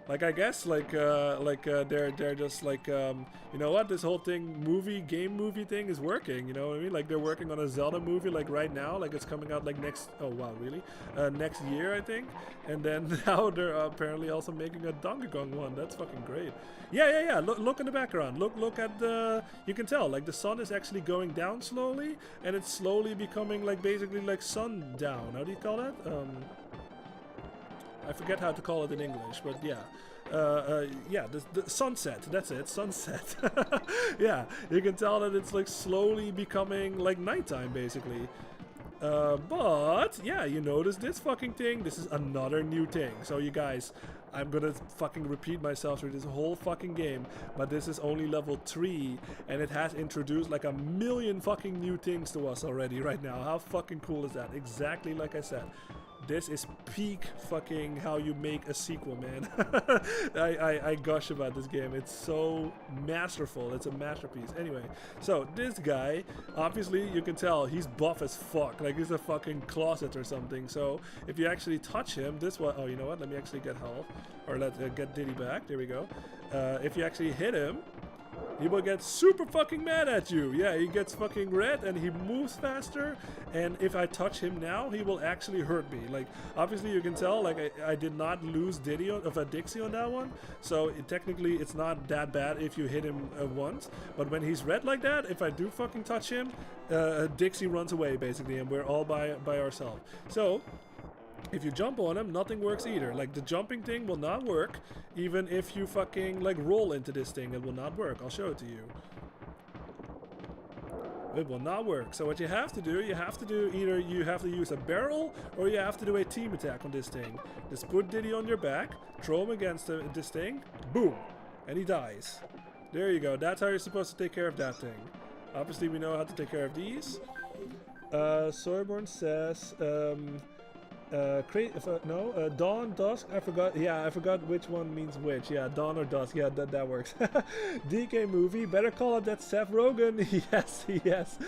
Like, I guess, they're just like, you know what, this whole thing, game movie thing is working, you know what I mean? Like, they're working on a Zelda movie, like, right now, like, it's coming out, like, oh, wow, really? Next year, I think, and then now they're apparently also making a Donkey Kong one. That's fucking great. Yeah, look in the background, look at the, you can tell, like, the sun is actually going down slowly, and it's slowly becoming, like, basically, like, sundown. How do you call that? I forget how to call it in English, but yeah. Yeah, the sunset, that's it, sunset. Yeah, you can tell that it's like slowly becoming like nighttime, basically. But yeah, you notice this fucking thing, this is another new thing. So you guys, I'm gonna fucking repeat myself through this whole fucking game, but this is only level 3, and it has introduced like a million fucking new things to us already right now. How fucking cool is that? Exactly like I said. This is peak fucking how you make a sequel, man. I gush about this game. It's so masterful. It's a masterpiece. Anyway, so this guy, obviously you can tell he's buff as fuck. Like, he's a fucking closet or something. So if you actually touch him, this one, oh, you know what? Let me actually get health, or let's get Diddy back. There we go. If you actually hit him, he will get super fucking mad at you. Yeah, he gets fucking red and he moves faster. And if I touch him now, he will actually hurt me. Like, obviously you can tell, like, I did not lose Diddy of a Dixie on that one. So technically it's not that bad if you hit him once. But when he's red like that, if I do fucking touch him, Dixie runs away basically, and we're all by ourselves. So if you jump on him, nothing works either. Like, the jumping thing will not work. Even if you fucking, like, roll into this thing, it will not work. I'll show it to you. It will not work. So what you have to do either you have to use a barrel or you have to do a team attack on this thing. Just put Diddy on your back, throw him against this thing, boom, and he dies. There you go. That's how you're supposed to take care of that thing. Obviously, we know how to take care of these. Soyborn says, dawn, dusk, I forgot. Yeah, I forgot which one means which. Yeah, dawn or dusk. Yeah, that works. DK movie, better call it that Seth Rogen. yes.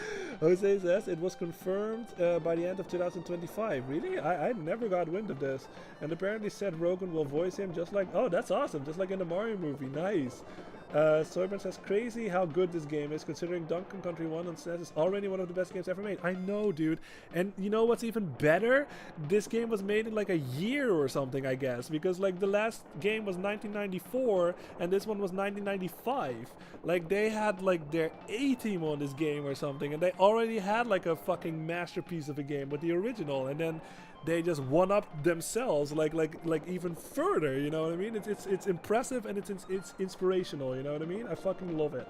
Jose says it was confirmed by the end of 2025. Really? I never got wind of this. And apparently Seth Rogen will voice him just like, oh, that's awesome. Just like in the Mario movie. Nice. Soyburn says, crazy how good this game is, considering Donkey Country 1 on SNES is already one of the best games ever made. I know, dude. And you know what's even better? This game was made in like a year or something, I guess. Because like the last game was 1994 and this one was 1995. Like they had like their A-team on this game or something. And they already had like a fucking masterpiece of a game with the original. And then they just one-up themselves like even further, you know what I mean? It's impressive and it's inspirational, you know what I mean? I fucking love it.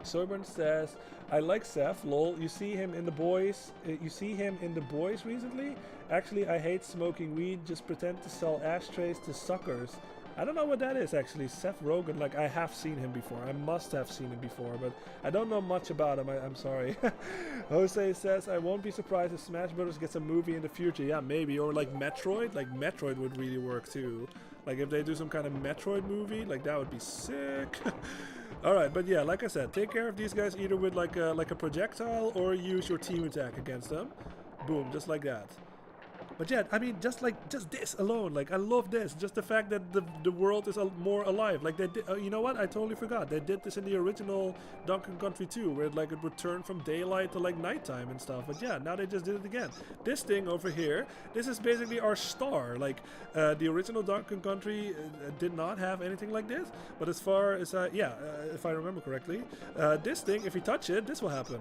Soyburn says, I like Seth, lol. You see him in The Boys recently? Actually, I hate smoking weed, just pretend to sell ashtrays to suckers. I don't know what that is actually. Seth Rogen, like I have seen him before. I must have seen him before, but I don't know much about him. I'm sorry. Jose says, I won't be surprised if Smash Bros. Gets a movie in the future. Yeah, maybe. Or like Metroid. Like Metroid would really work too. Like if they do some kind of Metroid movie, like that would be sick. Alright, but yeah, like I said, take care of these guys either with like a projectile or use your team attack against them. Boom, just like that. But yeah, I mean, just this alone, like I love this. Just the fact that the world is more alive. Like they did, you know what? I totally forgot. They did this in the original Donkey Country 2, where like it would turn from daylight to like nighttime and stuff. But yeah, now they just did it again. This thing over here, this is basically our star. Like the original Donkey Country did not have anything like this. But as far as if I remember correctly, this thing, if you touch it, this will happen.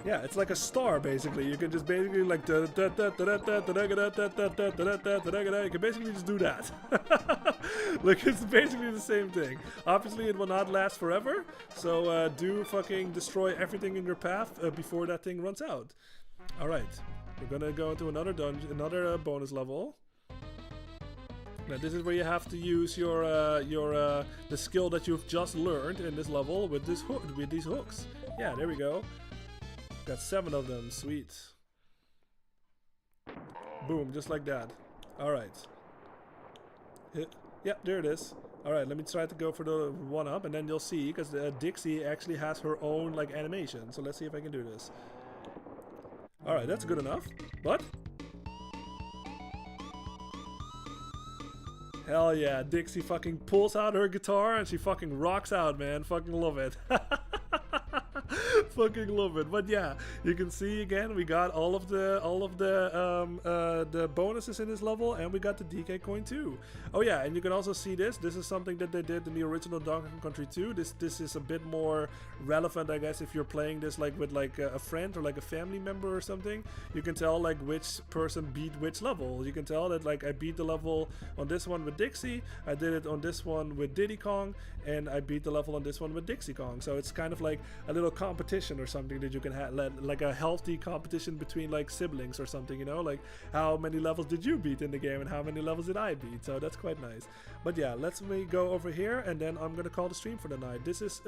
Yeah, it's like a star basically. You can just basically like you can basically just do that. Like it's basically the same thing. Obviously it will not last forever, so do fucking destroy everything in your path before that thing runs out. Alright, we're gonna go into another dungeon, another bonus level. Now this is where you have to use your the skill that you've just learned in this level with this with these hooks. Yeah, there we go. Got 7 of them, sweet. Boom, just like that. Alright. Yep, there it is. Alright, let me try to go for the 1-up and then you'll see, because Dixie actually has her own like animation. So let's see if I can do this. Alright, that's good enough. But hell yeah, Dixie fucking pulls out her guitar and she fucking rocks out, man. Fucking love it. Fucking love it. But yeah, you can see again we got all of the bonuses in this level, and we got the DK coin too. Oh yeah, and you can also see this is something that they did in the original Donkey Country 2. This is a bit more relevant, I guess, if you're playing this like with like a friend or like a family member or something. You can tell like which person beat which level. You can tell that like I beat the level on this one with Dixie, I did it on this one with Diddy Kong, and I beat the level on this one with Dixie Kong. So it's kind of like a little competition or something that you can have, like a healthy competition between like siblings or something, you know, like how many levels did you beat in the game and how many levels did I beat. So that's quite nice. But yeah, let's go over here and then I'm gonna call the stream for the night. This is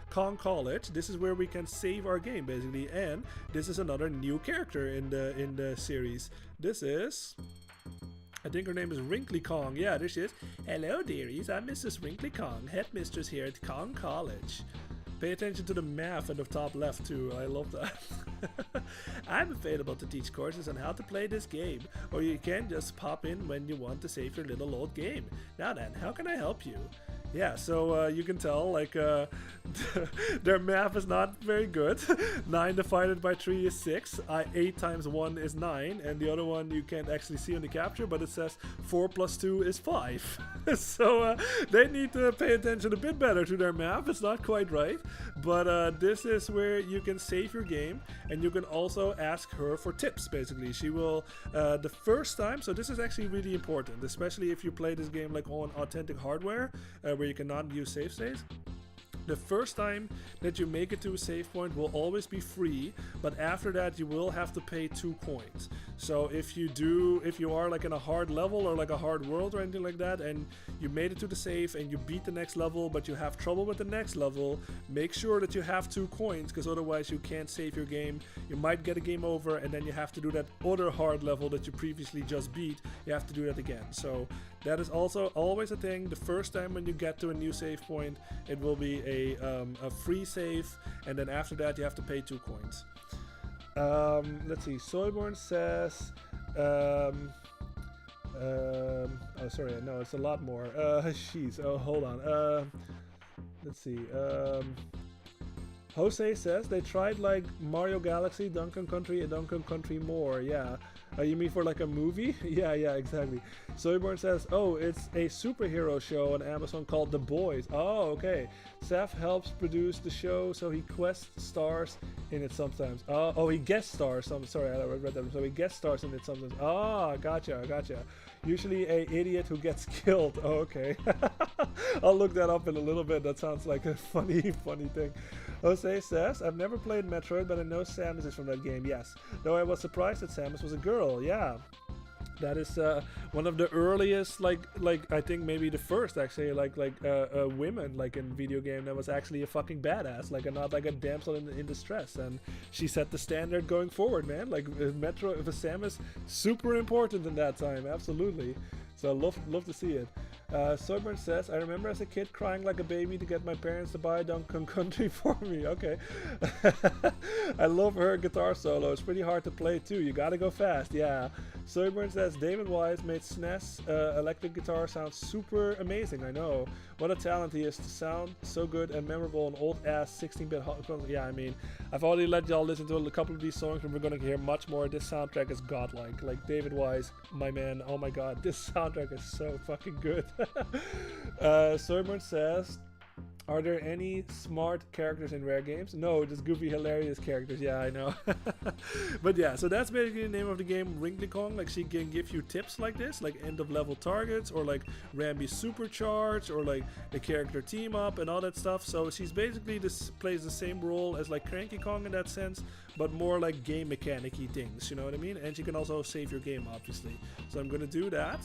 Kong College. This is where we can save our game basically, and this is another new character in the series. This is, I think her name is Wrinkly Kong. Yeah, there she is. Hello dearies, I'm Mrs. Wrinkly Kong, headmistress here at Kong College. Pay attention to the math in the top left too. I love that. I'm available to teach courses on how to play this game, or you can just pop in when you want to save your little old game. Now then, how can I help you? Yeah, so you can tell, like, their math is not very good. 9 divided by 3 is 6. 8 times 1 is 9. And the other one you can't actually see on the capture, but it says 4 plus 2 is 5. So they need to pay attention a bit better to their math. It's not quite right. But this is where you can save your game. And you can also ask her for tips, basically. She will, the first time, so this is actually really important, especially if you play this game like on authentic hardware, where you cannot use save states. The first time that you make it to a save point will always be free, but after that you will have to pay 2 coins. So if you are like in a hard level or like a hard world or anything like that, and you made it to the save and you beat the next level but you have trouble with the next level, make sure that you have 2 coins, because otherwise you can't save your game. You might get a game over and then you have to do that other hard level that you previously just beat. You have to do that again. So that is also always a thing. The first time when you get to a new save point, it will be a free save, and then after that you have to pay 2 coins. Let's see. Soyborn says, oh sorry, no, it's a lot more. Jeez, oh hold on. Let's see. Jose says they tried like Mario Galaxy, Donkey Country, and Donkey Country More. Yeah. You mean for like a movie? Yeah, exactly. Soyborn says, oh, it's a superhero show on Amazon called The Boys. Oh, okay. Seth helps produce the show, so he quest stars in it sometimes. Oh, he guest stars. Sorry, I read that. So he guest stars in it sometimes. Ah, gotcha. Usually a idiot who gets killed. Oh, okay. I'll look that up in a little bit. That sounds like a funny thing. Jose says, I've never played Metroid, but I know Samus is from that game. Yes. Though I was surprised that Samus was a girl. Yeah. That is one of the earliest, like I think maybe the first actually, like women like in video game that was actually a fucking badass, like not like a damsel in distress, and she set the standard going forward, man. Like Metro, Samus, super important in that time, absolutely. So love to see it. Soyburn says, I remember as a kid crying like a baby to get my parents to buy Donkey Country for me. Okay. I love her guitar solo. It's pretty hard to play too. You gotta go fast. Yeah. Soyburn says, David Wise made SNES electric guitar sound super amazing. I know. What a talent he is to sound so good and memorable on old ass 16-bit console. Yeah, I mean, I've already let y'all listen to a couple of these songs and we're gonna hear much more. This soundtrack is godlike. Like David Wise, my man. Oh my god, this soundtrack is so fucking good. Soyburn says, are there any smart characters in rare games? No, just goofy, hilarious characters. Yeah, I know. But yeah, so that's basically the name of the game, Wrinkly Kong. Like she can give you tips like this, like end of level targets, or like Rambi supercharge, or like the character team up and all that stuff. So she's basically plays the same role as like Cranky Kong in that sense, but more like game mechanic-y things, you know what I mean? And she can also save your game, obviously. So I'm gonna do that.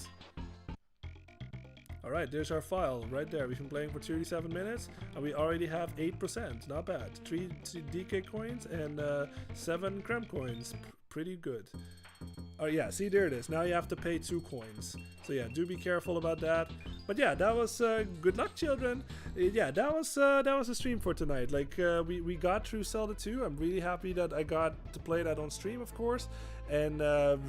Alright, there's our file right there. We've been playing for 37 minutes and we already have 8%. Not bad. 3 DK coins and 7 Krem coins. Pretty good. Oh yeah, see, there it is. Now you have to pay 2 coins. So yeah, do be careful about that. But yeah, that was good luck, children. Yeah, that was the stream for tonight. Like we got through Zelda 2. I'm really happy that I got to play that on stream, of course. And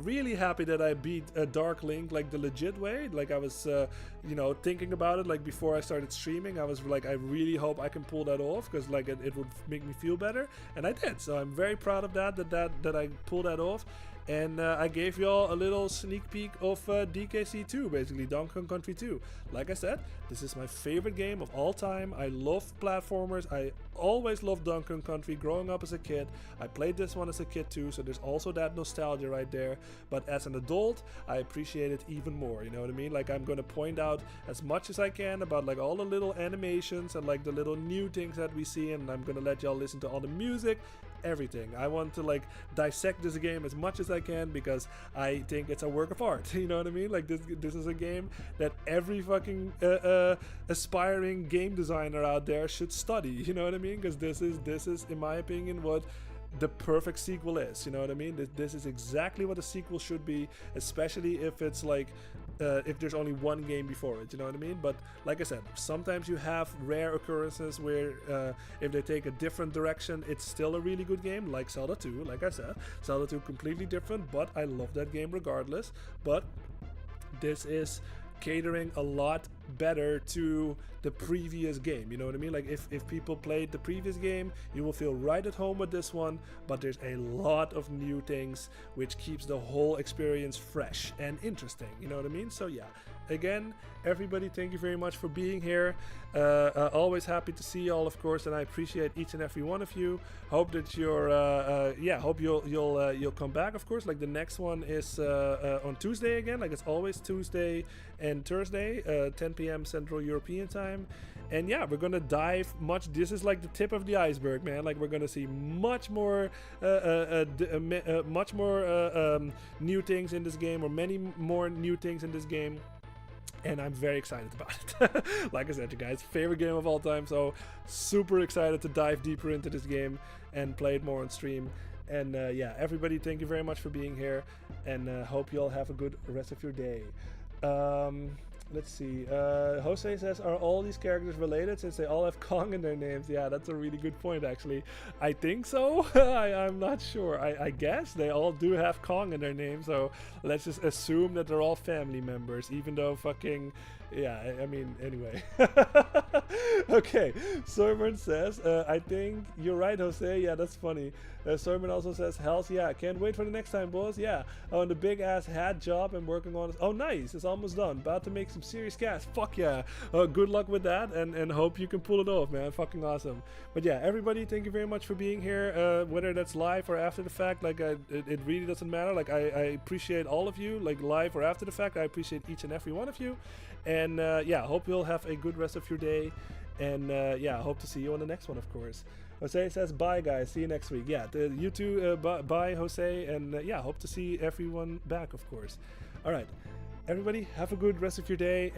really happy that I beat Dark Link like the legit way. Like I was, you know, thinking about it like before I started streaming. I was like, I really hope I can pull that off because like it would make me feel better, and I did. So I'm very proud of that I pulled that off. And I gave y'all a little sneak peek of DKC 2, basically Donkey Country 2. Like I said, this is my favorite game of all time. I love platformers. I always loved Donkey Country growing up as a kid. I played this one as a kid too, so there's also that nostalgia right there. But as an adult, I appreciate it even more, you know what I mean? Like I'm gonna point out as much as I can about like all the little animations and like the little new things that we see, and I'm gonna let y'all listen to all the music, everything. I want to like dissect this game as much as I can because I think it's a work of art. You know what I mean? Like this is a game that every fucking aspiring game designer out there should study. You know what I mean? Because this is in my opinion what the perfect sequel is. You know what I mean? This is exactly what a sequel should be, especially if it's like if there's only one game before it, you know what I mean? But like I said, sometimes you have rare occurrences where if they take a different direction, it's still a really good game, like Zelda 2, like I said. Zelda 2 completely different, but I love that game regardless. But this is catering a lot better to the previous game, you know what I mean? Like if people played the previous game, you will feel right at home with this one, but there's a lot of new things which keeps the whole experience fresh and interesting, you know what I mean? So yeah, again, everybody, thank you very much for being here. Always happy to see you all, of course, and I appreciate each and every one of you. Hope that you're hope you'll come back, of course. Like the next one is on Tuesday again, like it's always Tuesday and Thursday, 10 p.m. Central European time. And yeah, we're gonna dive much. This is like the tip of the iceberg, man. Like we're gonna see much more new things in this game, or many more new things in this game. And I'm very excited about it. Like I said, you guys, favorite game of all time, so super excited to dive deeper into this game and play it more on stream. And yeah, everybody, thank you very much for being here, and hope you all have a good rest of your day. Let's see. Jose says, are all these characters related since they all have Kong in their names? Yeah, that's a really good point, actually. I think so. I'm not sure. I guess they all do have Kong in their name, so let's just assume that they're all family members, even though fucking... Yeah, I mean, anyway. Okay, Soyman says, I think you're right, Jose. Yeah, that's funny. Soyman also says, hells yeah, can't wait for the next time, boss. Yeah, oh, and the big ass hat job I'm working on. Oh, nice, it's almost done. About to make some serious cash. Fuck yeah. Good luck with that, and hope you can pull it off, man. Fucking awesome. But yeah, everybody, thank you very much for being here. Whether that's live or after the fact, like it really doesn't matter. Like I appreciate all of you, like live or after the fact. I appreciate each and every one of you. And yeah, hope you'll have a good rest of your day. And yeah, hope to see you on the next one, of course. Jose says, bye, guys. See you next week. Yeah, you too. Bye, Jose. And yeah, hope to see everyone back, of course. All right, everybody, have a good rest of your day. And